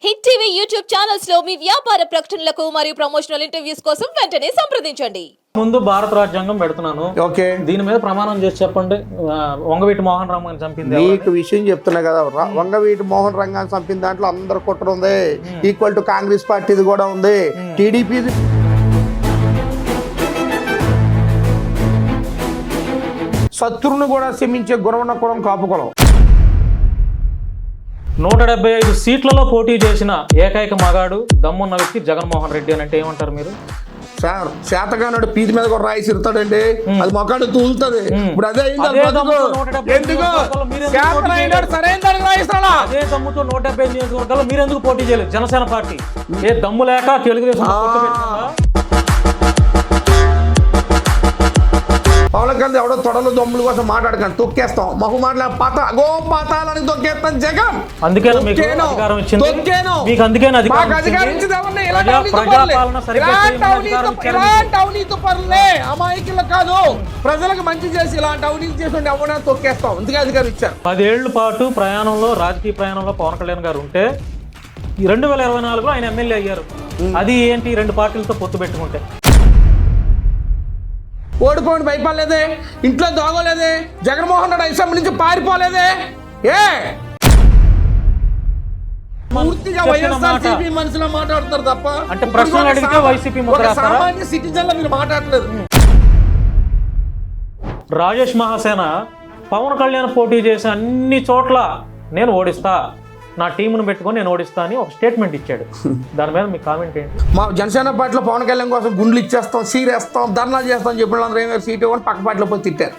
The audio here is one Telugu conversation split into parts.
హిట్ టీవీ యూట్యూబ్ ఛానల్స్ లో మీ వ్యాపార ప్రకటనలకు మరియు ప్రమోషనల్ ఇంటర్వ్యూస్ కోసం వెంటనే సంప్రదించండి. ముందు భారత రాజ్యాంగం పెడుతున్నాను. ఓకే, దీని మీద ప్రమాణం చేసి చెప్పండి. వంగవీటి మోహన్ రామని చంపింది మీకు విషయం చెప్తున్నా కదా, వంగవీటి మోహన్ రంగాన్ని చంపిన దాంట్లో అందరు కుట్ర ఉంది. ఈక్వల్ టు కాంగ్రెస్ పార్టీది కూడా ఉంది, టీడీపీది. శత్రువును కూడా క్షమించే గుణమున్న కులం కాపు కులం. 175 సీట్లలో పోటీ చేసిన ఏకైక మగాడు దమ్మున్న వ్యక్తి జగన్మోహన్ రెడ్డి అని అంటే ఏమంటారు మీరు? సార్, చేతగానుడు పీతి మీద కూడా రాయి సిరుతాడండి, అది మొక్కడు తూలుతుంది. ఇప్పుడు అదే అదే దమ్ముతో 175 నియోజకవర్గాల్లో మీరు ఎందుకు పోటీ చేయలేదు? జనసేన పార్టీ ఏ దమ్ము లేక తెలుగుదేశం పవన్ కళ్యాణ్ ఎవడో తొడలు దమ్ముల కోసం మాట్లాడకండి, తొక్కేస్తాం. మహు మాటల పాతాలని తొక్కేస్తాం జగన్. అందుకే అమాయకులు కాదు, ప్రజలకు మంచి చేసి ఇలాంటి అవినీతి చేసి ఎవరైనా తొక్కేస్తాం. అందుకే అధికారం ఇచ్చారు. 10 ఏళ్ల పాటు ప్రయాణంలో, రాజకీయ ప్రయాణంలో పవన్ కళ్యాణ్ గారు ఉంటే 2024లో ఆయన ఎమ్మెల్యే అయ్యారు. అది ఏంటి? 2 పార్టీలతో పొత్తు పెట్టుకుంటే ఓడిపోయిన భయపడలేదే, ఇంట్లో దోగలేదే, జగన్మోహన్ రెడ్డి అసెంబ్లీ నుంచి పారిపోలేదే. పూర్తిగా వైఎస్ఆర్సీపీ మనుషులు మాట్లాడతారు తప్ప అంటే ప్రశ్నలు అడిగితే వైసీపీ సామాన్య సిటిజన్ లో మీరు మాట్లాడలేదు. రాజేష్ మహాసేన పవన్ కళ్యాణ్ పోటీ చేసే అన్ని చోట్ల నేను ఓడిస్తా, నా టీమును పెట్టుకొని నేను ఓడిస్తా అని ఒక స్టేట్మెంట్ ఇచ్చాడు. దాని మీద మీ కామెంట్ ఏంటి? మా జనసేన పార్టీలో పవన్ కళ్యాణ్ కోసం గుండ్లు ఇచ్చేస్తాం, సీరేస్తాం, ధర్నా చేస్తాం చెప్పిన వాళ్ళందరూ ఏమైనా సీట్ ఇవ్వని పక్క పార్టీలో పోయి తిట్టారు.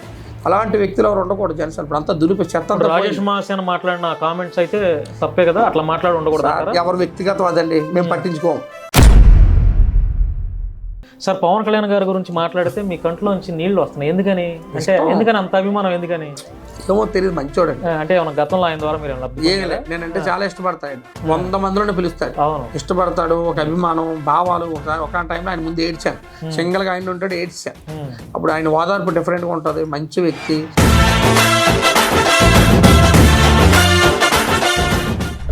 అలాంటి వ్యక్తులు ఎవరు ఉండకూడదు జనసేన. ఇప్పుడు అంతా దులిపి చెత్త. రాజేష్ మహాసేన మాట్లాడిన కామెంట్స్ అయితే తప్పే కదా, అట్లా మాట్లాడి ఉండకూడదు. ఎవరు వ్యక్తిగతం అదండి, మేము పట్టించుకోము. సార్, పవన్ కళ్యాణ్ గారి గురించి మాట్లాడితే మీ కంట్లోంచి నీళ్లు వస్తున్నాయి. ఎందుకని అంటే ఎందుకని అంత అభిమానం? ఎందుకని ఏమో తెలియదు, మంచోడండి. అంటే ఏమన్నా గతంలో ఆయన ద్వారా మీరు నేనంటే చాలా ఇష్టపడతాడు. 100 మందిలోనే పిలుస్తాడు, ఇష్టపడతాడు. ఒక అభిమానం, భావాలు. ఒక టైంలో ఆయన ముందు ఏడ్చాను, సింగిల్ గా ఆయన ఉంటాడు, ఏడ్చాను. అప్పుడు ఆయన ఓదార్పు డిఫరెంట్ గా ఉంటుంది. మంచి వ్యక్తి.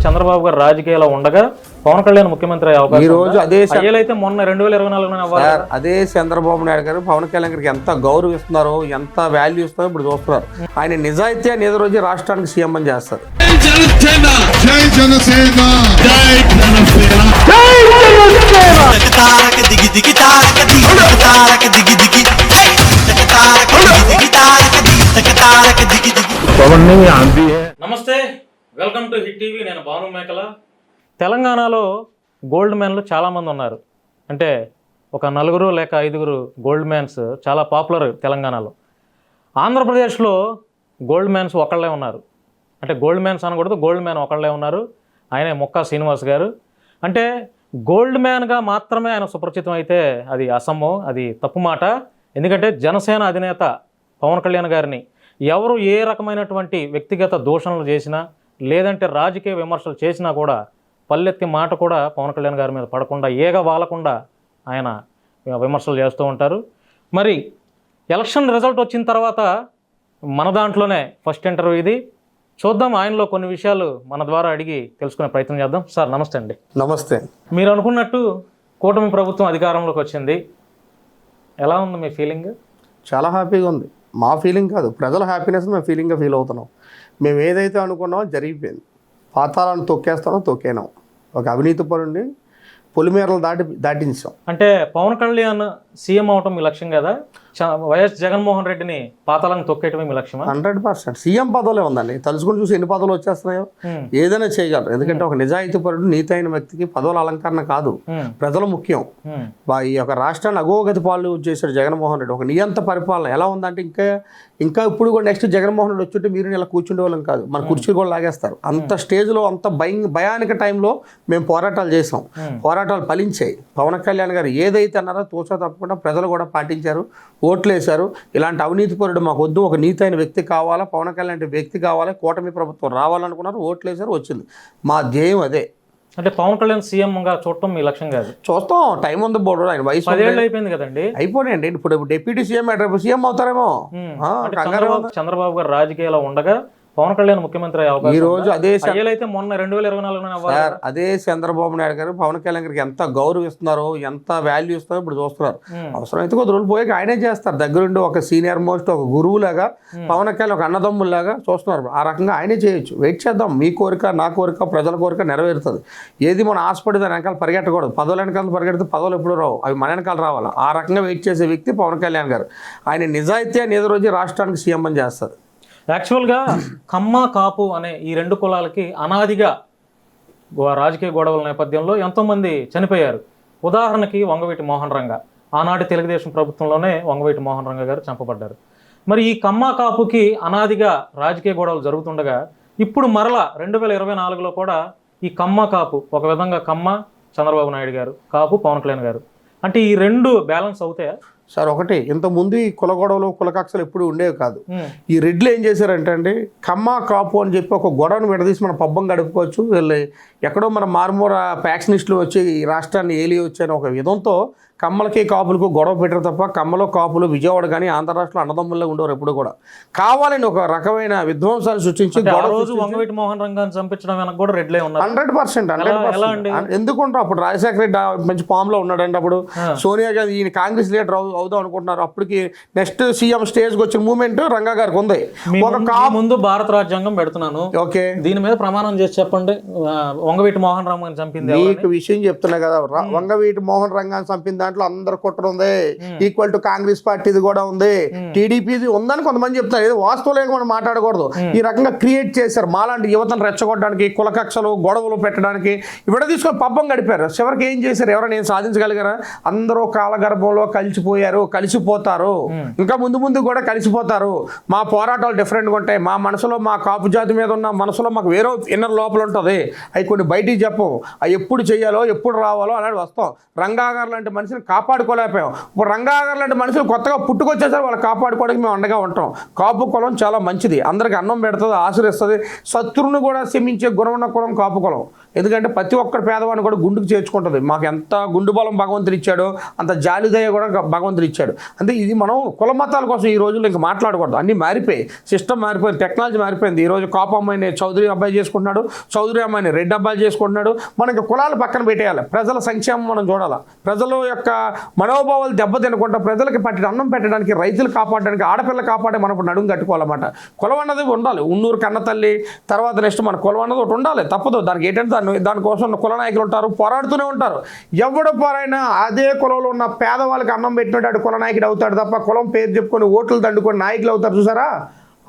చంద్రబాబు గారు రాజకీయాల్లో ఉండగా పవన్ కళ్యాణ్ ముఖ్యమంత్రి అయ్యే అవకాశం ఈ రోజు అదే అయితే మొన్న 2024 అదే చంద్రబాబు నాయుడు గారు పవన్ కళ్యాణ్ గారికి ఎంత గౌరవిస్తున్నారో, ఎంత వాల్యూ ఇస్తున్నారో ఇప్పుడు చూస్తున్నారు. ఆయన నిజాయితీ అని ఏదో రోజు రాష్ట్రానికి సీఎం అని చేస్తారు. నమస్తే, వెల్కమ్ టు హిట్ టీవీ. నేను భాను మేకల. తెలంగాణలో గోల్డ్ మ్యాన్లు చాలామంది ఉన్నారు. అంటే ఒక 4 లేక 5 గోల్డ్ మ్యాన్స్ చాలా పాపులర్ తెలంగాణలో. ఆంధ్రప్రదేశ్లో గోల్డ్ మ్యాన్స్ ఒకళ్ళే ఉన్నారు. అంటే గోల్డ్ మ్యాన్స్ అనకూడదు, గోల్డ్ మ్యాన్ ఒకళ్ళే ఉన్నారు. ఆయనే ముక్కా శ్రీనివాస్ గారు. అంటే గోల్డ్ మ్యాన్గా మాత్రమే ఆయన సుపరిచితం అయితే అది అసమ్మో, అది తప్పు మాట. ఎందుకంటే జనసేన అధినేత పవన్ కళ్యాణ్ గారిని ఎవరు ఏ రకమైనటువంటి వ్యక్తిగత దూషణలు చేసినా, లేదంటే రాజకీయ విమర్శలు చేసినా కూడా పల్లెత్తి మాట కూడా పవన్ కళ్యాణ్ గారి మీద పడకుండా, ఏగ వాలకుండా ఆయన విమర్శలు చేస్తూ ఉంటారు. మరి ఎలక్షన్ రిజల్ట్ వచ్చిన తర్వాత మన దాంట్లోనే ఫస్ట్ ఇంటర్వ్యూ ఇది. చూద్దాం, ఆయనలో కొన్ని విషయాలు మన ద్వారా అడిగి తెలుసుకునే ప్రయత్నం చేద్దాం. సార్ నమస్తే అండి. నమస్తే. మీరు అనుకున్నట్టు కూటమి ప్రభుత్వం అధికారంలోకి వచ్చింది. ఎలా ఉంది మీ ఫీలింగ్? చాలా హ్యాపీగా ఉంది. మా ఫీలింగ్ కాదు, ప్రజల హ్యాపీనెస్ మేము ఫీలింగ్గా ఫీల్ అవుతున్నాం. మేము ఏదైతే అనుకున్నామో జరిగిపోయింది. పాతాలను తొక్కేనాం. ఒక అవినీతి పరుండి పొలిమేరలు దాటించాం. అంటే పవన్ కళ్యాణ్ సీఎం అవటం మీ లక్ష్యం కదా, వైఎస్ జగన్మోహన్ రెడ్డిని పాతాలను తొక్కేయటమే మీ లక్ష్యమా? 100% సీఎం పదవులే ఉందండి. తలుచుకుని చూసి ఎన్ని పదవులు వచ్చేస్తున్నాయో. ఏదైనా చేయగలరు. ఎందుకంటే ఒక నిజాయితీ పరుడు, నీతి అయిన వ్యక్తికి పదవుల అలంకరణ కాదు, ప్రజలు ముఖ్యం. ఈ యొక్క రాష్ట్రాన్ని అగోగతి పాలు చేశాడు జగన్మోహన్ రెడ్డి. ఒక నియంత పరిపాలన ఎలా ఉందంటే ఇంకా ఇప్పుడు కూడా నెక్స్ట్ జగన్మోహన్ రెడ్డి వచ్చుంటే మీరు ఇలా కూర్చుండే వాళ్ళం కాదు, మన కుర్చీలు కూడా లాగేస్తారు. అంత స్టేజ్లో, అంత భయానిక టైంలో మేము పోరాటాలు చేసాం. పోరాటాలు ఫలించాయి. పవన్ కళ్యాణ్ గారు ఏదైతే అన్నారో తోచా తప్పకుండా ప్రజలు కూడా పాటించారు, ఓట్లు వేశారు. ఇలాంటి అవినీతి పరుడు మాకు వద్దు, ఒక నీతి అయిన వ్యక్తి కావాలా, పవన్ కళ్యాణ్ వ్యక్తి కావాలి, కూటమి ప్రభుత్వం రావాలనుకున్నారు, ఓట్లు వేశారు, వచ్చింది. మా ధ్యేయం అదే. అంటే పవన్ కళ్యాణ్ సీఎంగా చూడటం మీ లక్ష్యం కాదు? చూస్తాం, టైం ఉంది. బోర్డు ఆయన వయసు 10 ఏళ్ళు అయిపోయింది కదండి. అయిపోయాయండి. ఇప్పుడు డిప్యూటీ సీఎం అవుతారేమో. చంద్రబాబు గారు రాజకీయాల్లో ఉండగా పవన్ కళ్యాణ్ ముఖ్యమంత్రి అయ్యే అవకాశం ఈ రోజు అదే అయితే మొన్న 2024 అవ్వాలి. సార్ అదే చంద్రబాబు నాయుడు గారు పవన్ కళ్యాణ్ గారికి ఎంత గౌరవిస్తున్నారో ఎంత వాల్యూ ఇస్తున్నారో ఇప్పుడు చూస్తున్నారు. అవసరమైతే కొద్ది రోజులు పోయి ఆయనే చేస్తారు, దగ్గరుండి ఒక సీనియర్ మోస్ట్ ఒక గురువులాగా పవన్ కళ్యాణ్ ఒక అన్నదమ్ముల్లాగా చూస్తున్నారు. ఆ రకంగా ఆయనే చేయొచ్చు. వెయిట్ చేద్దాం, మీ కోరిక నా కోరిక ప్రజల కోరిక నెరవేరుతుంది. ఏది మనం ఆశపడి దాని వెనకాల పరిగెట్టకూడదు. పదవుల వెనకాల పరిగెడితే పదవులు ఎప్పుడు రావు, అవి మన వెనకాల రావాలి. ఆ రకంగా వెయిట్ చేసే వ్యక్తి పవన్ కళ్యాణ్ గారు. ఆయన నిజాయితీ అని ఏదో రోజు రాష్ట్రానికి సీఎం అని చేస్తారు. యాక్చువల్గా కమ్మ కాపు అనే ఈ రెండు కులాలకి అనాదిగా రాజకీయ గొడవల నేపథ్యంలో ఎంతోమంది చనిపోయారు. ఉదాహరణకి వంగవీటి మోహన్ రంగా, ఆనాటి తెలుగుదేశం ప్రభుత్వంలోనే వంగవీటి మోహన్ రంగా గారు చంపబడ్డారు. మరి ఈ కమ్మ కాపుకి అనాదిగా రాజకీయ గొడవలు జరుగుతుండగా ఇప్పుడు మరలా 2024లో కూడా ఈ కమ్మ కాపు, ఒక విధంగా కమ్మ చంద్రబాబు నాయుడు గారు, కాపు పవన్ కళ్యాణ్ గారు, అంటే ఈ రెండు బ్యాలెన్స్ అవుతాయా? సార్ ఒకటి, ఇంతకుముందు ఈ కుల గొడవలు కుల కక్షలు ఎప్పుడు ఉండేవి కాదు. ఈ రెడ్లు ఏం చేశారంటే అండి, కమ్మ కాపు అని చెప్పి ఒక గొడవను విడదీసి మన పబ్బం గడుపుకోవచ్చు, వీళ్ళు ఎక్కడో మన మారుమూర ఫ్యాక్షనిస్టులు వచ్చి ఈ రాష్ట్రాన్ని ఏలి వచ్చాయని ఒక విధంతో కమ్మలకి కాపులకు గొడవ పెట్టారు తప్ప కమ్మలో కాపులు విజయవాడ కానీ ఆంధ్ర రాష్ట్రంలో అన్నదమ్ముల్లో ఉండేవారు ఎప్పుడు కూడా. కావాలని ఒక రకమైన విధ్వంసాన్ని సృష్టించి రోజు వంగవీటి మోహన్ రంగాన్ని చంపించడం వెనక కూడా రెడ్లే ఉన్నారు. 100% ఎందుకుంటారు. అప్పుడు రాజశేఖర రెడ్డి మంచి ఫామ్ లో ఉన్నాడండి. అప్పుడు సోనియా గాంధీ ఈయన కాంగ్రెస్ లీడర్ అవుదాం అనుకుంటున్నారు. అప్పటికి నెక్స్ట్ సీఎం స్టేజ్కి వచ్చిన మూమెంట్ రంగా గారికి ఉంది. ఒక ముందు భారత రాజ్యాంగం పెడుతున్నాను, ఓకే, దీని మీద ప్రమాణం చేసి చెప్పండి, వంగవీటి మోహన్ రంగాన్ని చంపింది. మీకు విషయం చెప్తున్నా కదా, వంగవీటి మోహన్ రంగాన్ని చంపింది దాంట్లో అందరు కుట్ర ఉంది. ఈక్వల్ టు కాంగ్రెస్ పార్టీది కూడా ఉంది, టీడీపీది ఉందని కొంతమంది చెప్తారు. ఏదో వాస్తవం మనం మాట్లాడకూడదు. ఈ రకంగా క్రియేట్ చేశారు మాలాంటి యువతను రెచ్చగొట్టడానికి, కుల కక్షలు గొడవలు పెట్టడానికి. ఇవిడ తీసుకొని పబ్బం గడిపారు. చివరికి ఏం చేశారు? ఎవరైనా ఏం సాధించగలిగారా? అందరూ కాలగర్భంలో కలిసిపోయారు, కలిసిపోతారు, ఇంకా ముందు ముందు కూడా కలిసిపోతారు. మా పోరాటాలు డిఫరెంట్గా ఉంటాయి. మా మనసులో మా కాపు జాతి మీద ఉన్న మనసులో మాకు వేరే ఇన్నర్ లోపల ఉంటుంది. అవి కొన్ని బయటికి చెప్పం. అవి ఎప్పుడు చేయాలో ఎప్పుడు రావాలో అలాంటి వస్తాం. రంగా గారు లాంటి మనిషిని కాపాడుకోలేకపోయాం. ఇప్పుడు రంగా గారు లాంటి మనుషులు కొత్తగా పుట్టుకొచ్చేసరి వాళ్ళు కాపాడుకోవడానికి మేము అండగా ఉంటాం. కాపు కులం చాలా మంచిది, అందరికి అన్నం పెడుతుంది, ఆశీర్వదిస్తుంది. శత్రువును కూడా శమించే గుణం ఉన్న కులం కాపు కులం. ఎందుకంటే ప్రతి ఒక్కరి పేదవాడిని కూడా గుండుకు చేర్చుకుంటుంది. మాకు ఎంత గుండు బలం భగవంతుడు ఇచ్చాడో అంత జాలిదయ కూడా భగవంతుడు ఇచ్చాడు. అంటే ఇది మనం కుల మతాల కోసం ఈ రోజుల్లో ఇంకా మాట్లాడకూడదు. అన్నీ మారిపోయి, సిస్టమ్ మారిపోయింది, టెక్నాలజీ మారిపోయింది. ఈరోజు కాపు అమ్మాయిని చౌదరి అబ్బాయి చేసుకుంటున్నాడు, చౌదరి అమ్మాయిని రెడ్డి అబ్బాయి చేసుకుంటున్నాడు. మనకి కులాలు పక్కన పెట్టేయాలి, ప్రజల సంక్షేమం మనం చూడాలి. ప్రజల యొక్క మనోభావాలు దెబ్బతినకుండా ప్రజలకి పట్టి అన్నం పెట్టడానికి, రైతులు కాపాడడానికి, ఆడపిల్ల కాపాడే మనం నడుము కట్టుకోవాలన్నమాట. కులం అన్నది ఉండాలి. ఉన్నూరు కన్న తల్లి తర్వాత నెక్స్ట్ మన కులం అన్నది ఒకటి ఉండాలి, తప్పదు. దానికి ఏంటంటే దానికోసం కుల నాయకులు ఉంటారు, పోరాడుతూనే ఉంటారు. ఎవడు పోరైనా అదే కులంలో ఉన్న పేదవాళ్ళకి అన్నం పెట్టినట్టు కుల నాయకుడు అవుతాడు తప్ప కులం పేరు చెప్పుకొని ఓట్లు దండుకొని నాయకులు అవుతారు చూసారా,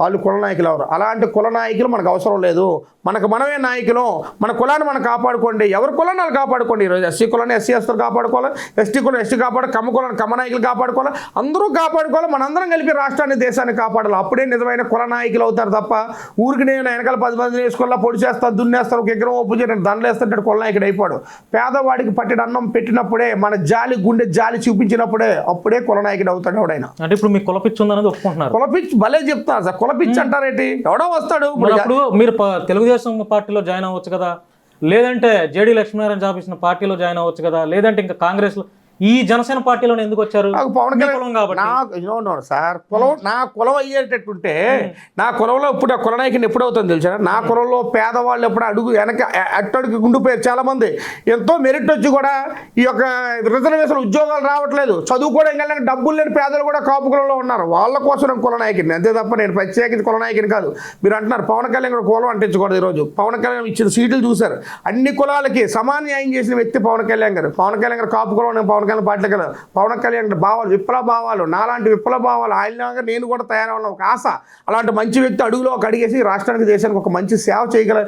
వాళ్ళు కుల నాయకులు ఎవరు. అలాంటి కుల నాయకులు మనకు అవసరం లేదు. మనకు మనమే నాయకులు. మన కులాన్ని మనం కాపాడుకోండి. ఎవరి కులాన్ని వాళ్ళు కాపాడుకోండి. ఈరోజు ఎస్సీ కులాన్ని ఎస్సీ ఎస్టీలు కాపాడుకోవాలి, ఎస్టీ కులం ఎస్టీ కాపాడు, కమ్మ కులాన్ని కమ్మ నాయకులు కాపాడుకోవాలి. అందరూ కాపాడుకోవాలి. మనందరం కలిపి రాష్ట్రాన్ని దేశాన్ని కాపాడాలి. అప్పుడే నిజమైన కుల నాయకులు అవుతారు తప్ప ఊరికి నేను వెనకాల 10 మందిని వేసుకోవాలా, పొడి చేస్తాను, దున్నేస్తాను, ఒక ఎకరం ఒప్పు చేయడం దండలు వేస్తుంటాడు కుల నాయకుడు అయిపోయాడు. పేదవాడికి పట్టిన అన్నం పెట్టినప్పుడే, మన జాలి గుండె జాలి చూపించినప్పుడే అప్పుడే కుల నాయకుడు అవుతాడు ఎవడైనా. అంటే ఇప్పుడు మీకు కులపిచ్చి ఉందనేది ఒప్పుకుంటున్నారు. కులపిచ్చి భలే చెప్తారు సార్. కులపిచ్చి అంటారేంటి? ఎవడో వస్తాడు. ఇప్పుడు మీరు తెలుగుదేశం పార్టీలో జాయిన్ అవ్వచ్చు కదా, లేదంటే జేడీ లక్ష్మీనారాయణ చాపించిన పార్టీలో జాయిన్ అవ్వచ్చు కదా, లేదంటే ఇంకా కాంగ్రెస్ లో ఈ జనసేన పార్టీలో ఎందుకు వచ్చారు? పవన్ కళ్యాణ్ సార్ కులం నా కులం అయ్యేటట్టుంటే నా కులంలో ఇప్పుడు ఆ కుల నాయకుని ఎప్పుడు అవుతుంది తెలుసా? నా కులంలో పేదవాళ్ళు ఎప్పుడు అడుగు వెనక అట్టడుగు గుండిపోయారు చాలా మంది. ఎంతో మెరిట్ వచ్చి కూడా ఈ యొక్క రిజర్వేషన్ ఉద్యోగాలు రావట్లేదు, చదువుకోవడం కానీ డబ్బులు లేని పేదలు కూడా కాపు కులంలో ఉన్నారు. వాళ్ళ కోసం నేను కుల నాయకుని, అంతే తప్ప నేను ప్రత్యేకించి కుల నాయకుని కాదు. మీరు అంటున్నారు పవన్ కళ్యాణ్ కూడా కులం అంటించకూడదు. ఈరోజు పవన్ కళ్యాణ్ ఇచ్చిన సీట్లు చూశారు, అన్ని కులాలకి సమాన్యాయం చేసిన వ్యక్తి పవన్ కళ్యాణ్ గారు. పవన్ కళ్యాణ్ గారు కాపు కులం, పవన్ కళ్యాణ్ పార్టీ కదా. పవన్ కళ్యాణ్ భావాలు విప్లవ భావాలు, నాలాంటి విప్లవ భావాలు ఆయన నేను కూడా తయారవ్వాలని ఒక ఆశ. అలాంటి మంచి వ్యక్తి అడుగులో ఒక అడిగేసి రాష్ట్రానికి దేశానికి ఒక మంచి సేవ చేయగల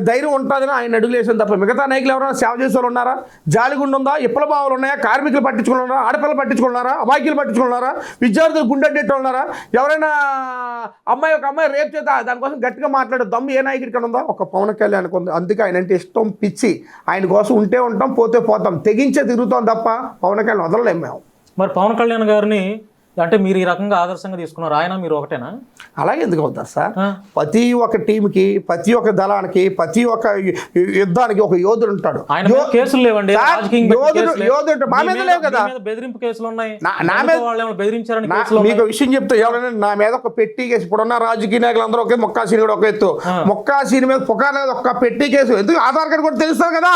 ధైర్యం ఉంటుందని ఆయన అడుగులు వేసాను తప్ప మిగతా నాయకులు ఎవరైనా సేవ చేసే వాళ్ళు ఉన్నారా? జాలిగుండు ఉందా? విప్లవ భావాలు ఉన్నాయా? కార్మికులు పట్టించుకున్నారా? ఆడపిల్లలు పట్టించుకున్నారా? అబాయికులు పట్టించుకున్నారా? విద్యార్థులు గుండెట్టేట్టు ఉన్నారా? ఎవరైనా ఒక అమ్మాయి రేపు చేత దానికోసం గట్టిగా మాట్లాడే దమ్ము ఏ నాయకుడికి ఉందా? ఒక పవన్ కళ్యాణ్ ఉంది. అందుకే ఆయన అంటే ఇష్టం, పిచ్చి. ఆయన కోసం ఉంటే ఉంటాం, పోతే పోతాం, తెగించే తిరుగుతాం తప్ప పవన్ కళ్యాణ్ వదలలేము మేము. మరి పవన్ కళ్యాణ్ గారిని అంటే మీరు ఈ రకంగా ఆదర్శంగా తీసుకున్నారు, ఆయన మీరు ఒకటేనా? అలాగే ఎందుకు అవుతారు సార్? ఆ. ప్రతి ఒక్క టీంకి, ప్రతి ఒక్క దళానికి, ప్రతి ఒక్క యుద్ధానికి ఒక యోధుడు ఉంటాడు. ఆయన మీద కేసులు లేవండి, సార్, రాజకీయంగా యోధుడు కేసులే. యోధుడు మా మీద లేవు కదా. మీ మీద బెదిరింపు కేసులు ఉన్నాయి, నా మీద వాళ్ళు ఏమైనా బెదిరించారని కేసులు మీకు విషయం చెప్తే ఎవరైనా నా మీద ఒక పెట్టి కేసు, ఇప్పుడున్న రాజకీయ నాయకులు అందరూ ఒకే, మొక్కా సీని కూడా ఒక ఎత్తు, మొక్కా సీని మీద పుకార్ లేదు, ఒక్క పెట్టి కేసు. ఎందుకు ఆధార్ కార్డు కూడా తెలుస్తారు కదా,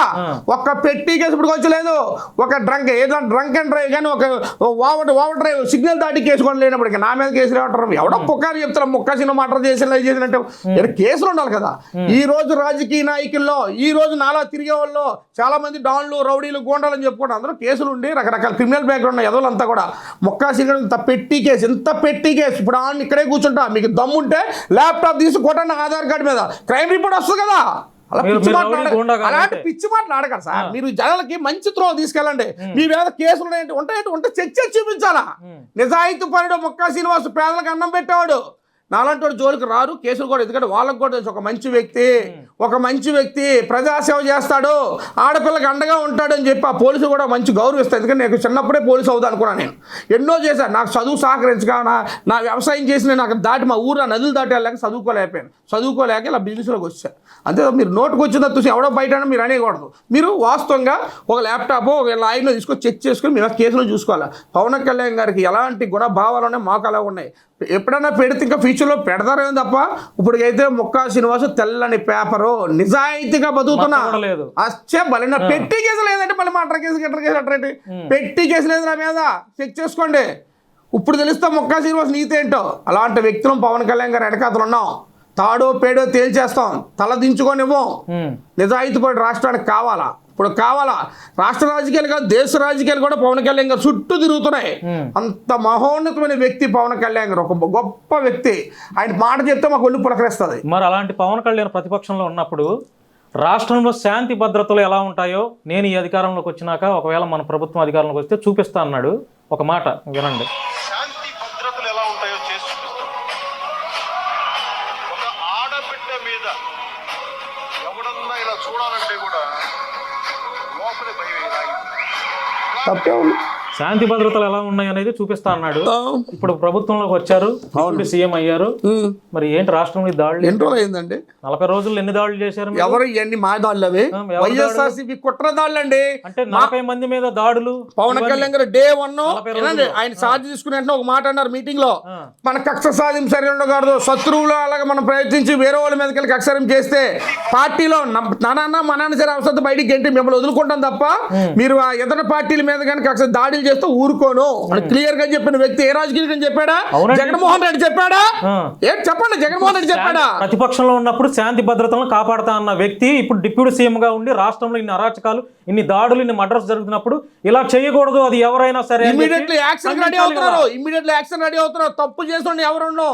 ఒక్క పెట్టి కేసు ఇప్పుడు వచ్చలేదు. ఒక డ్రంక్ అండ్ డ్రైవ్ కానీ, ఒక ఓవర్ డ్రైవ్ సిగ్నల్ దాటి కేసు కూడా లేనప్పటికీ నా మీద కేసులు ఏమంటారు? ఎవడో పుకారు చెప్తారు, మొక్కా సీని మటర్ చేసినట్టు కేసులు ఉండాలి కదా. ఈ రోజు రాజకీయ నాయకుల్లో, ఈ రోజు నాలా తిరిగే వాళ్ళు చాలా మంది డాన్లు, రౌడీలు, గోండాలు అని చెప్పుకోండి, అందరూ కేసులు ఉండి రకరకాల క్రిమినల్ బ్యాక్గ్రౌండ్ ఎదవలంతా కూడా. మొక్కా సీని ఇంత పెట్టి కేసు, ఇంత పెట్టి కేసు. ఇప్పుడు ఆయన ఇక్కడే కూర్చుంటా, మీకు దమ్ముంటే ల్యాప్టాప్ తీసి కొట్టండి ఆధార్ కార్డు మీద, క్రైమ్ రిపోర్ట్ వస్తుంది కదా. అలా పిచ్చి మాట్లాడ, అలాంటి పిచ్చి మాటలు ఆడకండి సార్. మీరు జనాలకి మంచి త్రో తీసుకెళ్ళండి. మీ మీద కేసులు ఉంటే చెక్ చేసి చూపించాలా. నిజాయితీ పరుడు మొక్కా శ్రీనివాస్, పేదలకు అన్నం పెట్టేవాడు. నాలాంటి వాడు జోలికి రారు, కేసులు కూడా. ఎందుకంటే వాళ్ళకు కూడా తెలుసు, ఒక మంచి వ్యక్తి ప్రజాసేవ చేస్తాడు, ఆడపిల్లకి అండగా ఉంటాడు అని చెప్పి ఆ పోలీసు కూడా మంచి గౌరవిస్తాడు. ఎందుకంటే నేను చిన్నప్పుడే పోలీసు అవుతా అనుకున్నాను. నేను ఎన్నో చేశాను, నాకు చదువు సహకరించగా, నా వ్యవసాయం చేసిన నాకు దాటి మా ఊరు నదులు దాటి వెళ్ళాక చదువుకోలేక ఇలా బిజినెస్లోకి వచ్చాను. అంతే. మీరు నోటుకు వచ్చిందా చూసి ఎవడో బయట మీరు అనేకూడదు. మీరు వాస్తవంగా ఒక ల్యాప్టాప్, ఒక లైన్లో తీసుకొని చెక్ చేసుకొని మీరు కేసులో చూసుకోవాలి. పవన్ కళ్యాణ్ గారికి ఎలాంటి గుణభావాలు ఉన్నాయి, మాకు అలా ఉన్నాయి. ఎప్పుడైనా పెడితే ఇంకా ఫ్యూచర్లో పెడతారేమో తప్ప, ఇప్పటికైతే మొక్కా శ్రీనివాసు తెల్లని పేపరు, నిజాయితీగా బతుకుతున్నా. అచ్చే బలిన పెట్టి కేసు లేదంటే మళ్ళీ మటర్ కేసు అట్రేంటి పెట్టి కేసు లేదు నా మీద, చెక్ చేసుకోండి. ఇప్పుడు తెలుస్తా మొక్కా శ్రీనివాసు నీతి ఏంటో. అలాంటి వ్యక్తులు పవన్ కళ్యాణ్ గారు వెనకాతలు ఉన్నాం. తాడో పేడో తేల్చేస్తాం, తల దించుకోనివ్వం. నిజాయితీ పడి రాష్ట్రానికి కావాలా, ఇప్పుడు కావాలా. రాష్ట్ర రాజకీయాలు కాదు, దేశ రాజకీయాలు కూడా పవన్ కళ్యాణ్ గారు చుట్టూ తిరుగుతున్నాయి. అంత మహోన్నతమైన వ్యక్తి పవన్ కళ్యాణ్ గారు, ఒక గొప్ప వ్యక్తి. ఆయన మాట చెప్తే మాకు ఒళ్ళు పులకరిస్తుంది. మరి అలాంటి పవన్ కళ్యాణ్ ప్రతిపక్షంలో ఉన్నప్పుడు రాష్ట్రంలో శాంతి భద్రతలు ఎలా ఉంటాయో నేను ఈ అధికారంలోకి వచ్చినాక, ఒకవేళ మన ప్రభుత్వం అధికారంలోకి వస్తే చూపిస్తా అన్నాడు. ఒక మాట వినండి. శాంతి భద్రతలు ఎలా ఉంటాయో చేసి చూపిస్తాం. ఒక ఆడబిడ్డ మీద ఎవడన్నా ఇలా చూడాలంటే కూడా లోపలే భయం. తప్పే ఉంది. శాంతి భద్రతలు ఎలా ఉన్నాయి అనేది చూపిస్తా అన్నాడు. ఇప్పుడు ప్రభుత్వంలోకి వచ్చారు, సీఎం అయ్యారు. మరి ఏంటి రాష్ట్రంలో దాడులు? ఎన్ని రోజులు అయిందండి? 40 రోజులు ఎన్ని దాడులు చేశారు? ఎవరు ఎన్ని మా దాడులు? అవి వైఎస్ఆర్సీపీ కుట్ర దాడులు అండి. అంటే 40 మంది మీద దాడులు. పవన్ కళ్యాణ్ గారు డే 1 ఆయన ఛార్జ్ తీసుకునే ఒక మాట అన్నారు మీటింగ్ లో, మన కక్ష సాధింపు సరి ఉండకూడదు, శత్రువులు అలాగే మనం ప్రయత్నించి వేరే వాళ్ళ మీదకి వెళ్ళి కక్షరం చేస్తే పార్టీలో నాన్న మా నాన్న సరే అవసరం బయటికి గంటి మిమ్మల్ని వదులుకుంటాం తప్ప మీరు ఆ ఇతర పార్టీల మీద కానీ కక్ష దాడులు చేస్తే ఊరుకోను అని క్లియర్ గా చెప్పిన వ్యక్తి ఏ రాజకీయ చెప్పాడా? జగన్మోహన్ రెడ్డి చెప్పాడా? చెప్పండి, జగన్మోహన్ రెడ్డి చెప్పాడా? ప్రతిపక్షంలో ఉన్నప్పుడు శాంతి భద్రతలను కాపాడుతా అన్న వ్యక్తి ఇప్పుడు డిప్యూటీ సీఎం గా ఉండి రాష్ట్రంలో ఇన్ని అరాచకాలు, ఇన్ని దాడులు, ఇన్ని మర్డర్స్ జరుగుతున్నప్పుడు ఇలా చేయకూడదు, అది ఎవరైనా సరే ఇమీడియట్లీ యాక్షన్ రెడీ అవుతున్నారు. తప్పు చేస్తుండే ఎవరున్నో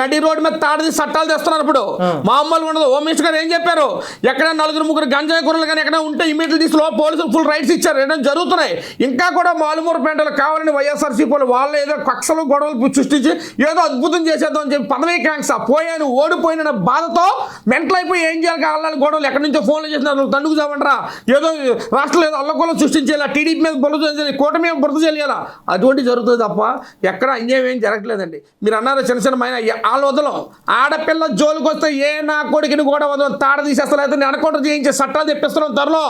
నడి రోడ్డు మీద తాడది చట్టాలు తెస్తున్నారు. ఇప్పుడు మామూలుగా ఉండదు. హోమ్ మినిస్టర్ గారు ఏం చెప్పారు? ఎక్కడ 4-3 గంజాయి కూరలు కానీ ఎక్కడ ఉంటే ఇమీడియట్లీ తీసి పోలీసులు ఫుల్ రైట్స్ ఇచ్చారు. జరుగుతున్నాయి. ఇంకా కూడా మాలుమూరు పేటలు కావాలని వైఎస్ఆర్సీపీ వాళ్ళు ఏదో కక్షలు గొడవలు సృష్టించి ఏదో అద్భుతం చేసేద్దాం అని చెప్పి పదవీ కాంక్ష పోయాను, ఓడిపోయిన బాధతో మెంటల్ అయిపోయి ఏం చేయాలి కావాలని గొడవలు ఎక్కడి నుంచో ఫోన్లు చేసినారు. తండుకు చావంటారా, ఏదో రాష్ట్రంలో ఏదో అల్లకొల్లం సృష్టించేలా, టీడీపీ మీద బురద చేయాలి, కూటమి మీద బురద చేయాలా, అటువంటి జరుగుతుంది తప్ప ఎక్కడ అన్యాయం ఏం జరగట్లేదండి. మీరు అన్నారు చిన్న చిన్న మైన వాళ్ళు వదలం, ఆడపిల్ల జోలికి వస్తే ఏ నా కొడుకుని కూడా వదలం, తాడ తీసేస్తారు, అయితే నేను ఎన్కౌంటర్ చేయించే చట్టాలు తెప్పిస్తున్నాం త్వరలో.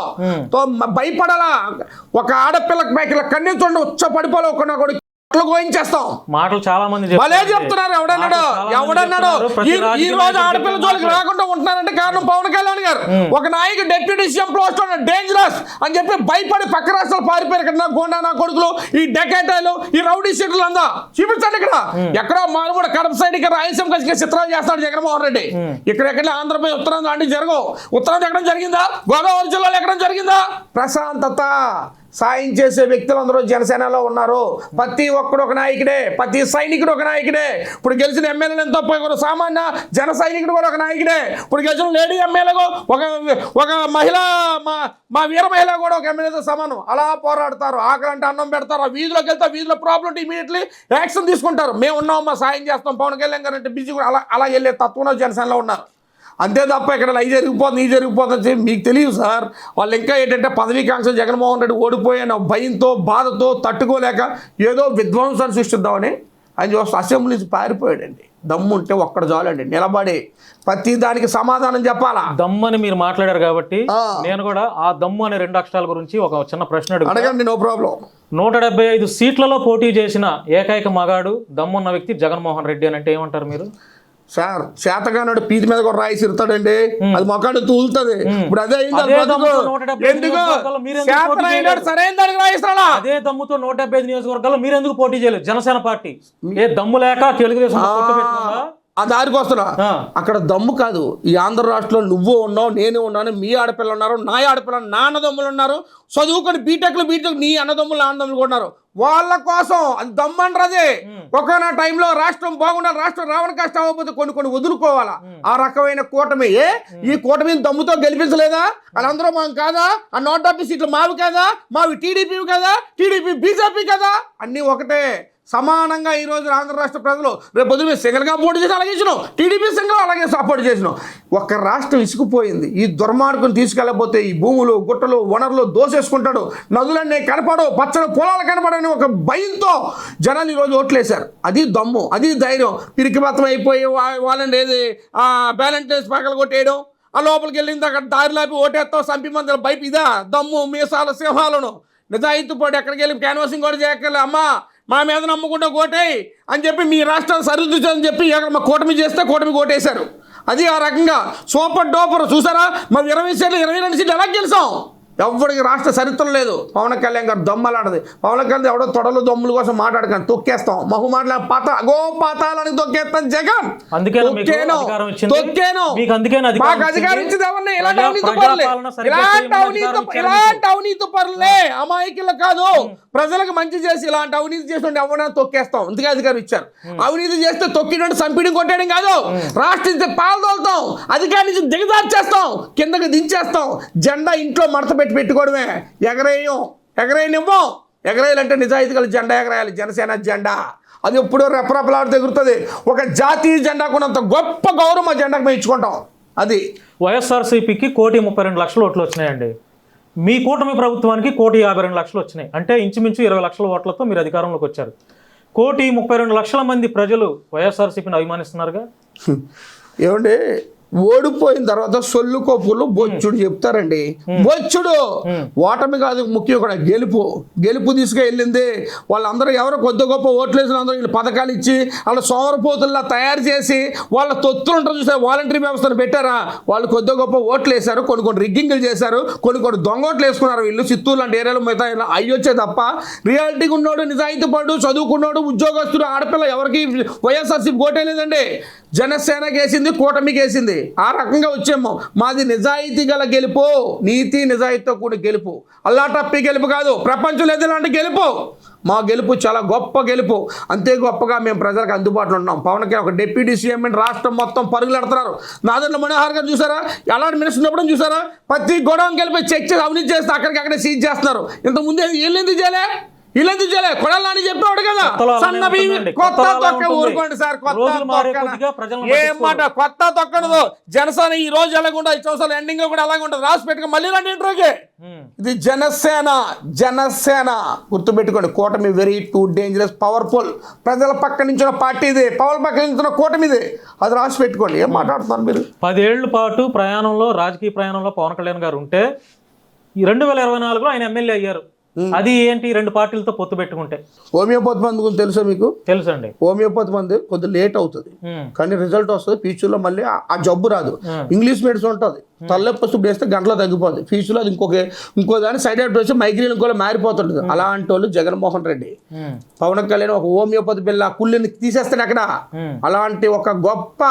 భయపడాలా. ఒక ఆడపిల్లకి పైకి కన్నీ చూడండి, ఉచ్చ పడిపోలే ఒక నా కొడుకు గోయించేస్తాం. మాటలు చాలా మంది భలే చెప్తున్నారు. ఎవడన్నాడు ఈ రోజు ఆడపిల్ల జోలికి రాకుండా ఉంటున్నారంటే కారణం పవన్ కళ్యాణ్ గారు. ఒక నాయకుడు డిప్యూటీ సీఎం పోస్ట్ డేంజరస్ అని చెప్పి భయపడి పక్క రాష్ట్రాలు పారిపోయారు. ఇక్కడ గోండా నా కొడుకులు, ఈ డెకేటాలు, ఈ రౌడీ షీట్లు అందా చూపించండి. ఎక్కడో మాలు కూడా కడప సైడ్ ఇక్కడ రాయలసీమ కలిసి చిత్రాలు చేస్తాడు జగన్మోహన్ రెడ్డి. ఇక్కడెక్కడ ఆంధ్రప్రదేశ్ ఉత్తరాంధ్ర లాంటివి జరగవు. ఉత్తరాంధ్ర ఎక్కడ జరిగిందా? గోదావరి జిల్లాలో ఎక్కడ జరిగిందా? ప్రశాంతత సాయం చేసే వ్యక్తులు అందరూ జనసేనలో ఉన్నారు. ప్రతి ఒక్కడు ఒక నాయకుడే, ప్రతి సైనికుడు ఒక నాయకుడే. ఇప్పుడు గెలిచిన ఎమ్మెల్యేలు ఎంతో సామాన్య జన సైనికుడు కూడా ఒక నాయకుడే. ఇప్పుడు గెలిచిన లేడీ ఎమ్మెల్యేకు ఒక మహిళ, మా వీర మహిళ కూడా ఒక ఎమ్మెల్యేతో సమానం. అలా పోరాడతారు. ఆకలంటే అన్నం పెడతారు. వీధిలోకి వెళ్తే వీధిలో ప్రాబ్లం ఉంటే ఇమీడియట్లీ యాక్షన్ తీసుకుంటారు. మేము ఉన్నామమ్మా, సాయం చేస్తాం. పవన్ కళ్యాణ్ గారు అంటే బిజీ కూడా అలా వెళ్ళే తత్వంలో జనసేనలో ఉన్నారు. అంతే తప్ప ఇక్కడ ఈ జరిగిపోతుంది మీకు తెలియదు సార్. వాళ్ళు ఇంకా ఏంటంటే పదవీకాంక్ష జగన్మోహన్ రెడ్డి ఓడిపోయిన భయంతో బాధతో తట్టుకోలేక ఏదో విధ్వంసాన్ని సృష్టిద్దామని ఆయన చూస్తే అసెంబ్లీ నుంచి పారిపోయాడండి. దమ్ము ఉంటే ఒక్కడ చాలండి, నిలబడి ప్రతి దానికి సమాధానం చెప్పాలా. దమ్మని మీరు మాట్లాడారు కాబట్టి నేను కూడా ఆ దమ్ము అనే 2 అక్షరాల గురించి ఒక చిన్న ప్రశ్న అడగండి, నో ప్రాబ్లం. 175 సీట్లలో పోటీ చేసిన ఏకైక మగాడు దమ్మున్న వ్యక్తి జగన్మోహన్ రెడ్డి అని అంటే ఏమంటారు మీరు? సార్ చేతగానాడు పీతి మీద కూడా రాయి సిరుతాడండి, అది మొక్కడు తూలుతుంది. ఇప్పుడు అదే సరైన దానికి రాయిస్తాడా? అదే దమ్ముతో 175 నియోజకవర్గాల్లో మీరు ఎందుకు పోటీ చేయలేదు? జనసేన పార్టీ ఏ దమ్ము లేక తెలుగుదేశం ఆ దారికి వస్తున్నా. అక్కడ దమ్ము కాదు. ఈ ఆంధ్ర రాష్ట్రంలో నువ్వు ఉన్నావు, నేను ఉన్నాను, మీ ఆడపిల్లలు ఉన్నారు, నా ఆడపిల్ల, నా అన్నదమ్ములు ఉన్నారు, చదువుకొని బీటెక్ నీ అన్నదమ్ములు నా అన్నదమ్ములు ఉన్నారు. వాళ్ళ కోసం అది దమ్ము అంటారు. అదే ఒకనా టైంలో రాష్ట్రం బాగుండాలి, రాష్ట్రం రావణ కష్టం అవ్వకపోతే కొన్ని వదులుకోవాలా. ఆ రకమైన కూటమి. ఈ కూటమిని దమ్ముతో గెలిపించలేదా? వాళ్ళందరూ మనం కాదా? ఆ 170 సీట్లు మావి కాదా? మావి టీడీపీ కదా, టీడీపీ బీజేపీ కదా, అన్నీ ఒకటే సమానంగా. ఈ రోజు ఆంధ్ర రాష్ట్ర ప్రజలు రేపు పొద్దున సింగిల్గా పోటీ చేసి అలాగే ఇచ్చినాం, టీడీపీ సింగిల్ అలాగే సపోర్ట్ చేసినాం. ఒక్క రాష్ట్రం ఇసుకుపోయింది. ఈ దుర్మార్గం తీసుకెళ్ళకపోతే ఈ భూములు, గుట్టలు, వనరులు దోసేసుకుంటాడు, నదులన్నీ కనపడవు, పచ్చని పొలాలు కనపడని ఒక భయంతో జనాలు ఈరోజు ఓట్లేశారు. అది దమ్ము, అది ధైర్యం. పిరికిబత్తం అయిపోయి వాళ్ళని ఏది బ్యాలెంటైన్స్ పక్కలు కొట్టేయడం, ఆ లోపలికి వెళ్ళింది అక్కడ దారిలాపి ఓటేస్తాం, సంపి మంది బైపు. ఇదా దమ్ము? మీసాల సింహాలను నిజాయితీ పడి ఎక్కడికి వెళ్ళి క్యాన్వాసింగ్ కూడా చేయక్కర్లే. అమ్మా మా మీద నమ్ముకుంటూ కోటేయి అని చెప్పి మీ రాష్ట్రాన్ని సరిదిద్దని చెప్పి మా కూటమి చేస్తే కూటమి కోటేశారు. అది ఆ రకంగా సూపర్ డోపర్. చూసారా మా 20 సీట్లు 22 సీట్లు ఎలా గెలిచాం? ఎవరికి రాష్ట్ర చరిత్ర లేదు. పవన్ కళ్యాణ్ గారు దమ్మలాడది. పవన్ కళ్యాణ్ ఎవడో తొడలు దమ్ముల కోసం మాట్లాడకండి, తొక్కేస్తాం. మహు మాటల పాతాలని తొక్కేస్తాం. జగన్ తొక్కేను. మాకు అధికారం ఇచ్చింది ఎవరిని? ఇలాంటి అవినీతి పరులే, అమాయకులు కాదు. ప్రజలకు మంచి చేసి ఇలాంటి అవినీతి చేసిన ఎవరైనా తొక్కేస్తాం. ఇందుకే అధికారం ఇచ్చారు. అవినీతి చేస్తే తొక్కినట్టు సంపీడి కొట్టేయడం కాదు, రాష్ట్రం పాలు తోలుతాం, అధికారి నుంచి దిగజార్చేస్తాం, కిందకి దించేస్తాం. జెండా ఇంట్లో మడత పెట్టుకోవడమే. ఎగరేయనివ్వం. ఎగరేయాలంటే నిజాయితీ గల జెండా ఎగరేయాలి. జనసేన జెండా అది ఎప్పుడో రెపరెపలాడుతూ ఎగురుతుంది. ఒక జాతీయ జెండాకు ఉన్నంత గొప్ప గౌరవం ఆ జెండాకు మేము ఇచ్చుకుంటాం. అది వైఎస్ఆర్సీపీకి 1,32,00,000 ఓట్లు వచ్చినాయండి. మీ కూటమి ప్రభుత్వానికి 1,52,00,000 వచ్చినాయి. అంటే ఇంచుమించు 20 లక్షల ఓట్లతో మీరు అధికారంలోకి వచ్చారు. 1,32,00,000 మంది ప్రజలు వైఎస్ఆర్సీపీని అభిమానిస్తున్నారుగా. ఏమండి, ఓడిపోయిన తర్వాత సొల్లు కొప్పులు బొచ్చుడు చెప్తారండి. బొచ్చుడు ఓటమి కాదు ముఖ్యం, కూడా గెలుపు తీసుకెళ్ళింది. వాళ్ళందరూ ఎవరో కొద్ది గొప్ప ఓట్లు వేసిన అందరూ వీళ్ళు పథకాలు ఇచ్చి వాళ్ళ సోమరపోతుల్లా తయారు చేసి వాళ్ళ తొత్తులు ఉంటారు చూసారు, వాలంటరీ వ్యవస్థను పెట్టారా. వాళ్ళు కొద్ది గొప్ప ఓట్లు వేశారు, కొన్ని రిగ్గింగ్లు చేశారు, కొన్ని దొంగ ఓట్లు వేసుకున్నారు. వీళ్ళు చిత్తూరు లాంటి ఏరియాలో మిగతా అయ్యొచ్చే తప్ప రియాలిటీగా ఉన్నాడు, నిజాయితీ పడు, చదువుకున్నాడు, ఉద్యోగస్తుడు, ఆడపిల్ల ఎవరికి వైఎస్ఆర్సీపీ ఓటే లేదండి. జనసేనకి వేసింది, కూటమికి వేసింది. ఆ రకంగా వచ్చాము. మాది నిజాయితీ గల గెలుపు, నీతి నిజాయితీతో కూడి గెలుపు, అల్లాటప్పి గెలుపు కాదు, ప్రపంచంలో ఎదులాంటి గెలుపు. మా గెలుపు చాలా గొప్ప గెలుపు. అంతే గొప్పగా మేము ప్రజలకు అందుబాటులో ఉన్నాం. పవన్ కళ్యాణ్ ఒక డిప్యూటీ సీఎం రాష్ట్రం మొత్తం పరుగులు ఎడుతున్నారు. నాదెండ్ల మనోహర్ గారు చూసారా, అలాంటి మినిస్టర్ ఉన్నప్పుడు చూసారా, ప్రతి గొడవకి వెళ్ళిపోయి చెక్ చేసి అవినీతి చేస్తే అక్కడికి సీజ్ చేస్తున్నారు. ఇంతకుముందే వీళ్ళు ఎందుకు చేయలే, వీళ్ళెందుకు చేయలే? కొడాలని చెప్పేవాడు కదా, సన్న బియ్యం కొత్త తొక్క. ఊరుకోండి సార్, కొత్త తొక్కడదు. జనసేన ఈ రోజు ఎలాగుండదు, 5 సంవత్సరాల ఎండింగ్ లో కూడా అలాగే ఉంటుంది. రాసి పెట్టుకో మళ్ళీ రండి ఇంట్రోకి. ఇది జనసేన గుర్తుపెట్టుకోండి. కూటమి వెరీ టూ డేంజరస్, పవర్ఫుల్. ప్రజల పక్క నుంచి పార్టీ ఇది, పవర్ పక్క నుంచి కూటమి ఇది. అది రాసి పెట్టుకోండి. ఏం మాట్లాడుతున్నారు మీరు? 10 ఏళ్ల పాటు ప్రయాణంలో, రాజకీయ ప్రయాణంలో పవన్ కళ్యాణ్ గారు ఉంటే 2024లో ఆయన ఎమ్మెల్యే అయ్యారు. అది ఏంటి? 2 పార్టీలతో పొత్తు పెట్టుకుంటే. హోమియోపతి మందు గురించి తెలుసా మీకు? తెలుసండి. హోమియోపతి మందు కొద్దిగా లేట్ అవుతుంది, కానీ రిజల్ట్ వస్తుంది. ఫ్యూచర్లో మళ్ళీ ఆ జబ్బు రాదు. ఇంగ్లీష్ మెడిసిన్ ఉంటుంది, తలనొప్పి వస్తూ వేస్తే గంటలో తగ్గిపోతుంది. ఫ్యూచర్లో అది ఇంకో దాని సైడ్ ఎఫెక్ట్ వచ్చి మైగ్రేన్ ఇంకో మారిపోతుంటుంది. అలాంటి వాళ్ళు జగన్మోహన్ రెడ్డి, పవన్ కళ్యాణ్ ఒక హోమియోపతి పిల్ల కుళ్ళిని తీసేస్తాడు అక్కడ. అలాంటి ఒక గొప్ప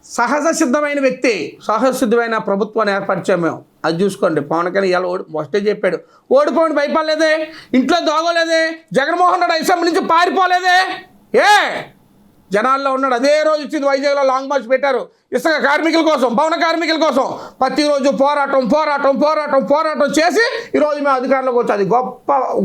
సహజ సిద్ధమైన వ్యక్తి, సహజ సిద్ధమైన ప్రభుత్వాన్ని ఏర్పరిచాము మేము. అది చూసుకోండి. పవన్ కళ్యాణ్ ఇలా ఫస్టే చెప్పాడు, ఓడిపోండి భయపడలేదే, ఇంట్లో దోగలేదే, జగన్మోహన్ రెడ్డి అసెంబ్లీ నుంచి పారిపోలేదే, జనాల్లో ఉన్నాడు. అదే రోజు వచ్చింది వైజాగ్లో లాంగ్ మార్చ్ పెట్టారు ఇసుక కార్మికుల కోసం, భవన కార్మికుల కోసం. ప్రతిరోజు పోరాటం చేసి ఈరోజు మేము అధికారంలోకి వచ్చి, అది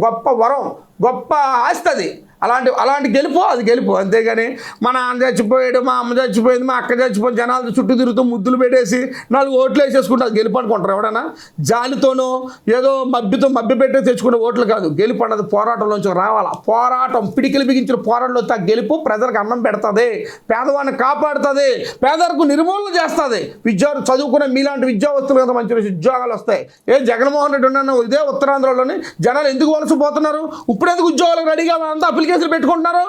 గొప్ప వరం, గొప్ప ఆస్తి. అది అలాంటి గెలుపు అది గెలుపు, అంతేగాని మా నాన్న చచ్చిపోయాడు, మా అమ్మ చచ్చిపోయింది, మా అక్క చచ్చిపోయింది, జనాలు చుట్టూ తిరుగుతూ ముద్దులు పెట్టేసి 4 ఓట్లు వేసేసుకుంటే అది గెలుపు అనుకుంటారు ఎవడన్నా? జాలితోనో ఏదో మభ్య పెట్టే తెచ్చుకునే ఓట్లు కాదు. గెలుపు అన్నది పోరాటంలోంచి రావాలా. పోరాటం పిడికిలు బిగించిన పోరాటంలో గెలుపు ప్రజలకు అన్నం పెడుతుంది, పేదవాడిని కాపాడుతుంది, పేదలకు నిర్మూలన చేస్తుంది. విద్యార్థులు చదువుకునే మీలాంటి విద్యావంతులు కదా మంచి ఉద్యోగాలు వస్తాయి. జగన్మోహన్ రెడ్డి ఉన్నాను ఇదే ఉత్తరాంధ్రలోని జనాలు ఎందుకు వలసపోతున్నారు? ఇప్పుడు ఎందుకు ఉద్యోగాలకు రెడీగా అంతా అప్లికేషన్లు పెట్టుకుంటున్నారు?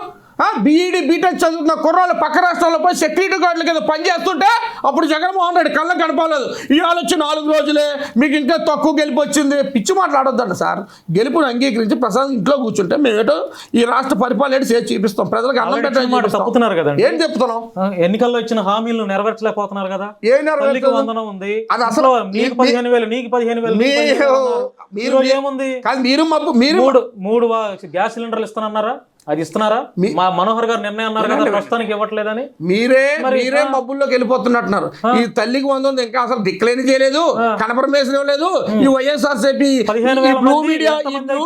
బీఈడీ బీటెక్ చదువుతున్న కుర్రాళ్ళు పక్క రాష్ట్రాల్లో పోయి సెక్యూరిటీ గార్డుల కింద పనిచేస్తుంటే అప్పుడు జగన్మోహన్ రెడ్డి కళ్ళకు కనపడలేదు. ఇవాళ వచ్చి 4 రోజులే మీకు ఇంకా తక్కువ గెలుపు వచ్చింది. పిచ్చి మాట్లాడొద్దండి సార్. గెలుపుని అంగీకరించి ప్రసాద్ ఇంట్లో కూర్చుంటే మేము ఏటో ఈ రాష్ట్ర పరిపాలన చేసి చూపిస్తాం, ప్రజలకు అన్నం పెట్టాలని తప్పుతున్నారు కదా. ఏం చెప్తున్నాం? ఎన్నికల్లో ఇచ్చిన హామీలు నెరవేర్చలేకపోతున్నారు కదా. ఏం నెరవేర్చలేదు? ఉంది అది అసలు నీకు 15,000 నీకు 15,000 మీరు ఏముంది? మీరు 3 గ్యాస్ సిలిండర్లు ఇస్తానన్నారా? అది ఇస్తున్నారా? మా మనోహర్ గారు నిర్ణయం అన్నారు కదా ప్రస్తుతానికి ఇవ్వట్లేదని. మీరే మబ్బుల్లోకి వెళ్ళిపోతున్నట్టున్నారు. ఈ తల్లికి 100 ఇంకా అసలు డిక్లైన్ చేయలేదు, కన్ఫర్మేషన్ ఇవ్వలేదు. ఈ వైఎస్ఆర్సీపీ 15,000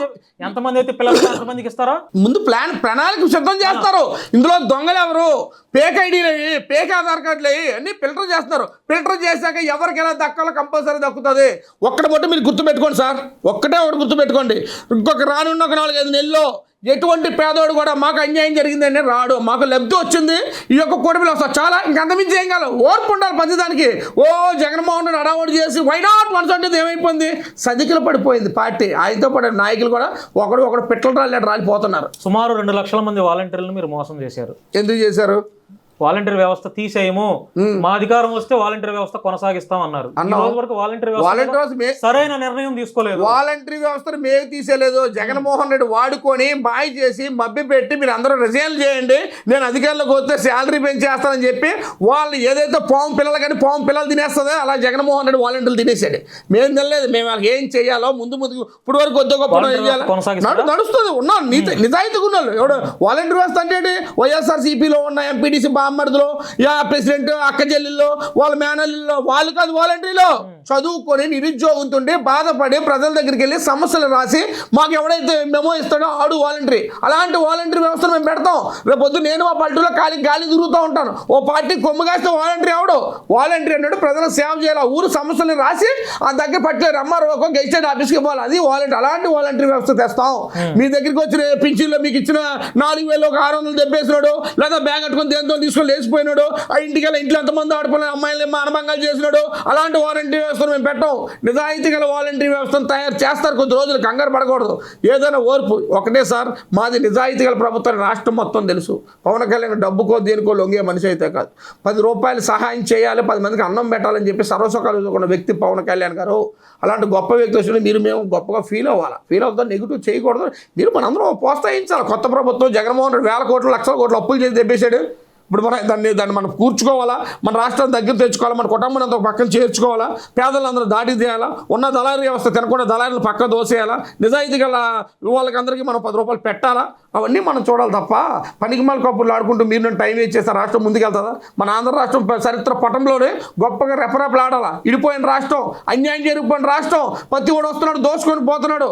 ఎంతమంది అయితే పిల్లలు అంతమందికి ఇస్తారా? ముందు ప్రణాళిక సిద్ధం చేస్తారు. ఇందులో దొంగలు ఎవరు? ఫేక్ ఐడీలు, ఫేక్ ఆధార్ కార్డులు అన్ని ఫిల్టర్ చేస్తున్నారు. ఫిల్టర్ చేశాక ఎవరికైనా దక్కాలో కంపల్సరీ దక్కుతుంది. ఒక్కటి బట్టి మీరు గుర్తుపెట్టుకోండి సార్, ఒకటి గుర్తుపెట్టుకోండి. ఇంకొక రానున్న 4-5 నెలల్లో ఎటువంటి పేదోడు కూడా మాకు అన్యాయం జరిగిందని రాడు. మాకు లబ్ధి వచ్చింది ఈ యొక్క కూటమిలో వస్తారు చాలా, ఇంకంతమించి ఏం కాదు. ఓర్పు ఉండాలి ప్రతిదానికి. జగన్మోహన్ రెడ్డి అడావుడు చేసి వైనాట్ 170 ఏమైపోయింది? సదికిలు పడిపోయింది పార్టీ. ఆయనతో పాటు నాయకులు కూడా ఒకడు పిట్టలు రాలిపోతున్నారు. సుమారు 2 లక్షల మంది వాలంటీర్లను మీరు మోసం చేశారు. ఎందుకు చేశారు? వాలంటీర్ వ్యవస్థ తీసేయము, మా అధికారం వస్తే వాలంటీర్ వ్యవస్థ కొనసాగిస్తాం అన్నారు. వాలంటీర్ వ్యవస్థ సరైన నిర్ణయం తీసుకోలేదు. వాలంటీర్ వ్యవస్థను మేము తీసేయలేదు. జగన్మోహన్ రెడ్డి వాడుకొని మాయ చేసి మభ్య పెట్టి మీరు అందరూ రిజైన్ చేయండి, నేను అధికారంలోకి వస్తే శాలరీ పెంచేస్తానని చెప్పి వాళ్ళు ఏదైతే పాము పిల్లలు తినేస్తుందో అలా జగన్మోహన్ రెడ్డి వాలంటీర్లు తినేసాడు. మేము తినలేదు. మేము వాళ్ళకి ఏం చేయాలో ముందు ఇప్పుడు వరకు కొద్ది గొప్ప నడుస్తుంది. ఉన్నాను నిజాయితీగా ఉన్నాను. ఎవడు వాలంటీర్ వ్యవస్థ అంటే వైఎస్ఆర్సీపీలో ఉన్న ఎంపీటీసీ బామ్మర్దులు, ప్రెసిడెంట్ అక్క చెల్లెల్లో, వాళ్ళ మేనల్లో వాళ్ళు కాదు వాలంటీర్లు. చదువుకొని నిరుద్యోగంతో బాధపడి ప్రజల దగ్గరికి వెళ్ళి సమస్యలు రాసి మాకు ఎవడైతే మెమో ఇస్తాడో ఆడు వాలంటీర్. అలాంటి వాలంటీర్ వ్యవస్థను మేము పెడతాం. రేపు పొద్దు నేను మా పల్లెటూరులో గాలి తిరుగుతూ ఉంటాను. ఓ పార్టీ కొమ్ము కాస్తే వాలంటీర్ ఎవడు? వాలంటీర్ అన్నాడు ప్రజలకు సేవ చేయాలి. ఊరు సమస్యలను రాసి ఆ దగ్గర పట్టుకొని రమ్మారో గెజిటెడ్ ఆఫీస్కి ఇవ్వాలి. అది వాలంటీర్. అలాంటి వాలంటీర్ వ్యవస్థ తెస్తాం. మీ దగ్గరికి వచ్చిన పింఛన్లో మీకు ఇచ్చిన 4,000 ఒక 600 దెబ్బేసినాడు, లేదా బ్యాగ్ కట్టుకొని దేంతో తీసుకొని లేచిపోయినాడు, ఆ ఇంట్లో ఎంతమంది ఆడుకున్న అమ్మాయిలు మానభంగాలు చేసినాడు. అలాంటి వాలంటీర్ వ్యవస్థను మేము పెట్టాం. నిజాయితీ గల వాలంటీర్ వ్యవస్థను తయారు చేస్తారు. కొద్ది రోజులు కంగారు పడకూడదు. ఏదైనా ఓర్పు. ఒకటే సార్, మాది నిజాయితీ గల ప్రభుత్వం రాష్ట్రం మొత్తం తెలుసు. పవన్ కళ్యాణ్ డబ్బుకో దేనికో లొంగే మనిషి అయితే కాదు. 10 రూపాయలు సహాయం చేయాలి, 10 మందికి అన్నం పెట్టాలని చెప్పి సర్వసుఖాలు ఉన్న వ్యక్తి పవన్ కళ్యాణ్ గారు. అలాంటి గొప్ప వ్యక్తి వచ్చిన మేము గొప్పగా ఫీల్ అవ్వాలి. ఫీల్ అవుతాం, నెగిటివ్ చేయకూడదు. మీరు మనందరం ప్రోత్సహించాలి. కొత్త ప్రభుత్వం జగన్మోహన్ రెడ్డి 1,000 కోట్లు 1,00,000 కోట్లు అప్పులు చేసి తెప్పేశాడు. ఇప్పుడు దాన్ని మనం కూర్చుకోవాలా, మన రాష్ట్రాన్ని దగ్గర తెచ్చుకోవాలా, మన కుటుంబాన్ని అంతా పక్కన చేర్చుకోవాలా, పేదలందరూ దాటి తీయాలా, ఉన్న దళారీ వ్యవస్థ తినకుండా దళారీలు పక్క దోసేయాలా, నిజాయితీ గల వాళ్ళకందరికీ మనం 10 రూపాయలు పెట్టాలా, అవన్నీ మనం చూడాలి తప్ప పనికిమాల కప్పులు ఆడుకుంటూ మీరు నేను టైం వేస్ట్ చేస్తే రాష్ట్రం ముందుకెళ్తుందా? మన ఆంధ్ర రాష్ట్రం చరిత్ర పటంలోనే గొప్పగా రెపరెపలాడాలా. ఇడిపోయిన రాష్ట్రం, అన్యాయం జరిగిపోయిన రాష్ట్రం, ప్రతి వాడు వస్తున్నాడు దోచుకొని పోతున్నాడు,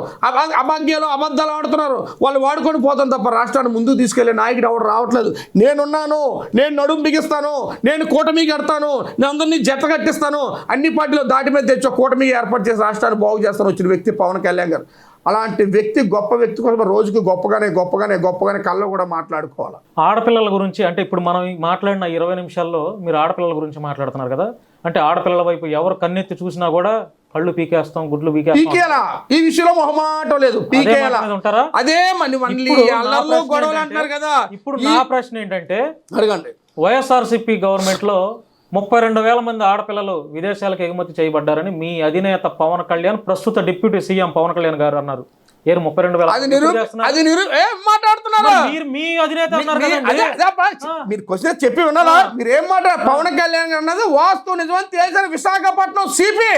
అభాగ్యాలు అబద్ధాలు ఆడుతున్నారు, వాళ్ళు వాడుకొని పోతాను తప్ప రాష్ట్రాన్ని ముందుకు తీసుకెళ్లే నాయకుడు ఎవరు రావట్లేదు. నేనున్నాను, నేను నడుము బిగిస్తాను, నేను కూటమి కడతాను, నేను అందరినీ జత కట్టిస్తాను, అన్ని పార్టీలో దాటి మీద తెచ్చో కూటమి ఏర్పాటు చేసి రాష్ట్రాన్ని బాగు చేస్తాను వచ్చిన వ్యక్తి పవన్ కళ్యాణ్ గారు. అలాంటి వ్యక్తి, గొప్ప వ్యక్తి కోసం రోజుకి గొప్పగానే కళ్ళు కూడా మాట్లాడుకోవాలి. ఆడపిల్లల గురించి అంటే ఇప్పుడు మనం మాట్లాడిన 20 నిమిషాల్లో మీరు ఆడపిల్లల గురించి మాట్లాడుతున్నారు కదా. అంటే ఆడపిల్లల వైపు ఎవరు కన్నెత్తి చూసినా కూడా కళ్ళు పీకేస్తాం, గుడ్లు పీకేలా. ఈ విషయంలో మొహమాటం లేదు, పీకేలా ఉంటారా? అదే గొడవలు అంటారు కదా. ఇప్పుడు నా ప్రశ్న ఏంటంటే, అడగండి. వైఎస్ఆర్సీపీ గవర్నమెంట్ లో 32,000 మంది ఆడపిల్లలు విదేశాలకు ఎగుమతి చేయబడ్డారని మీ అధినేత పవన్ కళ్యాణ్, ప్రస్తుత డిప్యూటీ సీఎం పవన్ కళ్యాణ్ గారు అన్నారు. 32,000 మాట్లాడుతున్నారు. మీ అధినేత మీరు క్వశ్చన్ చెప్పి వినాలా? మీరు ఏం మాట్లాడారు? పవన్ కళ్యాణ్ అన్నది వాస్తు నిజమని తెలిసిన విశాఖపట్నం సిపి.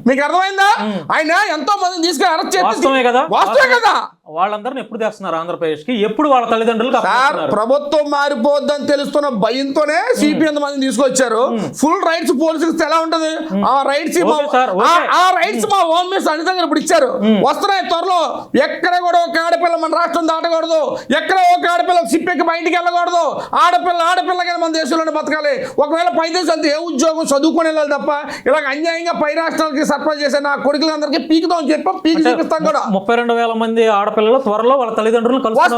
మీకు అర్థమైందా? ఆయన ఎంతో మందిని తీసుకుని అరెస్ట్ చేస్తే వాస్తవే కదా. వాళ్ళందరిని ఎప్పుడు తెస్తున్నారు ఆంధ్రప్రదేశ్కి? ఎప్పుడు వాళ్ళ తల్లిదండ్రులకు సార్ అప్పగిస్తున్నారు? ప్రభుత్వం మారిపోద్దని తెలుస్తున్న భయంతోనే సిపి మందిని తీసుకొచ్చారు. ఫుల్ రైట్స్ పోలీసులకు ఎలా ఉంటది? ఆ రైట్స్ ఓకే సార్, ఓకే. ఆ రైట్స్ మా హోమ్ మినిస్టర్ అనిత గారు ఇప్పుడు ఇచ్చారు. వస్తున్నాయి త్వరలో. ఎక్కడ కూడా ఒక ఆడపిల్ల మన రాష్ట్రం దాటకూడదు, ఎక్కడ ఒక ఆడపిల్ల సిప్పెక్కి బయటికి వెళ్ళకూడదు. ఆడపిల్లగా మన దేశంలోనే బతకాలి. ఒకవేళ పై దేశాలతో ఏ ఉద్యోగం చదువుకొని వెళ్ళాలి తప్ప ఇలాగ అన్యాయంగా పై రాష్ట్రాలకి సర్ప్రైజ్ చేసే నా కొడుకులందరికీ పీకుదాం అని చెప్పి పీకి చూపిస్తాం కూడా. 32,000 మంది ఆడపిల్లలు త్వరలో వాళ్ళ తల్లిదండ్రులను వస్తారు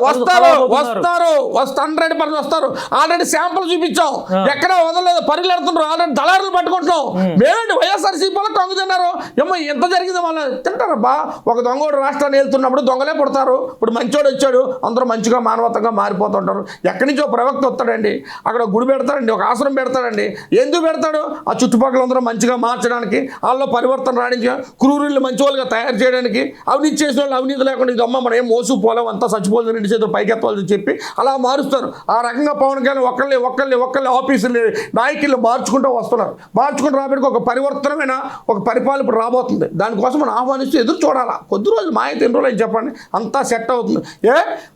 కలుస్తున్నారు. 100% వస్తారు. ఆల్రెడీ శాంపుల్ చూపించాం, ఎక్కడ వదలలేదు, పరిగెడుతున్నారు. ఆల్రెడీ దళారులు పట్టుకుంటున్నాం. మేమేంటి వైఎస్ఆర్సీపీలో కొంగు తిన్నారు. ఏమో ఎంత జరిగింది వాళ్ళు తింటారబ్బా. ఒక దొంగోడు రాష్ట్రాన్ని వెళ్తున్నప్పుడు దొంగలే పుడతారు. ఇప్పుడు మంచోడు వచ్చాడు, అందరూ మంచిగా మానవతంగా మారిపోతుంటారు. ఎక్కడి నుంచో ప్రవక్త వస్తాడండి, అక్కడ గుడి పెడతాడండి, ఒక ఆశ్రమం పెడతాడండి. ఎందుకు పెడతాడు? ఆ చుట్టుపక్కల అందరూ మంచిగా మార్చడానికి, వాళ్ళలో పరివర్తన రాణించి క్రూరుల్ని మంచి వాళ్ళుగా తయారు చేయడానికి, అవినీతి చేసిన వాళ్ళు అవినీతి లేకుండా ఇది అమ్మ మనం ఏం మోసుకుపోలేం, అంతా చచ్చిపోతుంది, రెండు చేతులు పైకెత్తాలని చెప్పి అలా మారుస్తారు. ఆ రకంగా పవన్ కళ్యాణ్ ఒక్కళ్ళే ఆఫీసులు నాయకులు మార్చుకుంటూ వస్తున్నారు. మార్చుకుంటూ రాబడికి ఒక పరివర్తనమైన ఒక పరిపాలన ఇప్పుడు రాబోతుంది. దానికోసం మనం ఆహ్వానిస్తూ ఎదురు చూడాలా. కొద్ది రోజులు మా అయితే ఎన్ని రోజులు అని చెప్పండి, అంతా సెట్ అవుతుంది.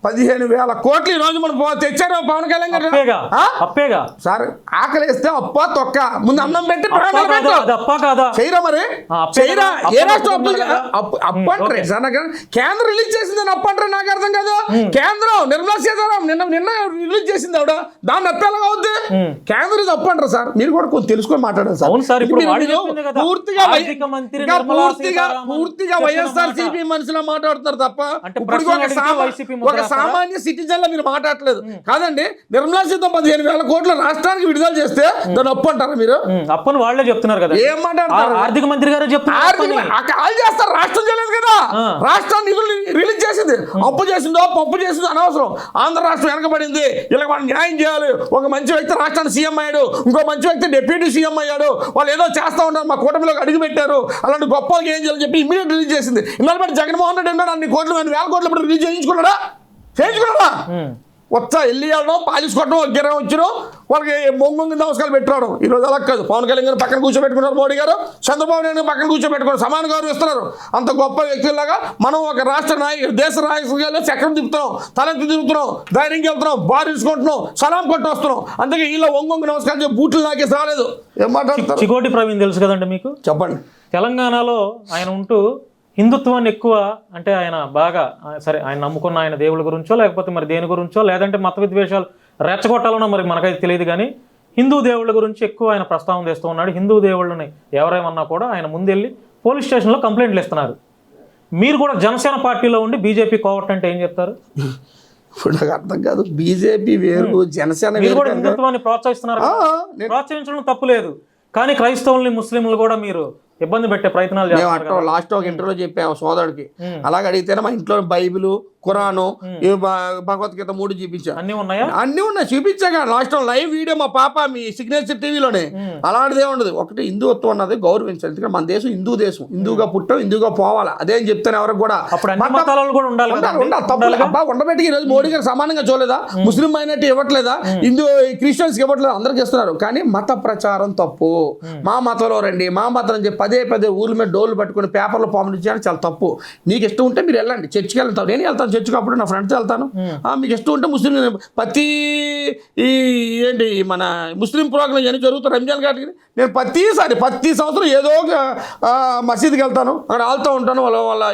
15,000 కోట్లు ఈ రోజు మనం తెచ్చారు పవన్ కళ్యాణ్ గారు. సార్ ఆకలిస్తే అప్ప తొక్క ముందు అన్నం పెట్టి చేయరా మరి చేయరా? ఏ రాష్ట్రం అప్పు అంటారు సార్? నాకు కేంద్రం రిలీజ్ చేసిందని అప్పు అంటారు, నాకు అర్థం కాదు. కేంద్రం నిర్మలా సీతారామన్ నిన్న రిలీజ్ చేసింది ఆవిడ, దాన్ని అప్పు ఎలాగా అవుద్ది? కేంద్రం ఇది అప్పు అంటారు సార్. మీరు కూడా కొంచెం తెలుసుకొని మాట్లాడారు సార్. పూర్తిగా వైఎస్ఆర్సీపీ మనిషిలో మాట్లాడుతున్నారు తప్ప ఒక సామాన్య సిటిజన్ లో మీరు మాట్లాడలేదు కాదండి. నిర్మలా సీతారామన్ 15,000 కోట్ల రాష్ట్రానికి విడుదల చేస్తే దాన్ని అప్పు అంటారా మీరు? అప్పని వాళ్ళే చెప్తున్నారు కదా. ఏం మాట్లాడతారు? ఆర్థిక మంత్రి గారు చెప్తున్నారు. కాల్ చేస్తారు, రాష్ట్రం చేయలేదు కదా. రాష్ట్రాన్ని నిధులు రిలీజ్ చేసింది, అప్పు చేసిందో పప్పు చేసిందో అనవసరం. ఆంధ్ర రాష్ట్రం వెనకబడింది, ఇలా మనం న్యాయం చేయాలి. ఒక మంచి వ్యక్తి రాష్ట్రానికి సీఎం అయ్యాడు, ఇంకో మంచి వ్యక్తి డిప్యూటీ సీఎం అయ్యాడు. వాళ్ళు ఏదో చేస్తా ఉన్నారు, మా కూటమిలోకి అడుగు పెట్టారు, అలాంటి గొప్ప ఏం చేయాలని చెప్పి ఇమీడియట్ రిలీజ్ చేసింది. ఇన్నాళ్ళు బట్టి జగన్మోహన్ రెడ్డి ఉన్నాడు, అన్ని కోట్లు 1,000 కోట్లు ఇప్పుడు రిలీజ్ చేయించుకున్నాడా? వచ్చా వెళ్ళి వెళ్ళడం, పాలిస్ కొట్టడం, గిరం వచ్చిన వాళ్ళకి మొంగొంగి నమస్కారాలు పెట్టడం. ఈరోజు అలా కాదు. పవన్ కళ్యాణ్ గారు పక్కన కూర్చోబెట్టుకున్నారు, మోడీ గారు చంద్రబాబు నాయుడు పక్కన కూర్చోబెట్టుకున్నారు, సమాన గౌరవిస్తున్నారు. అంత గొప్ప వ్యక్తుల్లాగా మనం ఒక రాష్ట్ర నాయకుడు, దేశ నాయకులు చక్రం తిప్పుతున్నాం, తలెత్తి తిరుగుతున్నాం, ధైర్యంగా వెళ్తున్నాం, బారించుకుంటున్నాం, సలాం కొట్టి వస్తున్నాం. అందుకే ఇలా ఒంగొంగి నమస్కారం చెప్పి బూట్లు నాకేసి రాలేదు. ఏం మాట్లాడతారు? చికోటి ప్రవీణ్ తెలుసు కదండి మీకు. చెప్పండి. తెలంగాణలో ఆయన ఉంటూ హిందుత్వాన్ని ఎక్కువ, అంటే ఆయన బాగా సరే ఆయన నమ్ముకున్న ఆయన దేవుళ్ళ గురించో లేకపోతే మరి దేని గురించో లేదంటే మత విద్వేషాలు రెచ్చగొట్టాలనో మరి మనకైతే తెలియదు, కానీ హిందూ దేవుళ్ళ గురించి ఎక్కువ ఆయన ప్రస్తావన చేస్తూ ఉన్నాడు. హిందూ దేవుళ్ళని ఎవరేమన్నా కూడా ఆయన ముందెళ్ళి పోలీస్ స్టేషన్లో కంప్లైంట్లు ఇస్తున్నారు. మీరు కూడా జనసేన పార్టీలో ఉండి బీజేపీ కోవట్ అంటే ఏం చెప్తారు? ఇప్పుడు నాకు అర్థం కాదు. బీజేపీ వేరు, జనసేన మీరు కూడా హిందుత్వాన్ని ప్రోత్సహిస్తున్నారు. ప్రోత్సహించడం తప్పు లేదు, కానీ క్రైస్తవుల్ని ముస్లింలు కూడా మీరు ఇబ్బంది పెట్టే ప్రయత్నాలు చేస్తారు. లాస్ట్ ఒక ఇంటర్వ్యూలో చెప్పాము సోదరుడికి, అలాగే అడిగితేనే మా ఇంట్లో బైబిల్, ఖురాను, భగవద్గీత 3 చూపించా. అన్ని ఉన్నాయా? అన్ని ఉన్నాయి, చూపించాక లాస్ట్ లైవ్ వీడియో మా పాప మీ సిగ్నేచర్ టీవీలోనే. అలాంటిదే ఉండదు. ఒకటి హిందుత్వం అన్నది గౌరవించాలి. ఎందుకంటే మన దేశం హిందూ దేశం, హిందూగా పుట్టాం, హిందూగా పోవాలా. అదే అని చెప్తాను ఎవరికి కూడా. ఉండబెట్టి ఈరోజు మోడీ గారు సమానంగా చూడలేదా? ముస్లిం మైనారిటీ ఇవ్వట్లేదా? హిందూ క్రిస్టియన్స్ ఇవ్వట్లేదు, అందరికి ఇస్తున్నారు. కానీ మత ప్రచారం తప్పు. మా మతంలో రండి, మా మతం అని చెప్పి పదే ఊర్ల మీద డోర్లు పట్టుకుని పేపర్లో పంపించడానికి చాలా తప్పు. మీకు ఇష్టం ఉంటే మీరు వెళ్ళండి, చర్చికి వెళ్తాను, నేను వెళ్తాను చర్చికి, అప్పుడు నా ఫ్రెండ్స్ వెళ్తాను. మీకు ఇష్టం ఉంటే ముస్లిం ప్రతి ఏంటి మన ముస్లిం ప్రోగ్రాం అని జరుగుతాయి రంజాన్ గారికి. నేను ప్రతి సంవత్సరం ఏదో ఒక మసీద్కి వెళ్తాను, అక్కడ ఆళ్తూ ఉంటాను. వాళ్ళ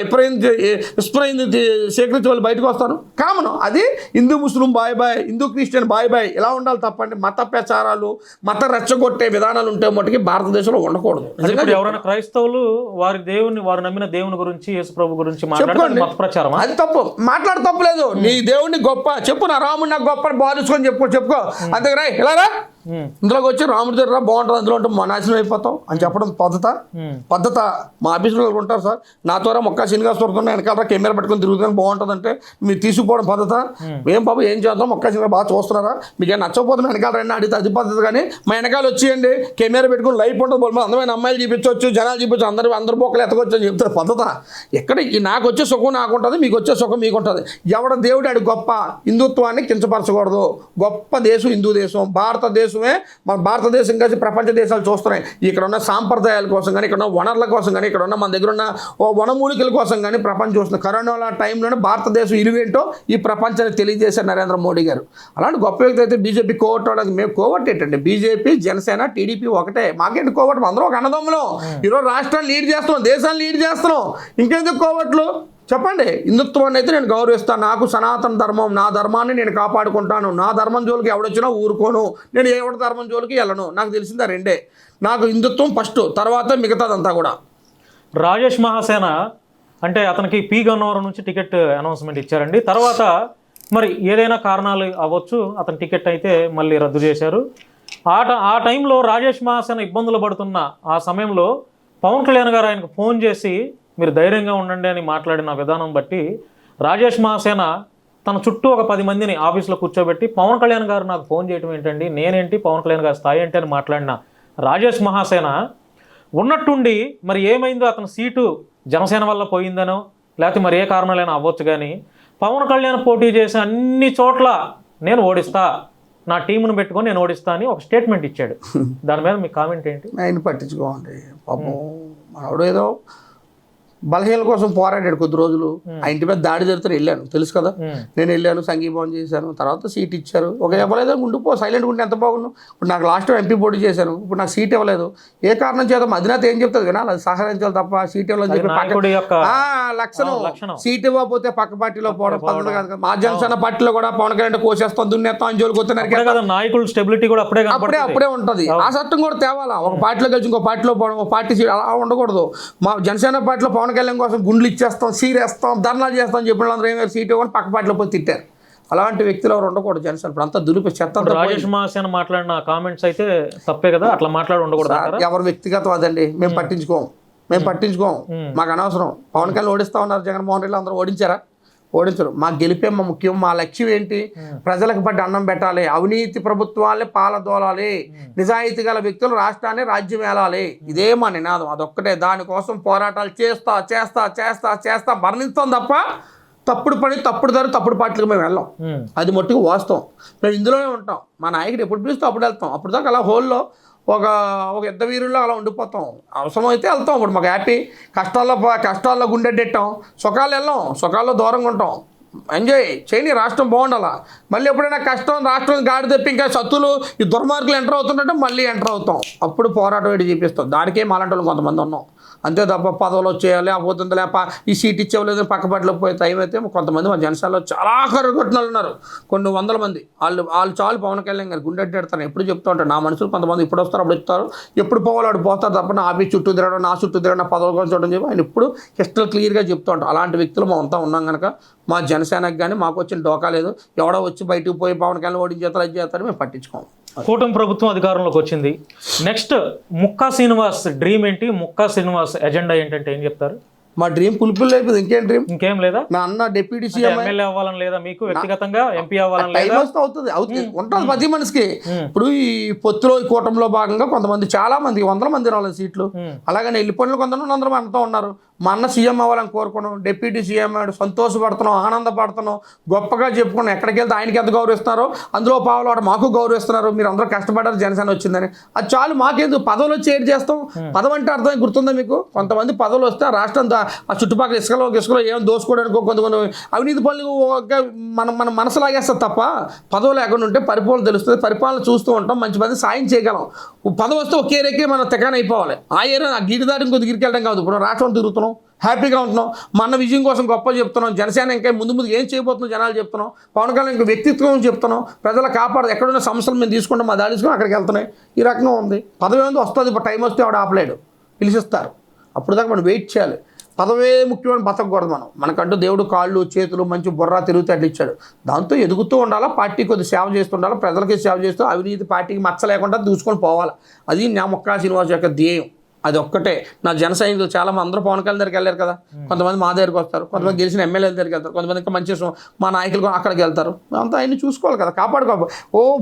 ఇస్ప్రైంది సేకరించి వాళ్ళు బయటకు వస్తాను. కామన్ అది. హిందూ ముస్లిం బాయ్ బాయ్, హిందూ క్రిస్టియన్ బాయ్ బాయ్ ఇలా ఉండాలి తప్పండి. మత ప్రచారాలు, మత రెచ్చగొట్టే విధానాలు ఉంటే మటుకి భారతదేశంలో ఉండకూడదు. ఎవరైనా క్రైస్తవులు వారు నమ్మిన దేవుని గురించి, యేసు ప్రభు గురించి మాట్లాడుకోండి, మత ప్రచారం అది తప్పు. మాట్లాడ తప్పులేదు. నీ దేవుడిని గొప్ప చెప్పు, నా రాముడు నాకు గొప్ప బాధించుకొని చెప్పుకో. అంతే రా, ఇలా రా, ఇందులోకి వచ్చి రాముడి దగ్గర బాగుంటుంది, అందులో ఉంటే నాశనం అయిపోతాం అని చెప్పడం పద్ధత. మా ఆఫీసులో ఉంటారు సార్, నా ద్వారా మొక్క శ్రీనివాస్ వరకు వెనకాల కెమెరా పెట్టుకొని తిరుగుతాను బాగుంటుంది అంటే మీరు తీసుకుపోవడం పద్ధత. ఏం బాబు ఏం చేద్దాం, మొక్క శ్రీనివాస్ బాగా చూస్తున్నారా, మీకు ఏం నచ్చకపోతే వెనకాల రండి అడిగితే అది పద్ధతి. కానీ మా వెనకాల వచ్చేయండి, కెమెరా పెట్టుకుని లైవ్ ఉంటుంది, అందమైన అమ్మాయిలు చూపించవచ్చు, జనాలు చూపించవచ్చు, అందరు బొక్కలు ఎత్తకొచ్చు అని చెప్తారు పద్ధత. ఎక్కడ నాకు వచ్చే సుఖం నాకు ఉంటుంది, మీకు వచ్చే సుఖం మీకు ఉంటుంది. ఎవడ దేవుడు ఆడు గొప్ప. హిందుత్వాన్ని కించపరచకూడదు. గొప్ప దేశం హిందూ దేశం, భారతదేశం కోసమే మన భారతదేశం కలిసి ప్రపంచ దేశాలు చూస్తున్నాయి. ఇక్కడ ఉన్న సాంప్రదాయాల కోసం కానీ, ఇక్కడ ఉన్న వనరుల కోసం కానీ, ఇక్కడ ఉన్న మన దగ్గర ఉన్న వనమూలికల కోసం కానీ ప్రపంచం చూస్తుంది. కరోనా టైంలోనే భారతదేశం ఇలువేంటో ఈ ప్రపంచానికి తెలియజేశారు నరేంద్ర మోడీ గారు. అలాంటి గొప్ప వ్యక్తి అయితే బీజేపీ కోవట్టడానికి మేము కోవట్ ఏంటండి? బీజేపీ, జనసేన, టీడీపీ ఒకటే. మాకేంటి కోవట్? అందరూ ఒక అన్నదమ్ములు. ఈరోజు రాష్ట్రాన్ని లీడ్ చేస్తున్నాం, దేశాన్ని లీడ్ చేస్తున్నాం. ఇంకెందుకు కోవట్లు? చెప్పండి. హిందుత్వాన్ని అయితే నేను గౌరవిస్తాను. నాకు సనాతన ధర్మం, నా ధర్మాన్ని నేను కాపాడుకుంటాను. నా ధర్మం జోలికి ఎవడొచ్చినా ఊరుకోను. నేను ఎవరి ధర్మం జోలికి వెళ్ళను. నాకు తెలిసిందా రెండే. నాకు హిందుత్వం ఫస్ట్, తర్వాత మిగతాదంతా కూడా. రాజేష్ మహాసేన అంటే అతనికి పి గన్నవరం నుంచి టికెట్ అనౌన్స్మెంట్ ఇచ్చారండి. తర్వాత మరి ఏదైనా కారణాలు అవ్వచ్చు, అతని టికెట్ అయితే మళ్ళీ రద్దు చేశారు. ఆ టైంలో రాజేష్ మహాసేన ఇబ్బందులు పడుతున్న ఆ సమయంలో పవన్ కళ్యాణ్ గారు ఆయనకు ఫోన్ చేసి మీరు ధైర్యంగా ఉండండి అని మాట్లాడిన విధానం బట్టి రాజేష్ మహాసేన తన చుట్టూ ఒక 10 మందిని ఆఫీస్లో కూర్చోబెట్టి పవన్ కళ్యాణ్ గారు నాకు ఫోన్ చేయడం ఏంటండి, నేనేంటి, పవన్ కళ్యాణ్ గారి స్థాయి ఏంటి అని మాట్లాడిన రాజేష్ మహాసేన ఉన్నట్టుండి మరి ఏమైందో అతని సీటు జనసేన వల్ల పోయిందనో లేకపోతే మరి ఏ కారణాలైనా అవ్వచ్చు, కానీ పవన్ కళ్యాణ్ పోటీ చేసే అన్ని చోట్ల నేను ఓడిస్తా, నా టీమును పెట్టుకొని నేను ఓడిస్తా అని ఒక స్టేట్మెంట్ ఇచ్చాడు. దాని మీద మీ కామెంట్ ఏంటి? ఆయన పట్టించుకోండి పాపం. మనవాడు ఏదో బలహీనల కోసం పోరాడాడు కొద్ది రోజులు. ఆ ఇంటి మీద దాడి జరిగితే వెళ్ళాను, తెలుసు కదా. నేను వెళ్ళాను, సంఘీభావం చేశాను, తర్వాత సీట్ ఇచ్చారు. ఒక ఇవ్వలేదు, ఉండిపో, సైలెంట్గా ఉంటే ఎంత బాగున్నాను. ఇప్పుడు నాకు లాస్ట్ ఎంపీ పోటీ చేశాను, ఇప్పుడు నాకు సీట్ ఇవ్వలేదు. ఏ కారణం చేత అధినేత ఏం చెప్తుంది వినాలి, అది సహకరించాలి తప్ప సీట్ ఇవ్వలేదు చెప్పి లక్షణం. సీట్ ఇవ్వకపోతే పక్క పార్టీలో పోవడం పద్ధతి కాదు కదా. మా జనసేన పార్టీలో కూడా పవన్ కళ్యాణ్ కోసేస్తాం, దున్నేస్తాం అని జోలికి వస్తే నాయకులు స్టెబిలిటీ కూడా అప్పుడే ఉంటుంది. ఆ చట్టం కూడా తేవాలా. ఒక పార్టీలో కలిసి ఇంకో పార్టీలో పోవడం, ఒక పార్టీ సీట్ అలా ఉండకూడదు. మా జనసేన పార్టీలో పవన్ కళ్యాణ్ కోసం గుండ్లు ఇచ్చేస్తాం, సీరేస్తాం, ధర్నాలు చేస్తాం చెప్పిన వాళ్ళందరూ ఏమైనా సీట్ ఇవ్వని పక్క పార్టీలో పోయి తిట్టారు. అలాంటి వ్యక్తులు ఎవరు ఉండకూడదు జనసేన. ఇప్పుడు అంతా దులిపి చెత్త. రాజేష్ మహాసేన మాట్లాడిన కామెంట్స్ అయితే తప్పే కదా, అట్లా మాట్లాడి ఉండకూడదు. ఎవరు వ్యక్తిగతం అదండి, మేము పట్టించుకోం. మాకు అనవసరం. పవన్ కళ్యాణ్ ఓడిస్తా ఉన్నారు, జగన్మోహన్ రెడ్డి అందరూ ఓడించారా? ఓడించరు. మా గెలిపే మా ముఖ్యం. మా లక్ష్యం ఏంటి? ప్రజలకు పట్టి అన్నం పెట్టాలి, అవినీతి ప్రభుత్వాలే పాలదోలాలి, నిజాయితీ గల వ్యక్తులు రాష్ట్రాన్ని రాజ్యం ఏలాలి. ఇదే మా నినాదం, అదొక్కటే. దానికోసం పోరాటాలు చేస్తా మరణిస్తాం తప్ప తప్పుడు పని, తప్పుడు దారి, తప్పుడు పార్టీలకు మేము వెళ్ళాం. అది మట్టుకు వాస్తవం. మేము ఇందులోనే ఉంటాం. మా నాయకుడు ఎప్పుడు పిలిస్తే అప్పుడు వెళ్తాం. అప్పుడు దాకా అలా హోల్లో ఒక యుద్ధ వీరుల్లో అలా ఉండిపోతాం. అవసరమైతే వెళ్తాం. ఇప్పుడు మాకు హ్యాపీ. కష్టాల్లో గుండెట్టెట్టాం, సుఖాలు వెళ్ళాం, సుఖాల్లో దూరంగా ఉంటాం. ఎంజాయ్ చేయని, రాష్ట్రం బాగుండాలా. మళ్ళీ ఎప్పుడైనా కష్టం, రాష్ట్రం గాడి తెప్పి ఇంకా శత్రులు ఈ దుర్మార్గులు ఎంటర్ అవుతుంటే మళ్ళీ ఎంటర్ అవుతాం. అప్పుడు పోరాటం ఏంటి చూపిస్తాం. దానికే మాలాంటి వాళ్ళు కొంతమంది ఉన్నాం. అంతే తప్ప పదవులు వచ్చేయాలి, అపోతుంది లేప ఈ సీట్ ఇచ్చేవలేదు పక్కపట్లో పోయే టైం అయితే కొంతమంది మా జనసేనలో చాలా కరుగొట్టిన ఉన్నారు. కొన్ని వందల మంది. వాళ్ళు చాలు పవన్ కళ్యాణ్ గారు గుండెట్టేడతాను ఎప్పుడు చెప్తూ ఉంటారు. నా మనుషులు కొంతమంది ఇప్పుడు వస్తారు, అప్పుడు ఇస్తారు, ఎప్పుడు పోవాలి అప్పుడు పోస్తారు తప్ప నా ఆఫీస్ చుట్టూ తిరగడం, నా చుట్టూ తిరగడం, నా పదవులు కోసం చూడడం చెప్పి ఆయన ఎప్పుడు క్రిస్టల్ క్లియర్గా చెప్తూ ఉంటారు. అలాంటి వ్యక్తులు మా అంతా ఉన్నాం కనుక మా జనసేనకు కానీ మాకు వచ్చిన డోకా లేదు. ఎవడో వచ్చి బయటకు పోయి పవన్ కళ్యాణ్ ఓడించేస్తారు, అది చేస్తారు, మేము పట్టించుకోము. కూటమి ప్రభుత్వం అధికారంలోకి వచ్చింది. నెక్స్ట్ ముక్కా శ్రీనివాస్ డ్రీమ్ ఏంటి? ముక్కా శ్రీనివాస్ ఎజెండా ఏంటంటే ఏం చెప్తారు? మా డ్రీమ్ ఫుల్ఫిల్ అయిపోయింది. ఇంకేం డ్రీమ్? ఇంకేం లేదా? నా అన్న డిప్యూటీ సీఎం ఎమ్మెల్యే అవ్వాలని లేదా మీకు? వ్యక్తిగతంగా ఎంపీ అవ్వాలని టైం వస్తే అవుతుంది ఉంటుంది ప్రతి మనిషికి. ఇప్పుడు ఈ పొత్తులో ఈ కూటమిలో భాగంగా కొంతమంది చాలా మంది 100 మంది రాలేదు సీట్లు. అలాగని వెళ్ళిపోయిన కొంతమంది అందరూ మనతో ఉన్నారు. మా అన్న సీఎం అవ్వాలని కోరుకున్నాం, డిప్యూటీ సీఎం అయ్యాడు, సంతోషపడుతున్నాం, ఆనందపడుతున్నాం, గొప్పగా చెప్పుకున్నాం. ఎక్కడికి వెళ్తే ఆయనకి ఎంత గౌరవిస్తున్నారో అందులో పావులు మాకు గౌరవిస్తున్నారు. మీరు అందరూ కష్టపడ్డారు జనసేన వచ్చిందని. అది చాలు. మాకేందుకు పదవులు వచ్చి ఏడు చేస్తాం? పదవి అంటే అర్థం గుర్తుందా మీకు? కొంతమంది పదవులు వస్తే ఆ రాష్ట్రం ఆ చుట్టుపక్కల ఇసుకలో ఏం దోసుకోవడానికో కొంతమంది అవినీతి పనులు మన మనసు లాగేస్తారు తప్ప పదవి లేకుండా ఉంటే పరిపాలన తెలుస్తుంది. పరిపాలన చూస్తూ ఉంటాం, మంచి మంది సాయం చేయగలం. పదవి వస్తే ఒకే రేకే మనం తెకాన అయిపోవాలి. ఆ ఏరియా ఆ గిరి దాటి ఇంకో గిరికి వెళ్ళడం కాదు. ఇప్పుడు రాష్ట్రం తిరుగుతున్నాం, హ్యాపీగా ఉంటున్నాం, మన విజయం కోసం గొప్ప చెప్తున్నాం. జనసేన ఇంకా ముందు ఏం చేయబోతున్నాం జనాలు చెప్తున్నాం. పవన్ కళ్యాణ్ ఇంకా వ్యక్తిత్వం చెప్తున్నాం. ప్రజలు కాపాడు, ఎక్కడున్న సమస్యలు మేము తీసుకుంటాం, మా దాడి తీసుకుని అక్కడికి వెళ్తున్నాయి. ఈ రకంగా ఉంది. పదవి ఏందో వస్తుంది. ఇప్పుడు టైం వస్తే ఆవిడ ఆపలేడు, పిలిచిస్తారు. అప్పుడు దాకా మనం వెయిట్ చేయాలి. పదవే ముఖ్యమైన బతకూడదు. మనకంటూ దేవుడు కాళ్ళు చేతులు మంచి బుర్రా తిరుగుతూ అట్లా ఇచ్చాడు. దాంతో ఎదుగుతూ ఉండాలా, పార్టీ కొద్ది సేవ చేస్తుండాలా, ప్రజలకి సేవ చేస్తూ అవినీతి పార్టీకి మచ్చ లేకుండా దూసుకొని పోవాలి. అది నా ముక్కా శ్రీనివాస్ యొక్క ధ్యేయం. అది ఒక్కటే. నా జన సైనికులు చాలా మంది అందరూ పవన్ కళ్యాణ్ దగ్గరికి వెళ్ళారు కదా. కొంతమంది మా దగ్గరికి వస్తారు, కొంతమంది గెలిచిన ఎమ్మెల్యేల దగ్గరికి వెళ్తారు, కొంతమంది ఇంకా మంచి మా నాయకులు అక్కడికి వెళ్తారు. అంతా ఆయన్ని చూసుకోవాలి కదా, కాపాడుకోవాలి.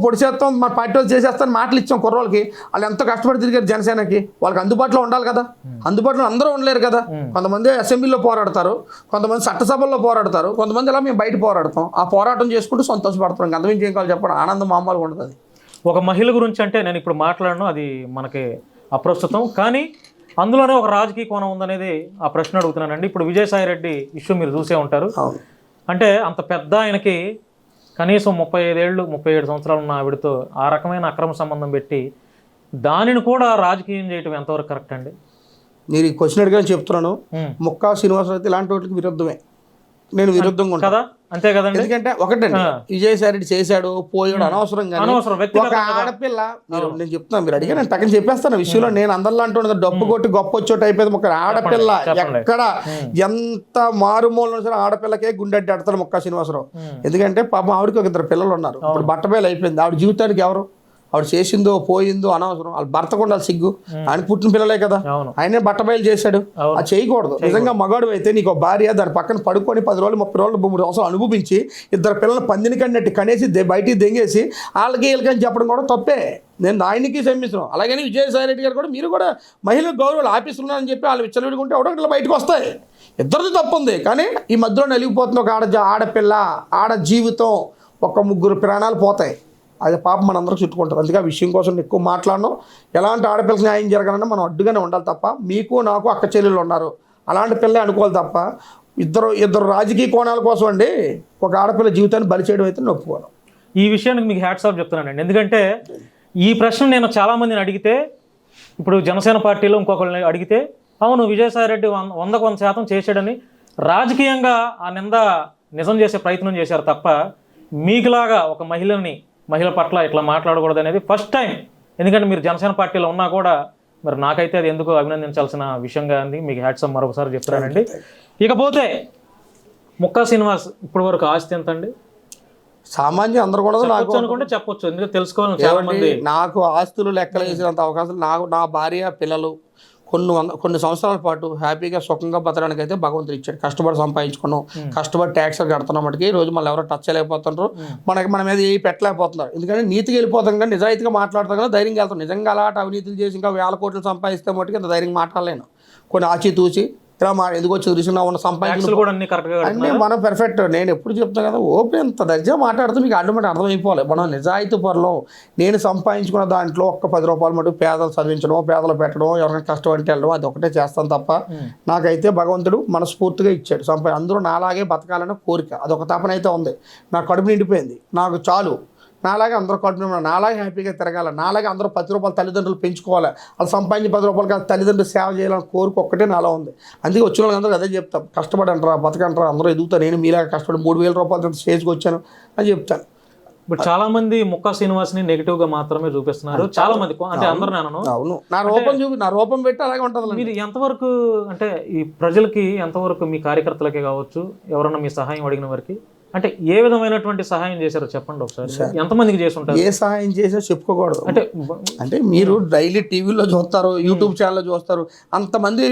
పొడి చేస్తాం మన పార్టీ వాళ్ళు చేసేస్తాను మాటలు ఇచ్చాం కుర్రోళ్ళకి. వాళ్ళు ఎంతో కష్టపడి తిరిగారు జనసేనకి. వాళ్ళకి అందుబాటులో ఉండాలి కదా. అందుబాటులో అందరూ ఉండలేరు కదా. కొంతమంది అసెంబ్లీలో పోరాడతారు, కొంతమంది చట్టసభల్లో పోరాడతారు, కొంతమంది ఇలా మేము బయట పోరాడతాం. ఆ పోరాటం చేసుకుంటూ సంతోషపడతాం. అంతమించి ఏం కావాలి చెప్పడం. ఆనందం మామూలుగా ఉంటుంది. ఒక మహిళ గురించి అంటే నేను ఇప్పుడు మాట్లాడను, అది మనకి అప్రస్తుతం. కానీ అందులోనే ఒక రాజకీయ కోణం ఉందనేది ఆ ప్రశ్న అడుగుతున్నానండి. ఇప్పుడు విజయసాయి రెడ్డి ఇష్యూ మీరు చూసే ఉంటారు. అవును. అంటే అంత పెద్ద ఆయనకి కనీసం 37 సంవత్సరాలు ఉన్న ఆవిడతో ఆ రకమైన అక్రమ సంబంధం పెట్టి దానిని కూడా రాజకీయం చేయటం ఎంతవరకు కరెక్ట్ అండి? మీరు ఈ క్వశ్చన్ అడిగానే చెప్తున్నాను, ముక్కా శ్రీనివాసరావు అయితే ఇలాంటి వాటికి విరుద్ధమే, నేను విరుద్ధంగా ఉంటాను కదా, అంతే కదండి. ఎందుకంటే ఒకటండి, విజయసాయి రెడ్డి చేశాడు పోయాడు అనవసరం. కానీ అనవసరం, ఒక వ్యక్తిగతంగా ఆడపిల్ల, నేను చెప్తాను, మీరు అడిగా నేను టక్కని చెప్పేస్తాను విషయంలో. నేను అందరిలో అంటున్నది డబ్బు కొట్టి గొప్ప వచ్చోటి అయిపోయింది. ఒక ఆడపిల్ల ఎక్కడ ఎంత మారుమూల సరే ఆడపిల్లకే గుండెడ్డి ఆడతాడు ముక్కా శ్రీనివాసరావు. ఎందుకంటే పాపం ఆవిడకి ఒక 2 పిల్లలు ఉన్నారు. ఇప్పుడు బట్టబయలు అయిపోయింది. ఆవిడ జీవితానికి ఎవరు, ఆవిడ చేసిందో పోయిందో అనవసరం. వాళ్ళ భర్తకు ఉండాలి సిగ్గు, ఆయన పుట్టిన పిల్లలే కదా, ఆయనే బట్టబయలు చేశాడు. అది చేయకూడదు. నిజంగా మగాడు అయితే నీకు భార్య దాని పక్కన పడుకొని 10 రోజులు 30 రోజులు 3 సంవత్సరాలు అనుభవించి 2 పిల్లలు పందిని కన్నట్టు కనేసి బయటికి దెంగేసి వాళ్ళకి వీళ్ళకని చెప్పడం కూడా తప్పే. నేను ఆయనకి క్షమిస్తున్నాను. అలాగని విజయసాయి రెడ్డి గారు కూడా మీరు కూడా మహిళలకు గౌరవాలు ఆఫీసులు ఉన్నారని చెప్పి వాళ్ళు విచ్చలవిడుకుంటే ఒకటి బయటకు వస్తాయి. ఇద్దరిది తప్పు ఉంది. కానీ ఈ మధ్యలో నలిగిపోతుంది ఒక ఆడపిల్ల, ఆడ జీవితం, ఒక 3 ప్రాణాలు పోతాయి. అది పాపం మనందరూ చుట్టుకుంటారు. అందుకే ఆ విషయం కోసం ఎక్కువ మాట్లాడను. ఎలాంటి ఆడపిల్లకి న్యాయం జరగాలన్నా మనం అడ్డుగానే ఉండాలి తప్ప, మీకు నాకు అక్క చెల్లెళ్ళు ఉన్నారు అలాంటి పిల్లలే అనుకోవాలి తప్ప ఇద్దరు రాజకీయ కోణాల కోసం అండి ఒక ఆడపిల్ల జీవితాన్ని బలి చేయడం అయితే నొప్పుకోను. ఈ విషయానికి మీకు హ్యాట్స్ ఆఫ్ చెప్తున్నానండి. ఎందుకంటే ఈ ప్రశ్న నేను చాలామందిని అడిగితే, ఇప్పుడు జనసేన పార్టీలో ఇంకొకరిని అడిగితే, అవును విజయసాయి రెడ్డి 100% చేశాడని రాజకీయంగా ఆ నింద నిజం చేసే ప్రయత్నం చేశారు తప్ప, మీకులాగా ఒక మహిళ పట్ల ఇట్లా మాట్లాడకూడదు అనేది ఫస్ట్ టైం. ఎందుకంటే మీరు జనసేన పార్టీలో ఉన్నా కూడా మరి నాకైతే అది ఎందుకు అభినందించాల్సిన విషయంగా ఉంది. మీకు హ్యాట్స్ మరొకసారి చెప్తున్నానండి. ఇకపోతే ముక్కా శ్రీనివాస్ ఇప్పటి వరకు ఆస్తి ఎంత అండి? సామాన్యం అందరూ కూడా నాకు అనుకుంటే చెప్పొచ్చు, ఎందుకంటే తెలుసుకోవాలి చాలా మంది. నాకు ఆస్తులు లెక్కలు వేసినంత అవకాశం నా భార్య పిల్లలు కొన్ని సంవత్సరాల పాటు హ్యాపీగా సుఖంగా బతకడానికి అయితే భగవంతుడు ఇచ్చాడు. కష్టపడి సంపాదించుకున్నాం, కష్టపడి ట్యాక్స్ కడుతున్నాం. మటుకి రోజు మళ్ళీ ఎవరో టచ్ చేయలేకపోతున్నారు, మన మీద ఏ పెట్టలేకపోతున్నారు. ఎందుకంటే నీతికి వెళ్ళిపోతాం కానీ నిజాయితీగా మాట్లాడతాం కదా ధైర్యంగా వెళ్తాం. నిజంగా అలాంటి అవినీతులు చేసి ఇంకా 1000 కోట్లు సంపాదిస్తే మటుకు ఇంత ధైర్యంగా మాట్లాడలేను. కొన్ని ఆచితూచి ఇలా ఎందుకు వచ్చి రీసెంట్గా ఉన్న సంపాదించిన అన్నీ మనం పర్ఫెక్ట్. నేను ఎప్పుడు చెప్తాను కదా, ఓపెన్ ఎంత దర్జా మాట్లాడుతూ మీకు ఆటోమేటిక్ అర్థమైపోవాలి. మనం నిజాయితీ పరులం. నేను సంపాదించుకున్న దాంట్లో ఒక్క 10 రూపాయలు మటుకు పేదలు చదివించడం, పేదలు పెట్టడం, ఎవరైనా కష్టం అంటే వెళ్ళడం, అది ఒకటే చేస్తాను తప్ప నాకైతే భగవంతుడు మనస్ఫూర్తిగా ఇచ్చాడు. అందరూ నాలాగే బతకాలన్న కోరిక, అదొక తపన అయితే ఉంది. నా కడుపు నిండిపోయింది, నాకు చాలు. నాలాగే అందరూ కడుపు, నాలాగే హ్యాపీగా తిరగాలి, నాలాగే అందరూ 10 రూపాయలు తల్లిదండ్రులు పెంచుకోవాలి, వాళ్ళు సంపాదించి 10 రూపాయలు కాదు తల్లిదండ్రులు సేవ చేయాలని కోరిక ఒక్కటే నాలో ఉంది. అందుకే వచ్చిన వాళ్ళందరూ అదే చెప్తాం, కష్టపడి అంటారా బతకంటారా, అందరూ ఎదుగుతారు. నేను మీలాగా కష్టపడి 3000 రూపాయలతో స్టేజ్కి వచ్చాను అని చెప్తాను. బట్ చాలా మంది ముక్కా శ్రీనివాస్ని నెగిటివ్ గా మాత్రమే చూపిస్తున్నారు చాలా మంది. అంటే అందరూ నేను అవును నా రూపం పెట్టి అలాగే ఉంటుంది. మీరు ఎంతవరకు అంటే ఈ ప్రజలకి ఎంతవరకు మీ కార్యకర్తలకే కావచ్చు ఎవరన్నా మీ సహాయం అడిగిన వారికి అంటే ఏ విధమైనటువంటి సహాయం చేశారో చెప్పండి ఒకసారి. ఎంతమందికి చేసి ఉంటారు? ఏ సహాయం చేసినా చెప్పుకోకూడదు. అంటే మీరు డైలీ టీవీలో చూస్తారు, యూట్యూబ్ ఛానల్లో చూస్తారు, అంతమంది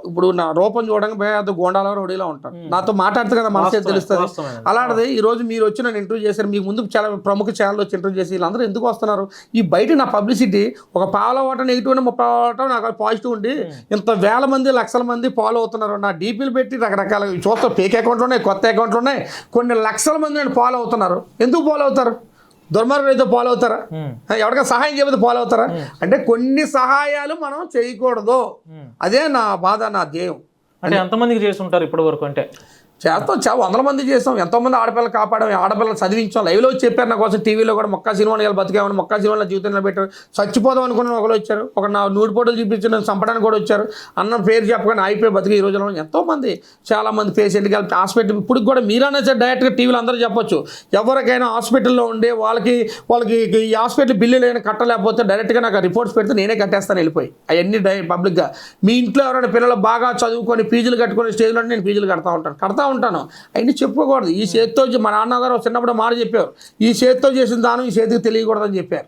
ఇప్పుడు నా రూపం చూడడానికి భయ గోండాల రోడీలో ఉంటారు. నాతో మాట్లాడితే కదా మనసే తెలుస్తుంది. అలాంటిది ఈ రోజు మీరు వచ్చి నన్ను ఇంటర్వ్యూ చేశారు, మీకు ముందు చాలా ప్రముఖ ఛానల్ వచ్చి ఇంటర్వ్యూ చేసి వీళ్ళందరూ ఎందుకు వస్తున్నారు? ఈ బయట నా పబ్లిసిటీ ఒక 1/4 నెగిటివ్ 30 నాకు పాజిటివ్ ఉండి ఇంత 1000 మంది 1,00,000 మంది ఫాలో అవుతున్నారు. నా డీపీలు పెట్టి రకరకాల చూస్తారు, ఫేక్ అకౌంట్లు ఉన్నాయి, కొత్త అకౌంట్లు ఉన్నాయి, కొన్ని 1,00,000 మంది నేను ఫాలో అవుతున్నారు. ఎందుకు ఫాలో అవుతారు? దుర్మార్గులు అయితే ఫాలో అవుతారా? ఎవరికైనా సహాయం చేయకపోతే ఫాలో అవుతారా? అంటే కొన్ని సహాయాలు మనం చేయకూడదు. అదే నా బాధ, నా ధ్యేయం. అంటే ఎంతమందికి చేసి ఉంటారు ఇప్పటి వరకు? అంటే చేస్తాం, 100 మంది చేస్తాం. ఎంతోమంది ఆడపిల్లలు కాపాడాం, ఆడపిల్లలు చదివించాం. లైవ్లో చెప్పారు నా కోసం, టీవీలో కూడా ముక్కా సినిమాని ఇలా బతికామని, ముక్కా సినిమాలో జీవితంలో పెట్టారు. చచ్చిపోదాం అనుకున్న ఒకరు వచ్చారు, ఒక నా నూడి ఫోటోలు చూపించి నన్ను చంపడానికి కూడా వచ్చారు. అన్న పేరు చెప్పగానే అయిపోయి బతికి ఈ రోజుల్లో ఎంతోమంది చాలామంది పేషెంట్కి వెళ్తే హాస్పిటల్ ఇప్పుడు కూడా మీరన్నా సార్ డైరెక్ట్గా టీవీలో అందరూ చెప్పొచ్చు. ఎవరికైనా హాస్పిటల్లో ఉండే వాళ్ళకి ఈ హాస్పిటల్ బిల్లులు అయినా కట్టలేకపోతే డైరెక్ట్గా నాకు రిపోర్ట్స్ పెడితే నేనే కట్టేస్తాను వెళ్ళిపోయి. అవన్నీ పబ్లిక్గా మీ ఇంట్లో ఎవరైనా పిల్లలు బాగా చదువుకొని ఫీజులు కట్టుకునే స్టేజ్లో నేను ఫీజులు కడతా ఉంటాను. అవన్నీ చెప్పుకోకూడదు. ఈ చేతితో మా నాన్నగారు చిన్నప్పుడు మాట చెప్పారు, ఈ చేతితో చేసిన దానం ఈ చేతికి తెలియకూడదని చెప్పారు.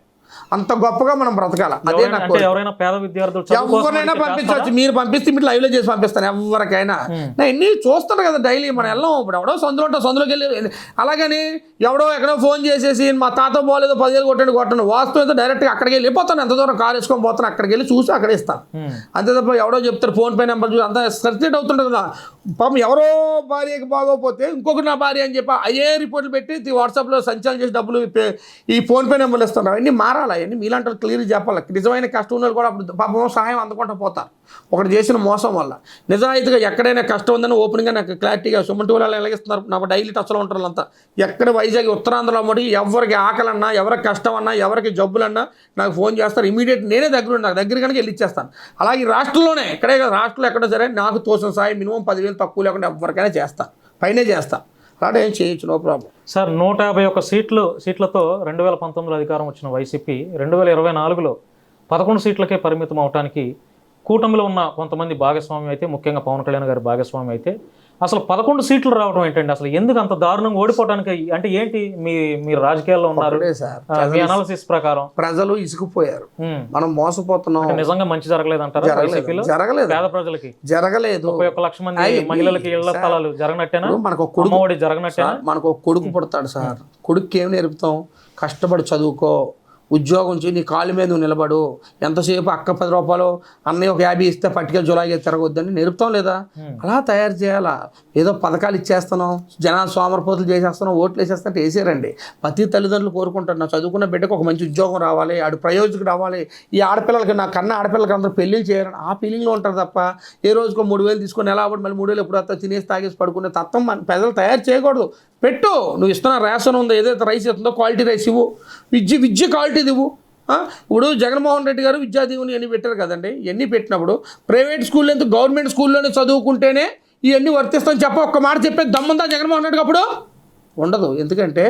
అంత గొప్పగా మనం బ్రతకాల. అదే ఎవరైనా- నాకు అంటే ఎవరైనా పేద విద్యార్థులు చదువు కోసం ఎవరైనా అడిగితే పంపించవచ్చు, మీరు పంపిస్తే మీరు లైవ్లో చేసి పంపిస్తాను ఎవరికైనా. నేను ఎన్ని చూస్తాను కదా డైలీ, మనం వెళ్ళాం ఇప్పుడు ఎవడో సందులోకి వెళ్ళి అలాగని ఎవడో ఎక్కడో ఫోన్ చేసేసి మా తాత పోలేదు 10,000 కొట్టండి వాస్తవం అయితే డైరెక్ట్గా అక్కడికి వెళ్ళిపోతాను, ఎంత దూరం కారు వేసుకొని పోతాను అక్కడికి వెళ్ళి చూసి అక్కడ ఇస్తాను. అంతే తప్ప ఎవడో చెప్తారు ఫోన్పే నెంబర్ చూసి అంతా సర్క్యులేట్ అవుతుంటుంది కదా. పాపం ఎవరో భార్యకి బాగోకపోతే ఇంకొకటి నా భార్య అని చెప్పి అయ్యే రిపోర్ట్లు పెట్టి వాట్సాప్లో సంచాలన చేసి డబ్బులు ఈ ఫోన్పే నెంబర్లు ఇస్తున్నారు. అవన్నీ మారాలి, అవన్నీ మీలాంటి క్లియర్ చెప్పాలి. నిజమైన కష్టం ఉన్న కూడా అప్పుడు పాపం సహాయం అందుకుంటూ పోతారు ఒకటి చేసిన మోసం వల్ల. నిజాయితీగా ఎక్కడైనా కష్టం ఉందని ఓపెన్గా నాకు క్లారిటీగా సుమంటి వాళ్ళు ఎలాగిస్తున్నారు, నాకు డైలీ టచ్లో ఉంటారు అంతా. ఎక్కడ వైజాగ్ ఉత్తరాంధ్రలో మటుకు ఎవరికి ఆకలన్నా, ఎవరికి కష్టం అన్నా, ఎవరికి జబ్బులన్నా నాకు ఫోన్ చేస్తారు. ఇమీడియట్ నేనే నాకు దగ్గర కనుక వెళ్ళి ఇచ్చేస్తాను. అలాగే రాష్ట్రంలోనే ఎక్కడే కదా, రాష్ట్రంలో ఎక్కడో సరే నాకు తోసిన సాయం మినిమం 10,000 తక్కువ లేకుండా ఎవరికైనా చేస్తాను, పైనే చేస్తాను. అలాంటి ఏం చేయొచ్చు, నో ప్రాబ్లం. సార్ 151 సీట్లతో 2019లో అధికారం వచ్చిన వైసీపీ 2024లో 11 సీట్లకే పరిమితం అవడానికి కూటమిలో ఉన్న కొంతమంది భాగస్వామ్యం అయితే, ముఖ్యంగా పవన్ కళ్యాణ్ గారి భాగస్వామ్యం అయితే అసలు 11 సీట్లు రావడం ఏంటండి? అసలు ఎందుకు అంత దారుణంగా ఓడిపోవడానికి? అంటే ఏంటి మీరు రాజకీయాల్లో ఉన్నారు, మీ అనాలిసిస్ ప్రకారం ప్రజలు ఇసుకుపోయారు, మనం మోసపోతున్నాం. నిజంగా మంచి జరగలేదు అంటారా వైసీపీలో? జరగలేదు, పేద ప్రజలకి జరగలేదు. 31 లక్షల మంది మహిళలకి ఇళ్ల స్థలాలు జరగనట్టేనా? మనకు అమ్మఒడి జరగనట్టేనా? మనకు ఒక కొడుకు పుడతాడు సార్, కొడుకుకి ఏం నేర్పుతాం? కష్టపడి చదువుకో, ఉద్యోగం చేయి, నీ కాళ్ళ మీద నువ్వు నిలబడు, ఎంతసేపు అక్క 10 రూపాయలు అన్నయ్య ఒక 50 ఇస్తే పట్టుకెళ్ళి జులాగే తిరగొద్దని నేర్పుతాం లేదా? అలా తయారు చేయాలా? ఏదో పథకాలు ఇచ్చేస్తున్నాం, జనాలు సోమరపోతులు చేసేస్తున్నాం, ఓట్లు వేసేస్తుంటే వేసారండి. ప్రతి తల్లిదండ్రులు కోరుకుంటారు నా చదువుకున్న బిడ్డకు ఒక మంచి ఉద్యోగం రావాలి, ఆడు ప్రయోజకుడు రావాలి, ఈ ఆడపిల్లలకి నా కన్నా ఆడపిల్లలకి అందరూ పెళ్ళిళ్ళు చేయాలని ఆ ఫీలింగ్లో ఉంటారు తప్ప ఏ రోజుకో 3,000 తీసుకొని ఎలా అవ్వడం, మళ్ళీ 3,000 ఎప్పుడు వస్తా తినేసి తాగేసి పడుకునే తత్వం మన ప్రజలు తయారు చేయకూడదు. పెట్టు, నువ్వు ఇస్తున్న రేషన్ ఉందో, ఏదైతే రైస్ ఇస్తుందో క్వాలిటీ రైస్ ఇవ్వు, విద్య క్వాలిటీ ఇవ్వు. ఇప్పుడు జగన్మోహన్ రెడ్డి గారు విద్యాదీవుని ఇవన్నీ పెట్టారు కదండి. ఇవన్నీ పెట్టినప్పుడు ప్రైవేట్ స్కూల్లో ఎంత గవర్నమెంట్ స్కూల్లోనే చదువుకుంటేనే ఇవన్నీ వర్తిస్తామని ఒక్క మాట చెప్పేది దమ్ముందా జగన్మోహన్ రెడ్డికి? అప్పుడు ఉండదు. ఎందుకంటే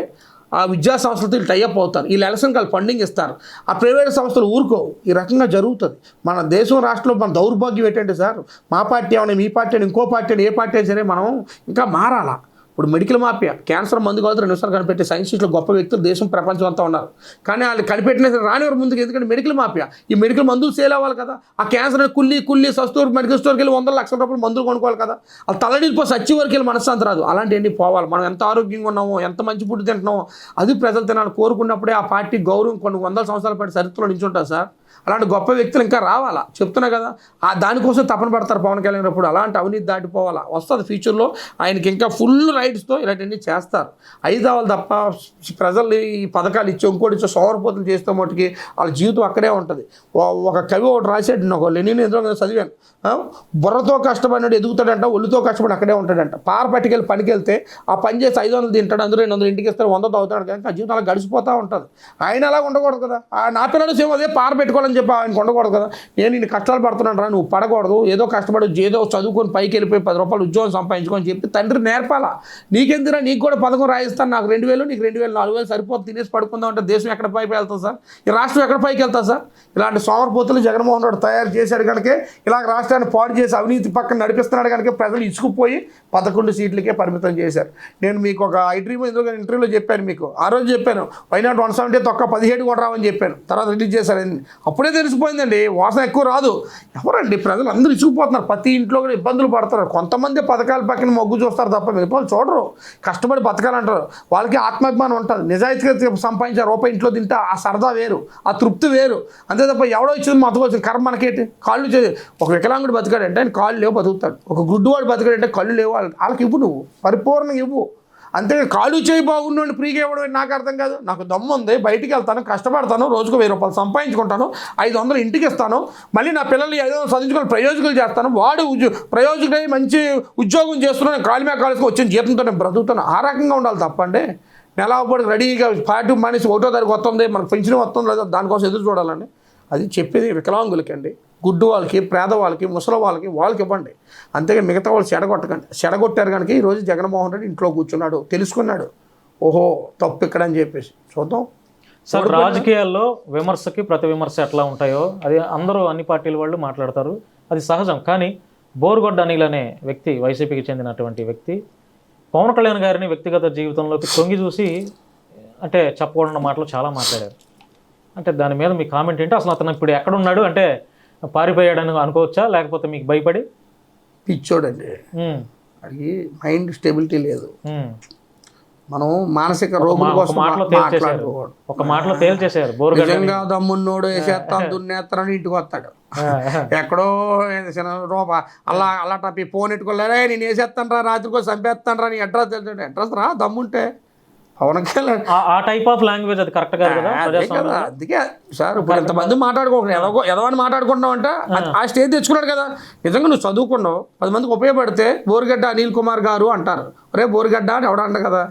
ఆ విద్యా సంస్థలు టైఅప్ అవుతారు, వీళ్ళు ఎలక్షన్ కాల్ ఫండింగ్ ఇస్తారు, ఆ ప్రైవేట్ సంస్థలు ఊరుకోవు. ఈ రకంగా జరుగుతుంది మన దేశం రాష్ట్రంలో. మన దౌర్భాగ్యం ఏంటంటే సార్, మా పార్టీ ఏమైనా, మీ పార్టీ అని, ఇంకో పార్టీ అని, ఏ పార్టీ అయినా సరే మనం ఇంకా మారాలా. ఇప్పుడు మెడికల్ మాఫియా, క్యాన్సర్ మందు కావాలి 2 నిమిషాలు కనిపెట్టే సైంటిస్టులు గొప్ప వ్యక్తులు దేశం ప్రపంచం అంతా ఉన్నారు. కానీ వాళ్ళు కనిపెట్టిన రానివారు ముందుకు. ఎందుకంటే మెడికల్ మాఫియా, ఈ మెడికల్ మందులు సేల్ అవ్వాలి కదా. ఆ క్యాన్సర్ కుల్లి సస్తూరు మెడికల్ స్టోర్కి వెళ్ళి 100 లక్షల రూపాయలు మందులు కొనుక్కోవాలి కదా. వాళ్ళు తలడిపోయి సచ్చి వరకు వెళ్ళి మనశ్శాంతి రాదు. అలాంటివన్నీ పోవాలి. మనం ఎంత ఆరోగ్యంగా ఉన్నామో, ఎంత మంచి ఫుడ్ తింటున్నామో అది ప్రజలు తినాలని కోరుకున్నప్పుడే ఆ పార్టీ గౌరవం కొన్ని 100 సంవత్సరాల పాటు చరిత్రలో నిల్చుంటారు సార్. అలాంటి గొప్ప వ్యక్తులు ఇంకా రావాలా, చెప్తున్నా కదా. ఆ దానికోసం తపన పడతారు పవన్ కళ్యాణ్. అప్పుడు అలాంటి అవినీతి దాటిపోవాలా, వస్తుంది ఫ్యూచర్లో. ఆయనకి ఇంకా ఫుల్ రైట్స్తో ఇలాంటివన్నీ చేస్తారు. అయిదావాలి తప్ప ప్రజలు ఈ పథకాలు ఇచ్చి ఇంకోటి ఇచ్చో సోమరపోతులు చేస్తే మటుకి వాళ్ళ జీవితం అక్కడే ఉంటుంది. ఒక కవి ఒకటి రాశాడు, ఒక లెనిన్ ఎందులో చదివాను, బుర్రతో కష్టపడినాడు ఎదుగుతాడంట, ఒళ్ళుతో కష్టపడి అక్కడే ఉంటాడంట. పార పట్టుకెళ్ళి పనికి వెళ్తే ఆ పని చేసి 500 తింటాడు, అందరూ 200 ఇంటికి ఇస్తారు, 100 తాగుతాడు. కానీ ఆ జీవితం అలా గడిచిపోతూ ఉంటుంది. ఆయన అలా ఉండకూడదు కదా. నా పిల్లలు సేమ్ అదే పార పెట్టుకోవాలని చెప్పి ఆయనకు ఉండకూడదు కదా. నేను ఇన్ని కష్టాలు పడుతున్నాను రా, నువ్వు పడకూడదు, ఏదో కష్టపడి ఏదో చదువుకొని పైకి వెళ్ళిపోయి 10 రూపాయలు ఉద్యోగం సంపాదించుకొని చెప్పి తండ్రి నేర్పాలా. నీకెందురా, నీకు కూడా పథకం రాయిస్తాను, నాకు 2,000, నీకు 2,000, 4,000 సరిపోతుంది, తినేసి పడుకుందాం అంటే దేశం ఎక్కడ పైకి వెళ్తాం సార్? ఈ రాష్ట్రం ఎక్కడ పైకి వెళ్తా సార్? ఇలాంటి సోమరపోతులు జగన్మోహన్ రెడ్డి తయారు చేశాడు కనుక ఇలాగ రాష్ట్రాన్ని పాడు చేసి అవినీతి పక్కన నడిపిస్తున్నాడు కనుక ప్రజలు ఇసుకుపోయి 11 సీట్లకే పరిమితం చేశారు. నేను మీకు ఒక ఇంటర్వ్యూలో చెప్పాను, మీకు ఆ రోజు చెప్పాను, వైనాట్ 170 తొక్క 17 కూడా రావని చెప్పాను. తర్వాత రిలీజ్ చేశారు. అప్పుడే తెలిసిపోయిందండి, వాసన ఎక్కువ రాదు. ఎవరండి ప్రజలు అందరూ ఇసుకుపోతున్నారు, ప్రతి ఇంట్లో కూడా ఇబ్బందులు పడుతున్నారు. కొంతమంది పథకాల పక్కన మొగ్గు చూస్తారు తప్ప మిగతా చూడరు. కష్టపడి బతకాలంటారు, వాళ్ళకి ఆత్మాభిమానం ఉంటుంది. నిజాయితీగా సంపాదించే రూపాయి ఇంట్లో తింటే ఆ సరదా వేరు, ఆ తృప్తి వేరు. అంతే తప్ప ఎవడో ఇచ్చింది మొత్తం వచ్చింది కర్మ మనకేంటి. కాళ్ళు ఒక వికలాంగుడు బతికాడంటే ఆయన కాళ్ళు లేవు బతుకుతాడు, ఒక గుడ్డువాడు బతికాడంటే కళ్ళు లేవు వాళ్ళకి ఇవ్వు, నువ్వు పరిపూర్ణంగా ఇవ్వు. అంతే కాళ్ళు చేయి బాగుండి ఫ్రీగా ఇవ్వడం నాకు అర్థం కాదు. నాకు దమ్ము ఉంది, బయటికి వెళ్తాను, కష్టపడతాను, రోజుకు 1000 రూపాయలు సంపాదించుకుంటాను, 500 ఇంటికి ఇస్తాను, మళ్ళీ నా పిల్లల్ని ఏదో చదివించుకొని ప్రయోజకులు చేస్తాను, వాడు ప్రయోజకుడై మంచి ఉద్యోగం చేస్తున్నాను, కాలు మీద కాలుకి వచ్చిన జీతంతో నేను బ్రతుకుతాను. ఆ రకంగా ఉండాలి తప్పండి. నెలపడికి రెడీగా పార్టీ మనిషి 1వ తారీఖు వస్తుంది, మనకు పెన్షన్ వస్తుంది లేదా దానికోసం ఎదురు చూడాలండి. అది చెప్పేది వికలాంగులకి అండి, గుడ్డు వాళ్ళకి, పేదవాళ్ళకి, ముసలి వాళ్ళకి ఇవ్వండి. అంతేగా మిగతా వాళ్ళు చెడగొట్టారు కనుక ఈరోజు జగన్మోహన్ రెడ్డి ఇంట్లో కూర్చున్నాడు, తెలుసుకున్నాడు ఓహో తప్పు ఇక్కడ అని చెప్పేసి. చూద్దాం సార్. రాజకీయాల్లో విమర్శకి ప్రతి విమర్శ ఎట్లా ఉంటాయో అది అందరూ అన్ని పార్టీల వాళ్ళు మాట్లాడతారు, అది సహజం. కానీ బోరుగొడ్డ అనిల్ అనే వ్యక్తి, వైసీపీకి చెందినటువంటి వ్యక్తి, పవన్ కళ్యాణ్ గారిని వ్యక్తిగత జీవితంలోకి తొంగి చూసి అంటే చెప్పకూడని మాటలు చాలా మాట్లాడారు. అంటే దాని మీద మీ కామెంట్ ఏంటి? అసలు అతను ఇప్పుడు ఎక్కడ ఉన్నాడు? అంటే పారిపోయాడని అనుకోవచ్చా, లేకపోతే మీకు భయపడి? పిచ్చోడండి, ఉమ్, అది మైండ్ స్టెబిలిటీ లేదు. ఉమ్. మనం మానసిక రోగుల కోసం మాట్లాడుకోకూడదు. ఒక మాటలో తేల్చేశారు బోరుగడ్డ. నిజంగా దమ్మున్నోడు వేసేస్తాను దున్నేస్తానని ఇంటికి వస్తాడు. ఎక్కడో రూపా అలా టపి ఫోన్ ఎట్టుకోలేరే నేను వేసేస్తాను రా, రాత్రికి చంపేస్తాను రా, నీ అడ్రస్ రా దమ్ముంటే. పవన్ కళ్యాణ్ ఆ టైప్ ఆఫ్ లాంగ్వేజ్ అది కరెక్ట్ కాదు కదా ప్రజాస్వామ్యంలో? అందుకే సార్ ఇప్పుడు ఇంతమంది మాట్లాడుకోకుండా ఎదవని మాట్లాడుకుంటున్నావు అంటే ఆ స్టేజ్ తెచ్చుకున్నాడు కదా. నిజంగా నువ్వు చదువుకున్నావు, 10 మందికి ఉపయోగపడితే బోరుగడ్డ అనిల్ కుమార్ గారు అంటారు, రే బోరుగడ్డ అని ఎవడంట కదా.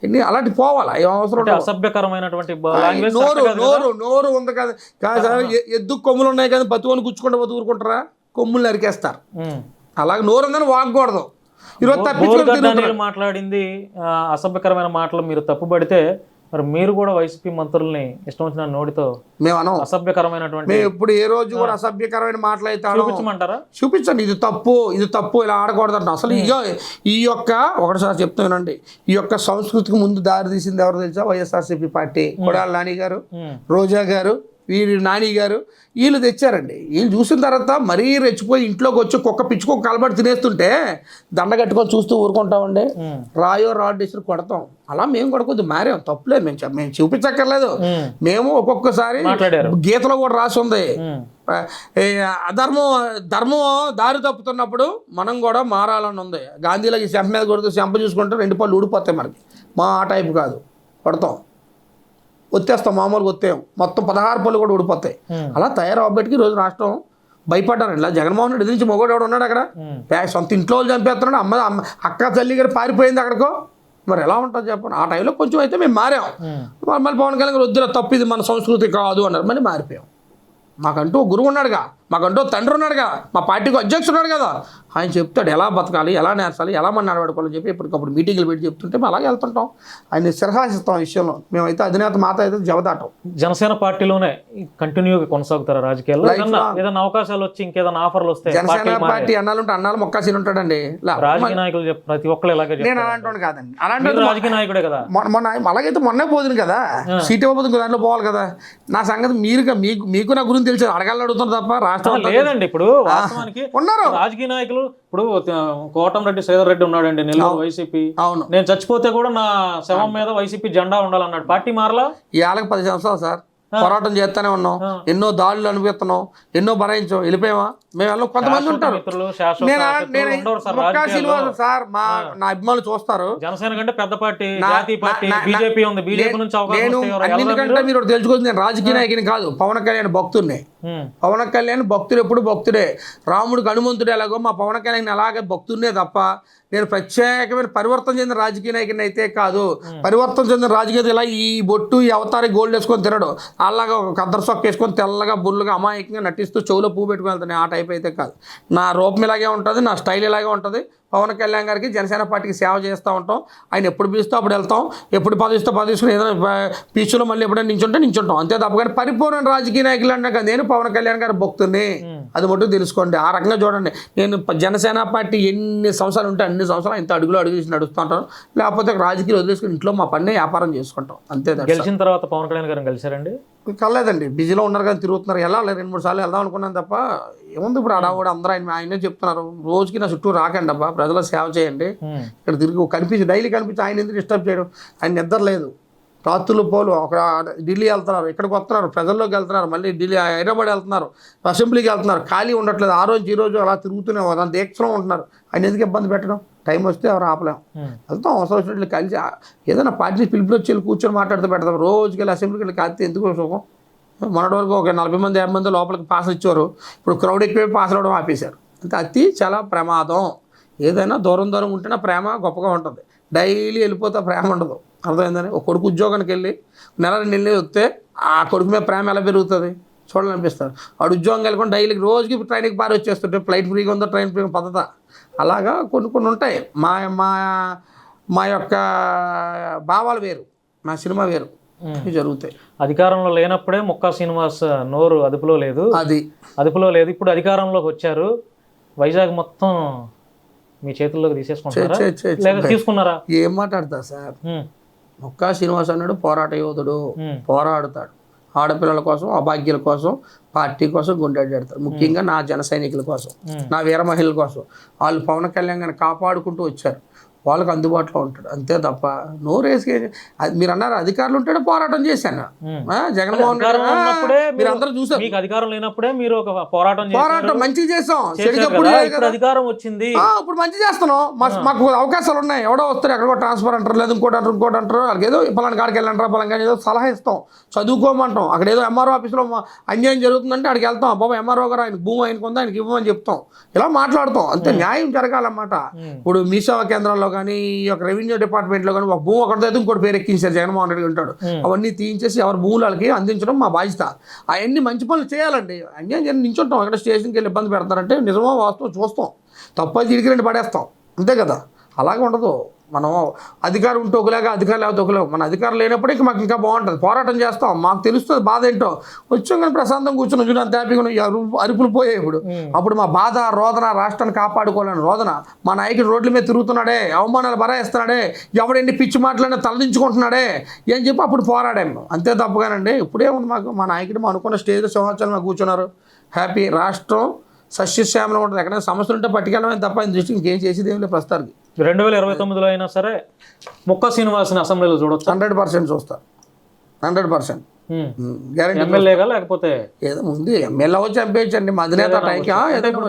ఇన్ని అలాంటి పోవాలా, ఏం అవసరం? అసభ్యకరమైనటువంటి లాంగ్వేజ్ నోరు ఉంది కదా. కాదు సార్, ఎద్దు కొమ్ములు ఉన్నాయి కదా, బతుకొని కూర్చుకుంటా బతుకుంటారా, కొమ్ములు నరికేస్తారు. అలాగే నోరు ఉందని వాగకూడదు. ఈరోజు తప్పించుకొని మాట్లాడింది అసభ్యకరమైన మాటలు మీరు తప్పుపడితే మరి మీరు కూడా వైసీపీ మంత్రుల్ని ఇష్టం వచ్చిన నోటితో మేము అనం అసభ్యకరమైనటువంటి మేము ఇప్పుడు ఏ రోజు కూడా అసభ్యకరమైన మాటలు అయితే చూపించమంటారా? చూపించండి, ఇది తప్పు ఇలా ఆడకూడదంట. అసలు ఈ యొక్క ఒకటిసారి చెప్తానండి, ఈ యొక్క సంస్కృతికి ముందు దారి తీసింది ఎవరు తెలుసా? వైఎస్ఆర్సీపీ పార్టీ. కొడాలి నాని గారు, రోజా గారు, వీరి నాని గారు, వీళ్ళు తెచ్చారండి. వీళ్ళు చూసిన తర్వాత మరీ రెచ్చిపోయి ఇంట్లోకి వచ్చి పిచ్చుకొక కలబడి తినేస్తుంటే దండ కట్టుకొని చూస్తూ ఊరుకుంటామండి. రాయో రాడ్ ఇసురు కొడతాం. అలా మేము కూడా కొద్దిగా మారాం, తప్పులేదు. మేము చూపించక్కర్లేదు. మేము ఒక్కొక్కసారి గీతలో కూడా రాసి ఉంది, ధర్మం దారి తప్పుతున్నప్పుడు మనం కూడా మారాలని ఉంది. గాంధీలకి చెంప మీద కొడుతూ చెంప చూసుకుంటే 2 పళ్ళు ఊడిపోతాయి మనకి. మా ఆ టైపు కాదు, కొడతాం, ఒత్తేస్తాం, మామూలుగా ఒత్తేం, మొత్తం 16 పళ్ళు కూడా ఊడిపోతాయి. అలా తయారవ్వబెట్టుకి ఈరోజు రాష్ట్రం భయపడ్డారు. ఇలా జగన్మోహన్ రెడ్డి నుంచి మొగోడు ఎవడు ఉన్నాడు అక్కడ, సొంత ఇంట్లో వాళ్ళు చంపేస్తున్నాడు, అక్క తల్లి గారు పారిపోయింది అక్కడికో. మరి ఎలా ఉంటుంది చెప్పండి? ఆ టైంలో కొంచెం అయితే మేము మారాం. మళ్ళీ పవన్ కళ్యాణ్ గారు వద్దురా తప్పు, ఇది మన సంస్కృతి కాదు అన్నారు. మళ్ళీ మారిపోయాం. మాకంటూ గురువు ఉన్నాడుగా, మాకంటూ తండ్రి ఉన్నాడుగా, మా పార్టీకి అధ్యక్షుడు ఉన్నాడు కదా, ఆయన చెప్తాడు ఎలా బతకాలి, ఎలా నేర్చాలి, ఎలా మన నడవడుకోవాలని చెప్పి ఎప్పటికప్పుడు మీటింగ్లు పెట్టి చెప్తుంటే మేము అలాగే వెళ్తుంటాం. ఆయన శిరహాసిస్తాం విషయంలో. మేమైతే అధినేత మాత అయితే జవదాటం. జనసేన పార్టీలోనే కంటిన్యూగా కొనసాగుతారా రాజకీయాల్లో? ఏదైనా అవకాశాలు వచ్చి ఇంకేదైనా ఆఫర్లు వస్తాయి? జనసేన పార్టీ అన్నాలుంటే అన్నాలు మొక్కాసీలు ఉంటాడండి. రాజకీయ నాయకులు ప్రతి ఒక్కరు ఇలాగే. నేను అలాంటి కాదండి, అలాంటి రాజకీయ నాయకుడే కదా. అలాగైతే మొన్నే పోతుంది కదా, సీట్ ఇవ్వబోతుంది, దాంట్లో పోవాలి కదా. నా సంగతి మీకు నా గురించి తెలిసి అడగాలని అడుగుతున్నారు తప్ప రాష్ట్రం లేదండి. ఇప్పుడు వాస్తవానికి ఉన్నారు రాజకీయ నాయకులు. ఇప్పుడు కోటంరెడ్డి శ్రీధర్ రెడ్డి ఉన్నాడండి, నెల్లూరు వైసీపీ. అవును, నేను చచ్చిపోతే కూడా నా శవం మీద వైసీపీ జెండా ఉండాలన్నాడు. పార్టీ మారలా. ఈ ఆళ్ళకి 10 సంవత్సరాలు సార్ పోరాటం చేస్తూనే ఉన్నాం, ఎన్నో దాడులు అనుభవిస్తున్నాం, ఎన్నో భరాయించాం, వెళ్ళిపోయామా? మేము వెళ్ళి కొంతమంది ఉంటారు. సార్ నా అభిమానులు చూస్తారు. జనసేన కంటే పెద్ద పార్టీ జాతీయ పార్టీ బీజేపీ ఉంది. బీజేపీ నుంచి అన్నిటికంటే మీరు తెలుసుకోవచ్చు, నేను రాజకీయ నాయకుని కాదు, పవన్ కళ్యాణ్ భక్తుడిని. పవన్ కళ్యాణ్ భక్తుడు ఎప్పుడు భక్తుడే. రాముడికి హనుమంతుడు ఎలాగో మా పవన్ కళ్యాణ్ అలాగే భక్తుడినే తప్ప నేను ప్రత్యేకమైన పరివర్తన చెందిన రాజకీయ నాయకుని అయితే కాదు. పరివర్తన చెందిన రాజకీయ ఇలా ఈ బొట్టు ఈ అవతారి గోల్డ్ వేసుకొని తినడు, అలాగా ఒక కద్దరు సొక్క వేసుకొని తెల్లగా బుల్లుగా అమాయకంగా నటిస్తూ చెవులో పువ్వు పెట్టుకుని వెళ్తాను. ఆ టైప్ అయితే కాదు. నా రూపం ఇలాగే ఉంటుంది, నా స్టైల్ ఇలాగే ఉంటుంది. పవన్ కళ్యాణ్ గారికి జనసేన పార్టీకి సేవ చేస్తూ ఉంటాం. ఆయన ఎప్పుడు పిలుస్తూ అప్పుడు వెళ్తాం, ఎప్పుడు పదిస్తూ తీసుకుని ఏదైనా పీచులో మళ్ళీ ఎప్పుడైనా నించుంటాం. అంతే తప్ప కానీ పరిపూర్ణ రాజకీయ నాయకులు అన్నాక నేను పవన్ కళ్యాణ్ గారు భక్తుని, అది మటుకు తెలుసుకోండి. ఆ రకంగా చూడండి, నేను జనసేన పార్టీ ఎన్ని సంవత్సరాలు ఉంటే అన్ని సంవత్సరాలు ఇంత అడుగులు తీసి నడుస్తూ ఉంటాను. లేకపోతే రాజకీయాలు వదిలేసుకుని ఇంట్లో మా పన్నే వ్యాపారం చేసుకుంటాం అంతే. గెలిచిన తర్వాత పవన్ కళ్యాణ్ గారు కలిసారండి? కలలేదండి, బిజీలో ఉన్నారు కానీ తిరుగుతున్నారు. వెళ్ళాలి 2-3 సార్లు వెళ్దాం అనుకున్నాను తప్ప ఏముంది. ఇప్పుడు కూడా అందరూ ఆయనే చెప్తున్నారు, రోజుకి నా చుట్టూ రాకండి అబ్బా, ప్రజల సేవ చేయండి, ఇక్కడ తిరిగి డైలీ కనిపించి ఆయన ఎందుకు డిస్టర్బ్ చేయడం. ఆయన నిద్ర లేదు, రాత్రులు పోలు. ఒక ఢిల్లీ వెళ్తున్నారు, ఇక్కడికి వస్తున్నారు, ప్రజల్లోకి వెళ్తున్నారు, మళ్ళీ ఢిల్లీ హైదరాబాద్ వెళ్తున్నారు, అసెంబ్లీకి వెళ్తున్నారు, ఖాళీ ఉండట్లేదు. ఆ రోజు ఈ రోజు అలా తిరుగుతూనే దాని దీక్షలో ఉంటున్నారు. ఆయన ఎందుకు ఇబ్బంది పెట్టడం? టైం వస్తే ఎవరు ఆపలేం, వెళ్తాం. అవసరం వచ్చినట్లు కలిసి ఏదైనా పార్టీ పిలుపులు వచ్చి కూర్చొని మాట్లాడుతూ పెడతాం. రోజుకి వెళ్ళి అసెంబ్లీకి వెళ్ళి కాస్తే ఎందుకు సుఖం? మొన్నటి వరకు ఒక 40 మంది 50 మంది లోపలికి పాస్ ఇచ్చారు, ఇప్పుడు క్రౌడ్ ఎక్కువ పాస్ అవ్వడం ఆపేశారు. అంటే అతి చాలా ప్రమాదం. ఏదైనా దూరం ఉంటేనే ప్రేమ గొప్పగా ఉంటుంది. డైలీ వెళ్ళిపోతే ప్రేమ ఉండదు, అర్థమైందని. ఒక కొడుకు ఉద్యోగానికి వెళ్ళి నెల 2 నెలలు వస్తే ఆ కొడుకు మీద ప్రేమ ఎలా పెరుగుతుంది చూడాలనిపిస్తారు. వాడు ఉద్యోగం వెళ్ళకుండా డైలీ రోజుకి ట్రైన్కి పారి వచ్చేస్తుంటే ఫ్లైట్ ఫ్రీగా ఉందో ట్రైన్ ఫ్రీగా పద్ధత. అలాగా కొన్ని ఉంటాయి. మా యొక్క భావాలు వేరు, మా సినిమా వేరు, జరుగుతాయి. అధికారంలో లేనప్పుడే ముక్కా శ్రీనివాస్ నోరు అదుపులో లేదు. ఇప్పుడు అధికారంలోకి వచ్చారు, వైజాగ్ మొత్తం మీ చేతుల్లోకి తీసేసుకుంటారా లేదా తీసుకున్నారా? ఏం మాట్లాడతారు సార్? ముక్కా శ్రీనివాస్ అన్నాడు పోరాట యోధుడు, పోరాడుతాడు. ఆడపిల్లల కోసం, అభాగ్యుల కోసం, పార్టీ కోసం గుండెడ్డాడతారు. ముఖ్యంగా నా జన సైనికుల కోసం, నా వీర మహిళల కోసం. వాళ్ళు పవన్ కళ్యాణ్ గారిని కాపాడుకుంటూ వచ్చారు, వాళ్ళకి అందుబాటులో ఉంటాడు. అంతే తప్ప నోరేసి మీరు అన్నారు అధికారులు ఉంటాడు పోరాటం చేశాను. జగన్మోహన్ రెడ్డి మీరు అందరూ చూసారు. మీకు అధికారం లేనప్పుడే మీరు ఒక పోరాటం మంచిగా చేసాం. అధికారం వచ్చింది, ఇప్పుడు మంచి చేస్తున్నాం. మాకు అవకాశాలు ఉన్నాయి. ఎవడో వస్తారు ఎక్కడికో ట్రాన్స్ఫర్ అంటారు, లేదు ఇంకోటి అంటారు. వాళ్ళకి ఏదో పలానా కాడికి వెళ్ళంటారు, పలానా ఏదో సలహా ఇస్తాం, చదువుకోమంటాం. అక్కడ ఏదో ఎంఆర్ఓ ఆఫీస్లో అన్యాయం జరుగుతుందంటే అక్కడికి వెళ్తాం. బాబా ఎంఆర్ఓ గారు ఆయన భూమి ఆయనకు ఉందా, ఆయనకి ఇవ్వమని చెప్తాం. ఇలా మాట్లాడతాం. అంతే, న్యాయం జరగాలన్నమాట. ఇప్పుడు మీ సేవా కేంద్రంలో కానీ ఈ యొక్క రెవెన్యూ డిపార్ట్మెంట్లో కానీ ఒక భూమి ఒకటితో ఇంకోటి పేరు ఎక్కించారు జగన్మోహన్ రెడ్డి ఉంటాడు. అవన్నీ తీయించేసి ఎవరి భూములకి అందించడం మా బాధ్యత. అవన్నీ మంచి పనులు చేయాలండి. అన్యాయం నించుంటాం. అక్కడ స్టేషన్కి వెళ్ళి ఇబ్బంది పెడతారంటే నిజమో వాస్తవం చూస్తాం, తప్ప తిరిగి రెండు పడేస్తాం. అంతే కదా, అలాగే ఉండదు. మనం అధికారం ఉంటే ఒకలాగా, అధికారం లేకపోతే ఒకలాగా. మన అధికారం లేనప్పుడు ఇంకా మాకు ఇంకా బాగుంటుంది. పోరాటం చేస్తాం, మాకు తెలుస్తుంది బాధ ఏంటో. వచ్చాం కానీ ప్రశాంతం కూర్చున్నాం, చూడండి అంత హ్యాపీగా అరుపులు పోయాయి. అప్పుడు మా బాధ రోదన, రాష్ట్రాన్ని కాపాడుకోవాలని రోదన. మా నాయకుడు రోడ్ల మీద తిరుగుతున్నాడే, అవమానాలు బరాయిస్తున్నాడే, ఎవడండి పిచ్చి మాటలనే తలదించుకుంటున్నాడే అని చెప్పి అప్పుడు పోరాడాము. అంతే తప్పగానండి. ఇప్పుడేముంది మాకు, మా నాయకుడు మా అనుకున్న స్టేజ్లో సింహాచలంలో కూర్చున్నారు, హ్యాపీ. రాష్ట్రం సస్యశ్యామలం ఉంటుంది. ఎక్కడైనా సమస్యలు ఉంటే పట్టుకెళ్ళమే తప్ప ఆయన దృష్టి ఇంకేం చేసేది ఏం లేదు. ప్రస్తుతానికి 2029లో అయినా సరే ముక్కా శ్రీనివాస్ని అసెంబ్లీలో చూడొచ్చు. 100% చూస్తారు, 100% గ్యారెంటీ. ఎమ్మెల్యేగా లేకపోతే ఏదో ముందు ఎమ్మెల్యే వచ్చి ఎంపీచ్చండి మా అధినేత టైంకి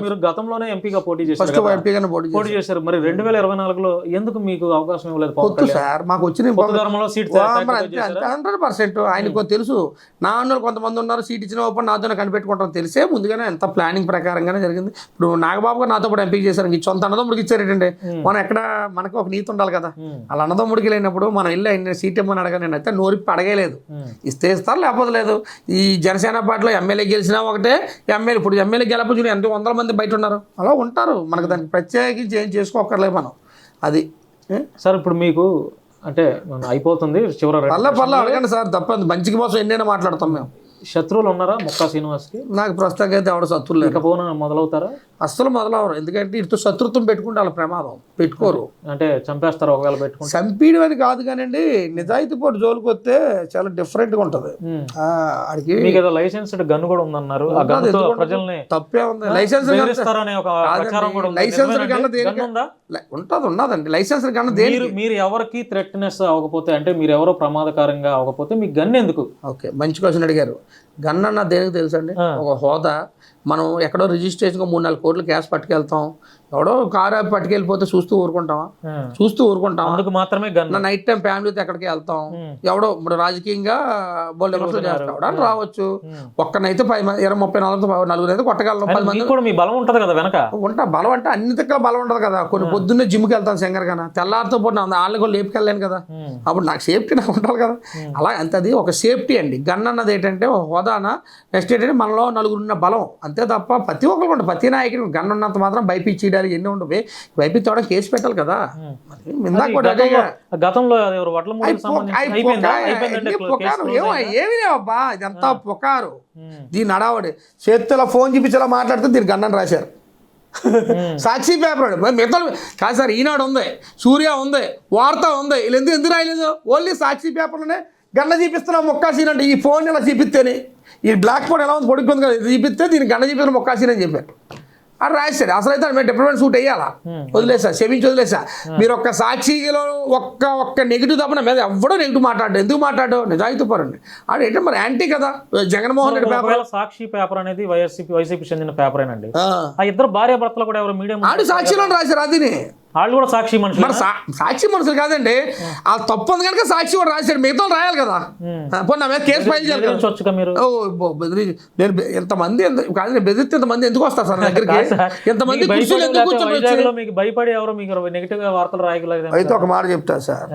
మీరు గతంలోనే ఎంపీగా పోటీ ఫస్ట్ చేశారు, ఎంపీగానే పోటీ చేశారు. మరి 2024లో ఎందుకు మీకు అవకాశం ఇవ్వలేదు? కొత్త సార్ మాకు వచ్చిన సీట్ 100% ఆయనకు తెలుసు. నా అన్నలు కొంతమంది ఉన్నారు, సీట్ ఇచ్చిన ఓపెన్ నాతోనే కనిపెట్టుకుంటాం తెలిసే ముందుగానే ఎంత ప్లానింగ్ ప్రకారంగానే జరిగింది. ఇప్పుడు నాగబాబు గారు నాతో పాటు ఎంపీ చేశారు. ఈ సొంత అన్నదమ్ముడికి ఇచ్చారేంటంటే మనం ఎక్కడ మనకు ఒక నీతి ఉండాలి కదా. వాళ్ళ అన్నదమ్ముడికి లేనప్పుడు మనం వెళ్ళి ఆయన సీట్ ఇమ్మని అడగా నేను అయితే నోరిప్పి అడగలేదు. ఇస్తే ఇస్తారు, లేకపోతే లేదు. ఈ జనసేన పార్టీలో ఎమ్మెల్యే గెలిచినా ఒకటే, ఇప్పుడు ఎమ్మెల్యే గెలప చూడు ఎంతో 100 మంది బయట ఉన్నారు, అలా ఉంటారు. మనకు దానికి ప్రత్యేకించి ఏం చేసుకోక్కర్లేదు మనం. అది సార్ ఇప్పుడు మీకు అంటే అయిపోతుంది చివరి పర్లే అడగండి సార్, తప్పదు. మంచికి కోసం ఎన్నైనా మాట్లాడతాం మేము. శత్రువులు ఉన్నారా ముక్కా శ్రీనివాస్కి? నాకు ప్రస్తుతానికి అయితే ఎవడ శత్రువులు లేకపోయినా మొదలవుతారా? అస్సలు మొదలవరు. ఎందుకంటే ఇటు శత్రుత్వం పెట్టుకుంటే వాళ్ళ ప్రమాదం. పెట్టుకోరు అంటే చంపేస్తారు ఒకవేళ పెట్టుకుంటే. చంపీయడం అని కాదు కానండి, నిజాయితీ పోటీ జోలికి వస్తే చాలా డిఫరెంట్గా ఉంటుంది. మీకు ఏదో లైసెన్స్డ్ గన్ కూడా ఉందన్నారు, ప్రజల్ని తప్పే ఉంది. లైసెన్స్ ఉన్నదండి. లైసెన్స్ గన్ మీరు ఎవరికి థ్రెట్నెస్ అవ్వకపోతే, అంటే మీరు ఎవరో ప్రమాదకరంగా అవ్వకపోతే మీకు గన్ ఎందుకు? ఓకే, మంచి క్వశ్చన్ అడిగారు. గన్ అన్న దేనికి తెలుసు అండి, ఒక హోదా. మనం ఎక్కడో రిజిస్ట్రేషన్గా 3-4 కోట్ల క్యాష్ పట్టుకెళ్తాం, ఎవడో కారు పట్టుకెళ్ళిపోతే చూస్తూ ఊరుకుంటాం. అందుకు మాత్రమే గన్. నైట్ టైం ఫ్యామిలీతో ఎక్కడికి వెళ్తాం, ఎవడో ఇప్పుడు రాజకీయంగా బోల్డ్ చేస్తాడు రావచ్చు. ఒక్కనైతే 20-30 అయితే కొట్టగలం. 10 మంది కూడా మీ బలం ఉంటుంది కదా వెనక. బలం అంటే అన్ని దగ్గర బలం ఉంటుంది కదా. కొన్ని పొద్దున్నే జిమ్కి వెళ్తాను శంకర్గానే, తెల్లారితో పాటు వాళ్ళని కూడా లేపుకెళ్ళాను కదా. అప్పుడు నాకు సేఫ్టీ నాకు ఉండాలి కదా. అలా అంతే, అది ఒక సేఫ్టీ అండి. గన్ అన్నది ఏంటంటే ఒక హోదాన. నెక్స్ట్ ఏంటంటే మనలో 4 ఉన్న బలం. అంతే తప్ప ప్రతి ఒక్కరికి ఉంటుంది. ప్రతి నాయకుడు గన్ ఉన్నంత మాత్రం బైపిచ్చి ఎన్ని ఉండవు. బైపిచ్చోవడం కేసు పెట్టాలి కదా. గతంలో ఏమి లేవబ్బా, ఇదంతా పొకారు. దీన్ని అడావడి చేతిలో ఫోన్ చూపించేలా మాట్లాడితే దీనికి గన్నని రాశారు. సాక్షి పేపర్ మిగతా కాదు సార్, ఈనాడు ఉంది, సూర్య ఉంది, వార్త ఉంది. వీళ్ళు ఎందుకు రాయలేదు? ఓన్లీ సాక్షి పేపర్లోనే గన్న చూపిస్తున్నాం మొక్కా సీన్ అంటే. ఈ ఫోన్ ఇలా చూపిస్తేనే, ఈ బ్లాక్ బోర్డ్ ఎలా ఉంది పొడుగుంది కదా, ఇది చూపిస్తే దీనికి గన్న చూపిస్తున్న మొక్కా సీన్ అని చెప్పారు. అది రాశారు. అసలు అయితే మేము డిపార్ట్మెంట్ సూట్ వేయాలా, వదిలేసా, క్షమించి వదిలేసా. మీరు ఒక్క సాక్షిలో ఒక్క నెగిటివ్ తప్ప మీద ఎవడో నెగిటివ్ మాట్లాడు. ఎందుకు మాట్లాడు? నిజాయితీ పరండి. అది ఏంటంటే మరి యాంటీ కదా. జగన్మోహన్ రెడ్డి పేపర్, సాక్షి పేపర్ అనేది వైసీపీ చెందిన పేపరేనండి. ఆ ఇద్దరు భార్య భర్తలు కూడా ఎవరు మీడియం ఆడు సాక్షిలో రాశారు. అది వాళ్ళు కూడా సాక్షి మనుషులు. మరి సాక్షి మనుషులు కాదండి, ఆ తప్పు ఉంది కనుక సాక్షి కూడా రాశాడు. మిగతా రాయాలి కదా. నా మీద కేసు ఫైల్ చేయాలి. నేను ఎంతమంది కాదు, నేను బెదిరితే ఎంతమంది ఎందుకు వస్తారు సార్ నా దగ్గరికి? ఎంతమంది భయపడి ఎవరో మీకు నెగిటివ్ గా వార్తలు రాయగలరు. అయితే ఒక మాట చెప్తా సార్,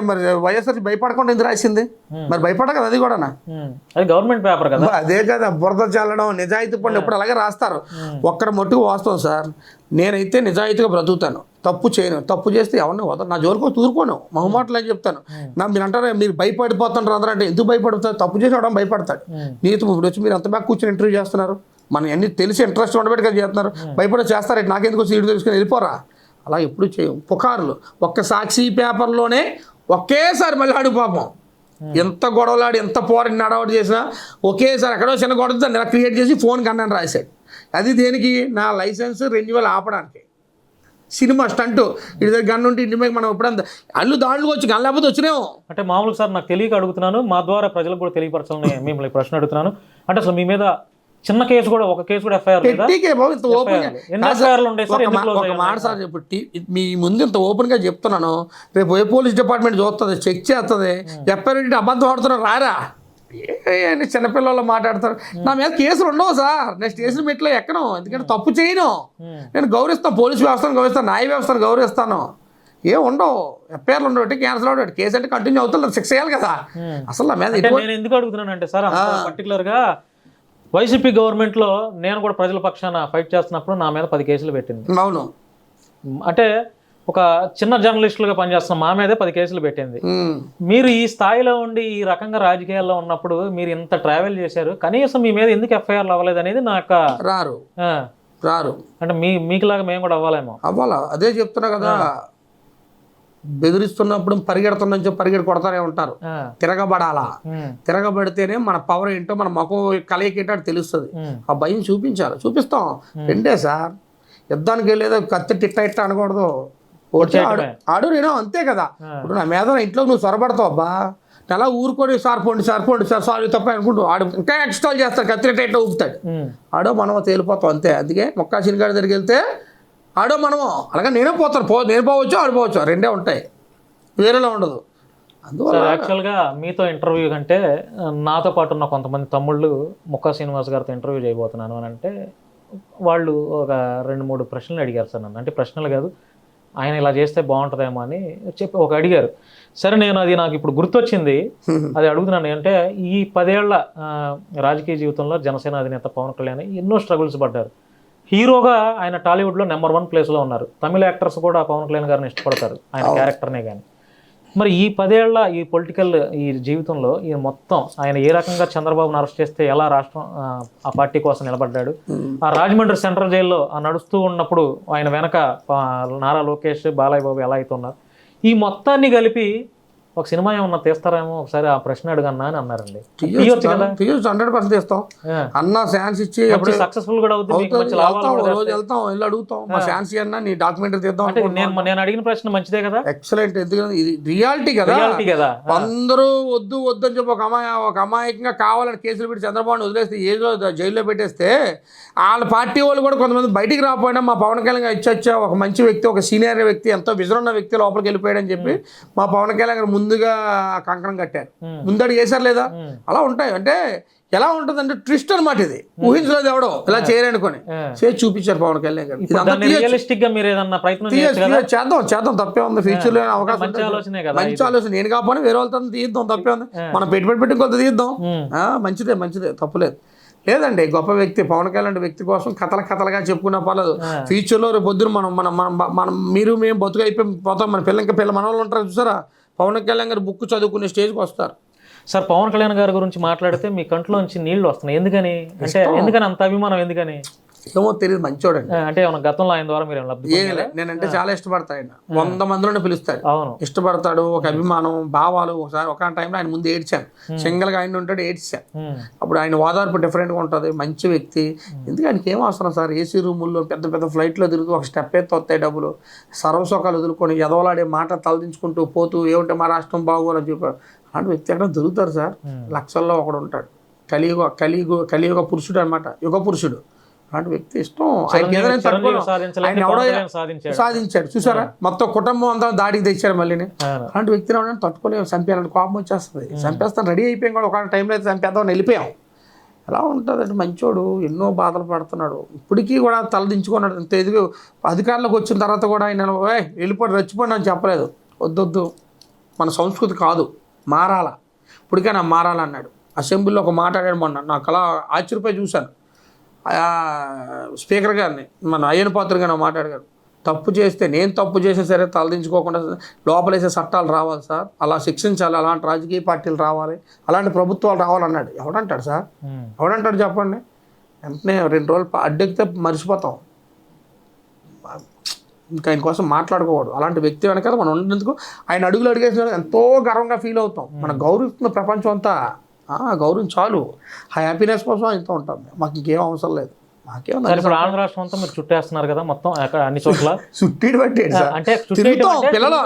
మరి వైఎస్ఆర్ భయపడకుండా ఎందుకు రాసింది? మరి భయపడ కదా, అది కూడా అది గవర్నమెంట్ పేపర్ కదా. అదే కదా, బురద చల్లడం. నిజాయితీ పనులు ఎప్పుడు అలాగే రాస్తారు. ఒక్కరి మట్టుకు వాస్తవం సార్. నేనైతే నిజాయితీగా బ్రతుకుతాను, తప్పు చేయను. తప్పు చేస్తే ఎవరిని వదలు, నా జోలికి తూరుకోను. మొహమాటలు అని చెప్తాను. మీరు అంటారా మీరు భయపడిపోతాను అందరూ అంటే, ఎందుకు భయపడతారు? తప్పు చేసి భయపడతాడు. నీతో ఇప్పుడు వచ్చి మీరు అంత బాగా కూర్చొని ఇంటర్వ్యూ చేస్తున్నారు, మనం అన్ని తెలిసి ఇంట్రెస్ట్ ఉండబెట్టి కదా చేస్తున్నారు. భయపడి చేస్తారు, నాకెందుకు వచ్చి ఇటు తెలుసుకొని వెళ్ళిపోరా. అలా ఎప్పుడు చేయం. పుకారులు ఒక్క సాక్షి పేపర్లోనే ఒకేసారి మళ్ళీ అడుగు పాపం ఎంత గొడవలాడి ఎంత పోరాడి నడవడి చేసినా ఒకేసారి ఎక్కడో చిన్న గొడవ దాన్ని ఇలా క్రియేట్ చేసి ఫోన్ కన్నాను రాశాడు. అది దేనికి? నా లైసెన్స్ రెన్యువల్ ఆపడానికి. సినిమా స్టంట్ ఇటు దగ్గర గన్ను ఉంటే ఇంటి మీద మనం ఎప్పుడంతా అల్లు దాంట్లో వచ్చి గన్ లేకపోతే వచ్చినాము. అంటే మామూలుగా సార్ నాకు తెలియక అడుగుతున్నాను, మా ద్వారా ప్రజలకు కూడా తెలియపరచాలని మిమ్మల్ని ప్రశ్న అడుగుతున్నాను. అంటే అసలు మీ మీద చిన్న కేసు కూడా, ఒక కేసు కూడా ఎఫ్ఐఆర్ లేదా? పెట్టికే బాబు ఇంత ఓపెన్ ఒక మాట సార్ ఇప్పుడు మీ ముందు ఇంత ఓపెన్ గా చెప్తున్నాను. రేపు ఏ పోలీస్ డిపార్ట్మెంట్ చూస్తుంది, చెక్ చేస్తుంది, ఎఫ్ఐఆర్ అబద్ధం ఆడుతున్నారు రారా చిన్నపిల్లలు మాట్లాడతారు. నా మీద కేసులు ఉండవు సార్, నేను స్టేషన్ మెట్లో ఎక్కను, ఎందుకంటే తప్పు చేయను. నేను గౌరవిస్తాను, పోలీస్ వ్యవస్థను గౌరవిస్తాను, న్యాయ వ్యవస్థను గౌరవిస్తాను. ఏం ఉండవు, ఎఫ్ఐఆర్లు ఉండవు, క్యాన్సిల్ అవ్వడం, కేసు అంటే కంటిన్యూ అవుతుంది, శిక్ష చేయాలి కదా. అసలు నా మీద నేను ఎందుకు అడుగుతున్నాను అంటే సార్, పర్టికులర్ గా వైసీపీ గవర్నమెంట్ లో నేను కూడా ప్రజల పక్షాన ఫైట్ చేస్తున్నప్పుడు నా మీద 10 కేసులు పెట్టింది. అవును, అంటే ఒక చిన్న జర్నలిస్టులుగా పనిచేస్తున్న మా మీదే 10 కేసులు పెట్టింది. మీరు ఈ స్థాయిలో ఉండి ఈ రకంగా రాజకీయాల్లో ఉన్నప్పుడు మీరు ఇంత ట్రావెల్ చేశారు, కనీసం మీ మీద ఎందుకు ఎఫ్ఐఆర్లు అవ్వలేదు అనేది నాకు రారు. అంటే మీకులాగా మేము కూడా అవ్వాలా? అదే చెప్తున్నా కదా, బెదిరిస్తున్నప్పుడు పరిగెడుతున్నా పరిగెడు కొడతానే ఉంటారు. తిరగబడాలా, తిరగబడితేనే మన పవర్ ఏంటో, మన ముఖం కలయిక ఏంటో తెలుస్తుంది. ఆ భయం చూపిస్తాం. రెండే సార్, యుద్ధానికి వెళ్ళేదో కత్తి ఇట్ట అనకూడదు. ఆడు నేను అంతే కదా. ఇప్పుడు నా మీద ఇంట్లో నువ్వు సొరబడతావు అబ్బా, అలా ఊరుకొని సార్ పోండి సార్ సారీ తప్ప అనుకుంటూ ఆడు ఇంకా ఎక్స్ట్రాల్ చేస్తాడు, కత్తి ఇట్లా ఊపుతాడు. ఆడో మనమో తేలిపోతాం అంతే. అందుకే మొక్కా సినిగాడి దగ్గరికి వెళ్తే ఆడో మనమో, అలాగే నేనే పోతాను, నేను పోవచ్చు ఆడు పోవచ్చు, రెండే ఉంటాయి, వేరేలా ఉండదు. అందువల్ల యాక్చువల్గా మీతో ఇంటర్వ్యూ కంటే నాతో పాటు ఉన్న కొంతమంది తమ్ముళ్ళు ముక్కా శ్రీనివాస్ గారితో ఇంటర్వ్యూ చేయబోతున్నాను అని అంటే వాళ్ళు ఒక 2-3 ప్రశ్నలు అడిగారు సార్ నన్ను. అంటే ప్రశ్నలు కాదు, ఆయన ఇలా చేస్తే బాగుంటుందేమో అని చెప్పి అడిగారు. సరే, నాకు ఇప్పుడు గుర్తొచ్చింది, అది అడుగుతున్నాను. అంటే ఈ 10 ఏళ్ల రాజకీయ జీవితంలో జనసేన అధినేత పవన్ కళ్యాణ్ ఎన్నో స్ట్రగుల్స్ పడ్డారు. హీరోగా ఆయన టాలీవుడ్లో నెంబర్ 1 ప్లేస్లో ఉన్నారు. తమిళ యాక్టర్స్ కూడా పవన్ కళ్యాణ్ గారిని ఇష్టపడతారు, ఆయన క్యారెక్టర్నే కానీ. మరి ఈ 10 ఏళ్ల ఈ పొలిటికల్ ఈ జీవితంలో ఈ మొత్తం ఆయన ఏ రకంగా చంద్రబాబును అరెస్ట్ చేస్తే ఎలా రాష్ట్రం ఆ పార్టీ కోసం నిలబడ్డాడు, ఆ రాజమండ్రి సెంట్రల్ జైల్లో నడుస్తూ ఉన్నప్పుడు ఆయన వెనక నారా లోకేష్, బాలయ్య బాబు ఎలా అయితే ఉన్నారు, ఈ మొత్తాన్ని కలిపి ఒక సినిమా ఏమన్నా తీస్తారేమో, ఒకసారి ఆ ప్రశ్న అడగన్నా అని అన్నారండి. 100% తీస్తాం అన్న, ఛాన్స్ ఇచ్చి సక్సెస్ఫుల్ కూడా అవుతుంది. వెళ్తాం, వెళ్ళి అడుగుతాం, మా ఛాన్స్ అన్న నీ డాక్యుమెంటరీ తీద్దాం. నేను అడిగిన ప్రశ్న మంచిదే కదా, ఎక్సలెంట్. ఎందుకంటే ఇది రియాలిటీ కదా. అందరూ వద్దు అని చెప్పి ఒక అమాయకంగా కావాలని కేసులు పెట్టి చంద్రబాబుని వదిలేస్తే, ఏదో జైల్లో పెట్టేస్తే వాళ్ళ పార్టీ వాళ్ళు కూడా కొంతమంది బయటికి రాకపోయినా మా పవన్ కళ్యాణ్ ఇచ్చొచ్చా ఒక మంచి వ్యక్తి, ఒక సీనియర్ వ్యక్తి, ఎంతో విజన్ ఉన్న వ్యక్తి లోపలికి వెళ్ళిపోయాడని చెప్పి మా పవన్ కళ్యాణ్ గారు ముందుగా కంకణం కట్టారు, ముందడుగు వేశారు లేదా. అలా ఉంటాయి. అంటే ఎలా ఉంటుంది అంటే ట్విస్ట్ అనమాట, ఇది ఊహించలేదు ఎవడో ఇలా చేయరనుకొని చేసి చూపించారు పవన్ కళ్యాణ్ గారు. చేద్దాం తప్పే ఉంది. ఫ్యూచర్ లో అవకాశం, మంచి ఆలోచన. నేను కాకపోయినా వేరే వాళ్ళతో తీద్దాం, తప్పే ఉంది. మనం పెట్టి కొంత తీద్దాం, మంచిదే, తప్పులేదు. లేదండి, గొప్ప వ్యక్తి పవన్ కళ్యాణ్ వ్యక్తి కోసం కథలుగా చెప్పుకున్నా పర్లేదు. ఫ్యూచర్లో రేపు పొద్దున మనం మీరు మేము బతుకు అయిపోయి పోతాం, మన పిల్ల మన వాళ్ళు ఉంటారు చూసారా, పవన్ కళ్యాణ్ గారు బుక్ చదువుకునే స్టేజ్కి వస్తారు. సార్, పవన్ కళ్యాణ్ గారి గురించి మాట్లాడితే మీ కంట్లోంచి నీళ్లు వస్తున్నాయి. ఎందుకని అంత అభిమానం? ఎందుకని ఏమో తెలియదు, మంచోడండి. అంటే గతంలో ఆయన ద్వారా మీరు నేనంటే చాలా ఇష్టపడతా. ఆయన 100 మందిలోనే పిలుస్తాడు, ఇష్టపడతాడు, ఒక అభిమానం, భావాలు. ఒకసారి ఒక టైంలో ఆయన ముందు ఏడ్చాను, సింగిల్ గా ఆయన ఉంటాడు, ఏడ్చాను. అప్పుడు ఆయన ఓదార్పు డిఫరెంట్ గా ఉంటుంది, మంచి వ్యక్తి. ఎందుకు ఆయనకి ఏం అవసరం సార్, ఏసీ రూముల్లో పెద్ద ఫ్లైట్లో తిరుగుతూ ఒక స్టెప్ ఎత్తి వస్తాయి డబ్బులు, సర్వసుఖాలు వదులుకొని ఎదవలాడే మాట తలదించుకుంటూ పోతూ ఏమంటే మా రాష్ట్రం బాగోని చెప్పారు. అలాంటి వ్యక్తి ఎక్కడ దొరుకుతారు సార్, లక్షల్లో ఒకడు ఉంటాడు. కలియుగ పురుషుడు అనమాట, యుగ పురుషుడు. అలాంటి వ్యక్తి ఇష్టం. ఆయన ఎవడో సాధించాడు చూసారా, మొత్తం కుటుంబం అంతా దాడికి తెచ్చారు మళ్ళీ. అలాంటి వ్యక్తిని ఎవరైనా తట్టుకోలేము, చంపేయాలని కోపం వచ్చేస్తుంది. చంపేస్తాను రెడీ అయిపోయాం కూడా, ఒక టైంలో అయితే చంపేద్దామని వెళ్ళిపోయాం. ఎలా ఉంటుంది అంటే మంచోడు, ఎన్నో బాధలు పడుతున్నాడు, ఇప్పటికీ కూడా తలదించుకున్నాడు. అంత ఎదుగు అధికారంలోకి వచ్చిన తర్వాత కూడా ఆయన వెళ్ళిపోయి రెచ్చిపోండి అని చెప్పలేదు. వద్దొద్దు, మన సంస్కృతి కాదు, మారాలా, ఇప్పటికైనా మారాలన్నాడు. అసెంబ్లీలో ఒక మాట అడిగాడు మొన్న, నాకు అలా ఆశ్చర్యపోయి చూశాను. స్పీకర్ గారిని, మన అయ్యన పాత్ర గారిని మాట్లాడారు, తప్పు చేస్తే నేను తప్పు చేసే సరే తలదించుకోకుండా లోపలేసే చట్టాలు రావాలి సార్, అలా శిక్షించాలి, అలాంటి రాజకీయ పార్టీలు రావాలి, అలాంటి ప్రభుత్వాలు రావాలన్నాడు. ఎవడంటాడు సార్, ఎవడంటాడు చెప్పండి. వెంటనే 2 రోజులు అడ్డెక్కితే మర్చిపోతాం. ఇంకా ఆయన కోసం మాట్లాడుకోవడం. అలాంటి వ్యక్తి వెనకాల మనం ఉన్నందుకు ఆయన అడుగులు అడిగేసిన ఎంతో గర్వంగా ఫీల్ అవుతాం. మనం గౌరవిస్తున్న ప్రపంచం అంతా గౌరవం చాలు. ఆ హ్యాపీనెస్ కోసం ఇంత ఉంటాం. మాకు ఇంకేం అవసరం లేదు. ఇప్పుడు ఆంధ్ర రాష్ట్రం అంతా మీరు చుట్టేస్తున్నారు కదా మొత్తం అన్ని చోట్ల చుట్టీడు బట్టి అంటే తిరుగుతాం పిల్లలు.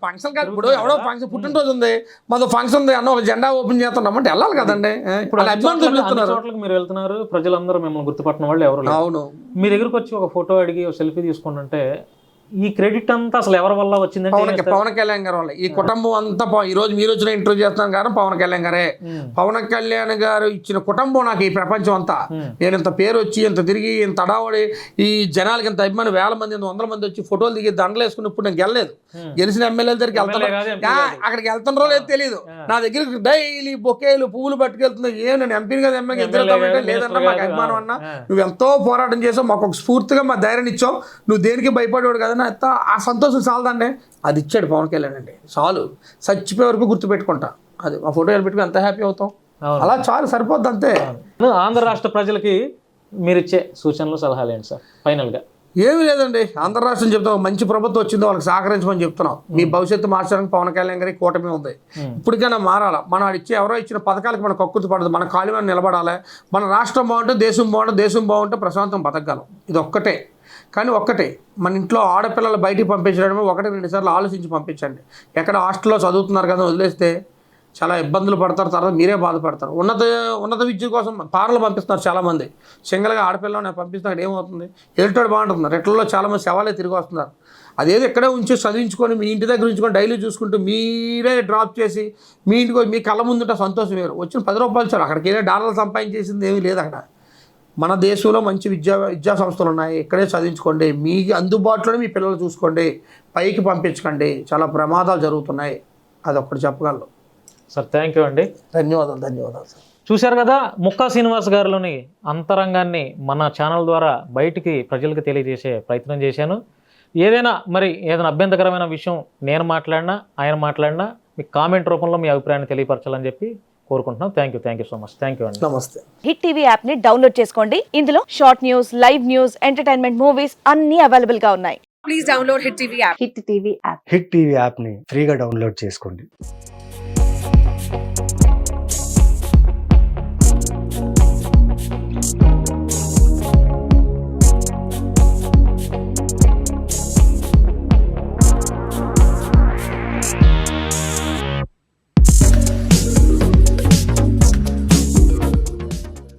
ఫంక్షన్ కాదు, ఇప్పుడు ఎవడో ఫంక్షన్ పుట్టినరోజు ఉంది, మాతో ఫంక్షన్ ఉంది అన్న ఒక జెండా ఓపెన్ చేస్తున్నాం అంటే వెళ్ళాలి కదండి. ఇప్పుడు చోట్లకి మీరు వెళ్తున్నారు, ప్రజలందరూ మిమ్మల్ని గుర్తుపట్టిన వాళ్ళు ఎవరు లేరు. అవును, మీ దగ్గరకు వచ్చి ఒక ఫోటో అడిగి ఒక సెల్ఫీ తీసుకుంటుంటే ఈ క్రెడిట్ అంతా అసలు ఎవరి వల్ల వచ్చిందంటే పవన్ కళ్యాణ్ గారు వల్ల. ఈ కుటుంబం అంతా ఈ రోజు మీరు వచ్చిన ఇంటర్వ్యూ చేస్తున్నాను కారణం పవన్ కళ్యాణ్ గారే. పవన్ కళ్యాణ్ గారు ఇచ్చిన కుటుంబం నాకు ఈ ప్రపంచం అంతా. నేను ఇంత పేరు వచ్చి ఇంత తిరిగి ఇంత అడావడి ఈ జనాలకి ఇంత అభిమాని 1000 మంది 100 మంది వచ్చి ఫోటోలు దిగి దండలు వేసుకుని ఇప్పుడు నేను గెలలేదు. గెలిచిన ఎమ్మెల్యేల దగ్గరికి వెళ్తాను, అక్కడికి వెళ్తున్నారో లేదు తెలియదు. నా దగ్గరికి డైలీ బొకేలు పువ్వులు పట్టుకెళ్తున్నా. నేను ఎంపీ కదా ఎమ్మెల్యే ఎదురుతామంటే లేదన్నా మాకు అభిమానం అన్నా. నువ్వు ఎంతో పోరాటం చేసావు, మాకు ఒక స్ఫూర్తిగా మా ధైర్యం ఇచ్చావు. నువ్వు దేనికి భయపడేవాడు కదా, ఆ సంతోషం చాలదండి. అది ఇచ్చాడు పవన్ కళ్యాణ్ అండి, చాలు. చచ్చిపోయే వరకు గుర్తుపెట్టుకుంటా. అది ఆ ఫోటోలు పెట్టుకుని ఎంత హ్యాపీ అవుతాం. అలా చాలు, సరిపోద్ది అంతే. ఆంధ్ర రాష్ట్ర ప్రజలకి మీరు ఇచ్చే సూచనలు సలహాలు ఏంటి సార్ ఫైనల్గా? ఏమీ లేదండి, ఆంధ్ర రాష్ట్రం చెప్తాం మంచి ప్రభుత్వం వచ్చిందో వాళ్ళకి సహకరించమని చెప్తున్నాం. మీ భవిష్యత్తు మార్చడానికి పవన్ కళ్యాణ్ గారి కూటమి ఉంది. ఇప్పటికైనా మారాలా. మనం ఎవరో ఇచ్చిన పథకాలకి మన కక్కుర్తి పడదు. మన కాలు మీద నిలబడాలి. మన రాష్ట్రం బాగుంటే దేశం బాగుంటే, దేశం బాగుంటే ప్రశాంతం బతకగలం. ఇది ఒక్కటే. కానీ ఒక్కటే, మన ఇంట్లో ఆడపిల్లలు బయటికి పంపించడమే 1-2 సార్లు ఆలోచించి పంపించండి. ఎక్కడ హాస్టల్లో చదువుతున్నారు కదా వదిలేస్తే చాలా ఇబ్బందులు పడతారు, తర్వాత మీరే బాధపడతారు. ఉన్నత విద్య కోసం పారలు పంపిస్తున్నారు చాలామంది. సింగిల్గా ఆడపిల్లలు నేను పంపిస్తున్నా ఏమవుతుంది? ఎదుటోడు బాగుంటుంది. రెట్లలో చాలామంది శవాలే తిరిగి వస్తున్నారు. అదేదో ఎక్కడే ఉంచి చదివించుకొని మీ ఇంటి దగ్గర ఉంచుకొని డైలీ చూసుకుంటూ మీరే డ్రాప్ చేసి మీ ఇంటికి మీ కళ్ళ ముందుంటే సంతోషం వేరు. వచ్చిన 10 రూపాయలు చాలు. అక్కడికి వెళ్ళి డాలర్లు సంపాదించేసింది ఏమీ లేదు. అక్కడ మన దేశంలో మంచి విద్యా సంస్థలు ఉన్నాయి. ఇక్కడే చదివించుకోండి. మీ అందుబాటులోనే మీ పిల్లలు చూసుకోండి. పైకి పంపించకండి, చాలా ప్రమాదాలు జరుగుతున్నాయి. అదొక్కటి చెప్పగలను సార్. థ్యాంక్ యూ అండి. ధన్యవాదాలు సార్. చూశారు కదా, ముక్కా శ్రీనివాస్ గారిలోని అంతరంగాన్ని మన ఛానల్ ద్వారా బయటికి ప్రజలకు తెలియజేసే ప్రయత్నం చేశాను. ఏదైనా అభ్యంతరకరమైన విషయం నేను మాట్లాడినా ఆయన మాట్లాడినా మీ కామెంట్ రూపంలో మీ అభిప్రాయాన్ని తెలియపరచాలని చెప్పి కోరుకుంటున్నాం. Thank you so much. Thank you అండి. నమస్తే. హిట్ టీవీ యాప్ ని డౌన్లోడ్ చేసుకోండి. ఇందులో short news, live news, entertainment movies అన్ని అవైలబుల్ గా ఉన్నాయి. Please download Hit TV app. Hit TV app. Hit TV యాప్ని ఫ్రీగా డౌన్లోడ్ చేసుకోండి.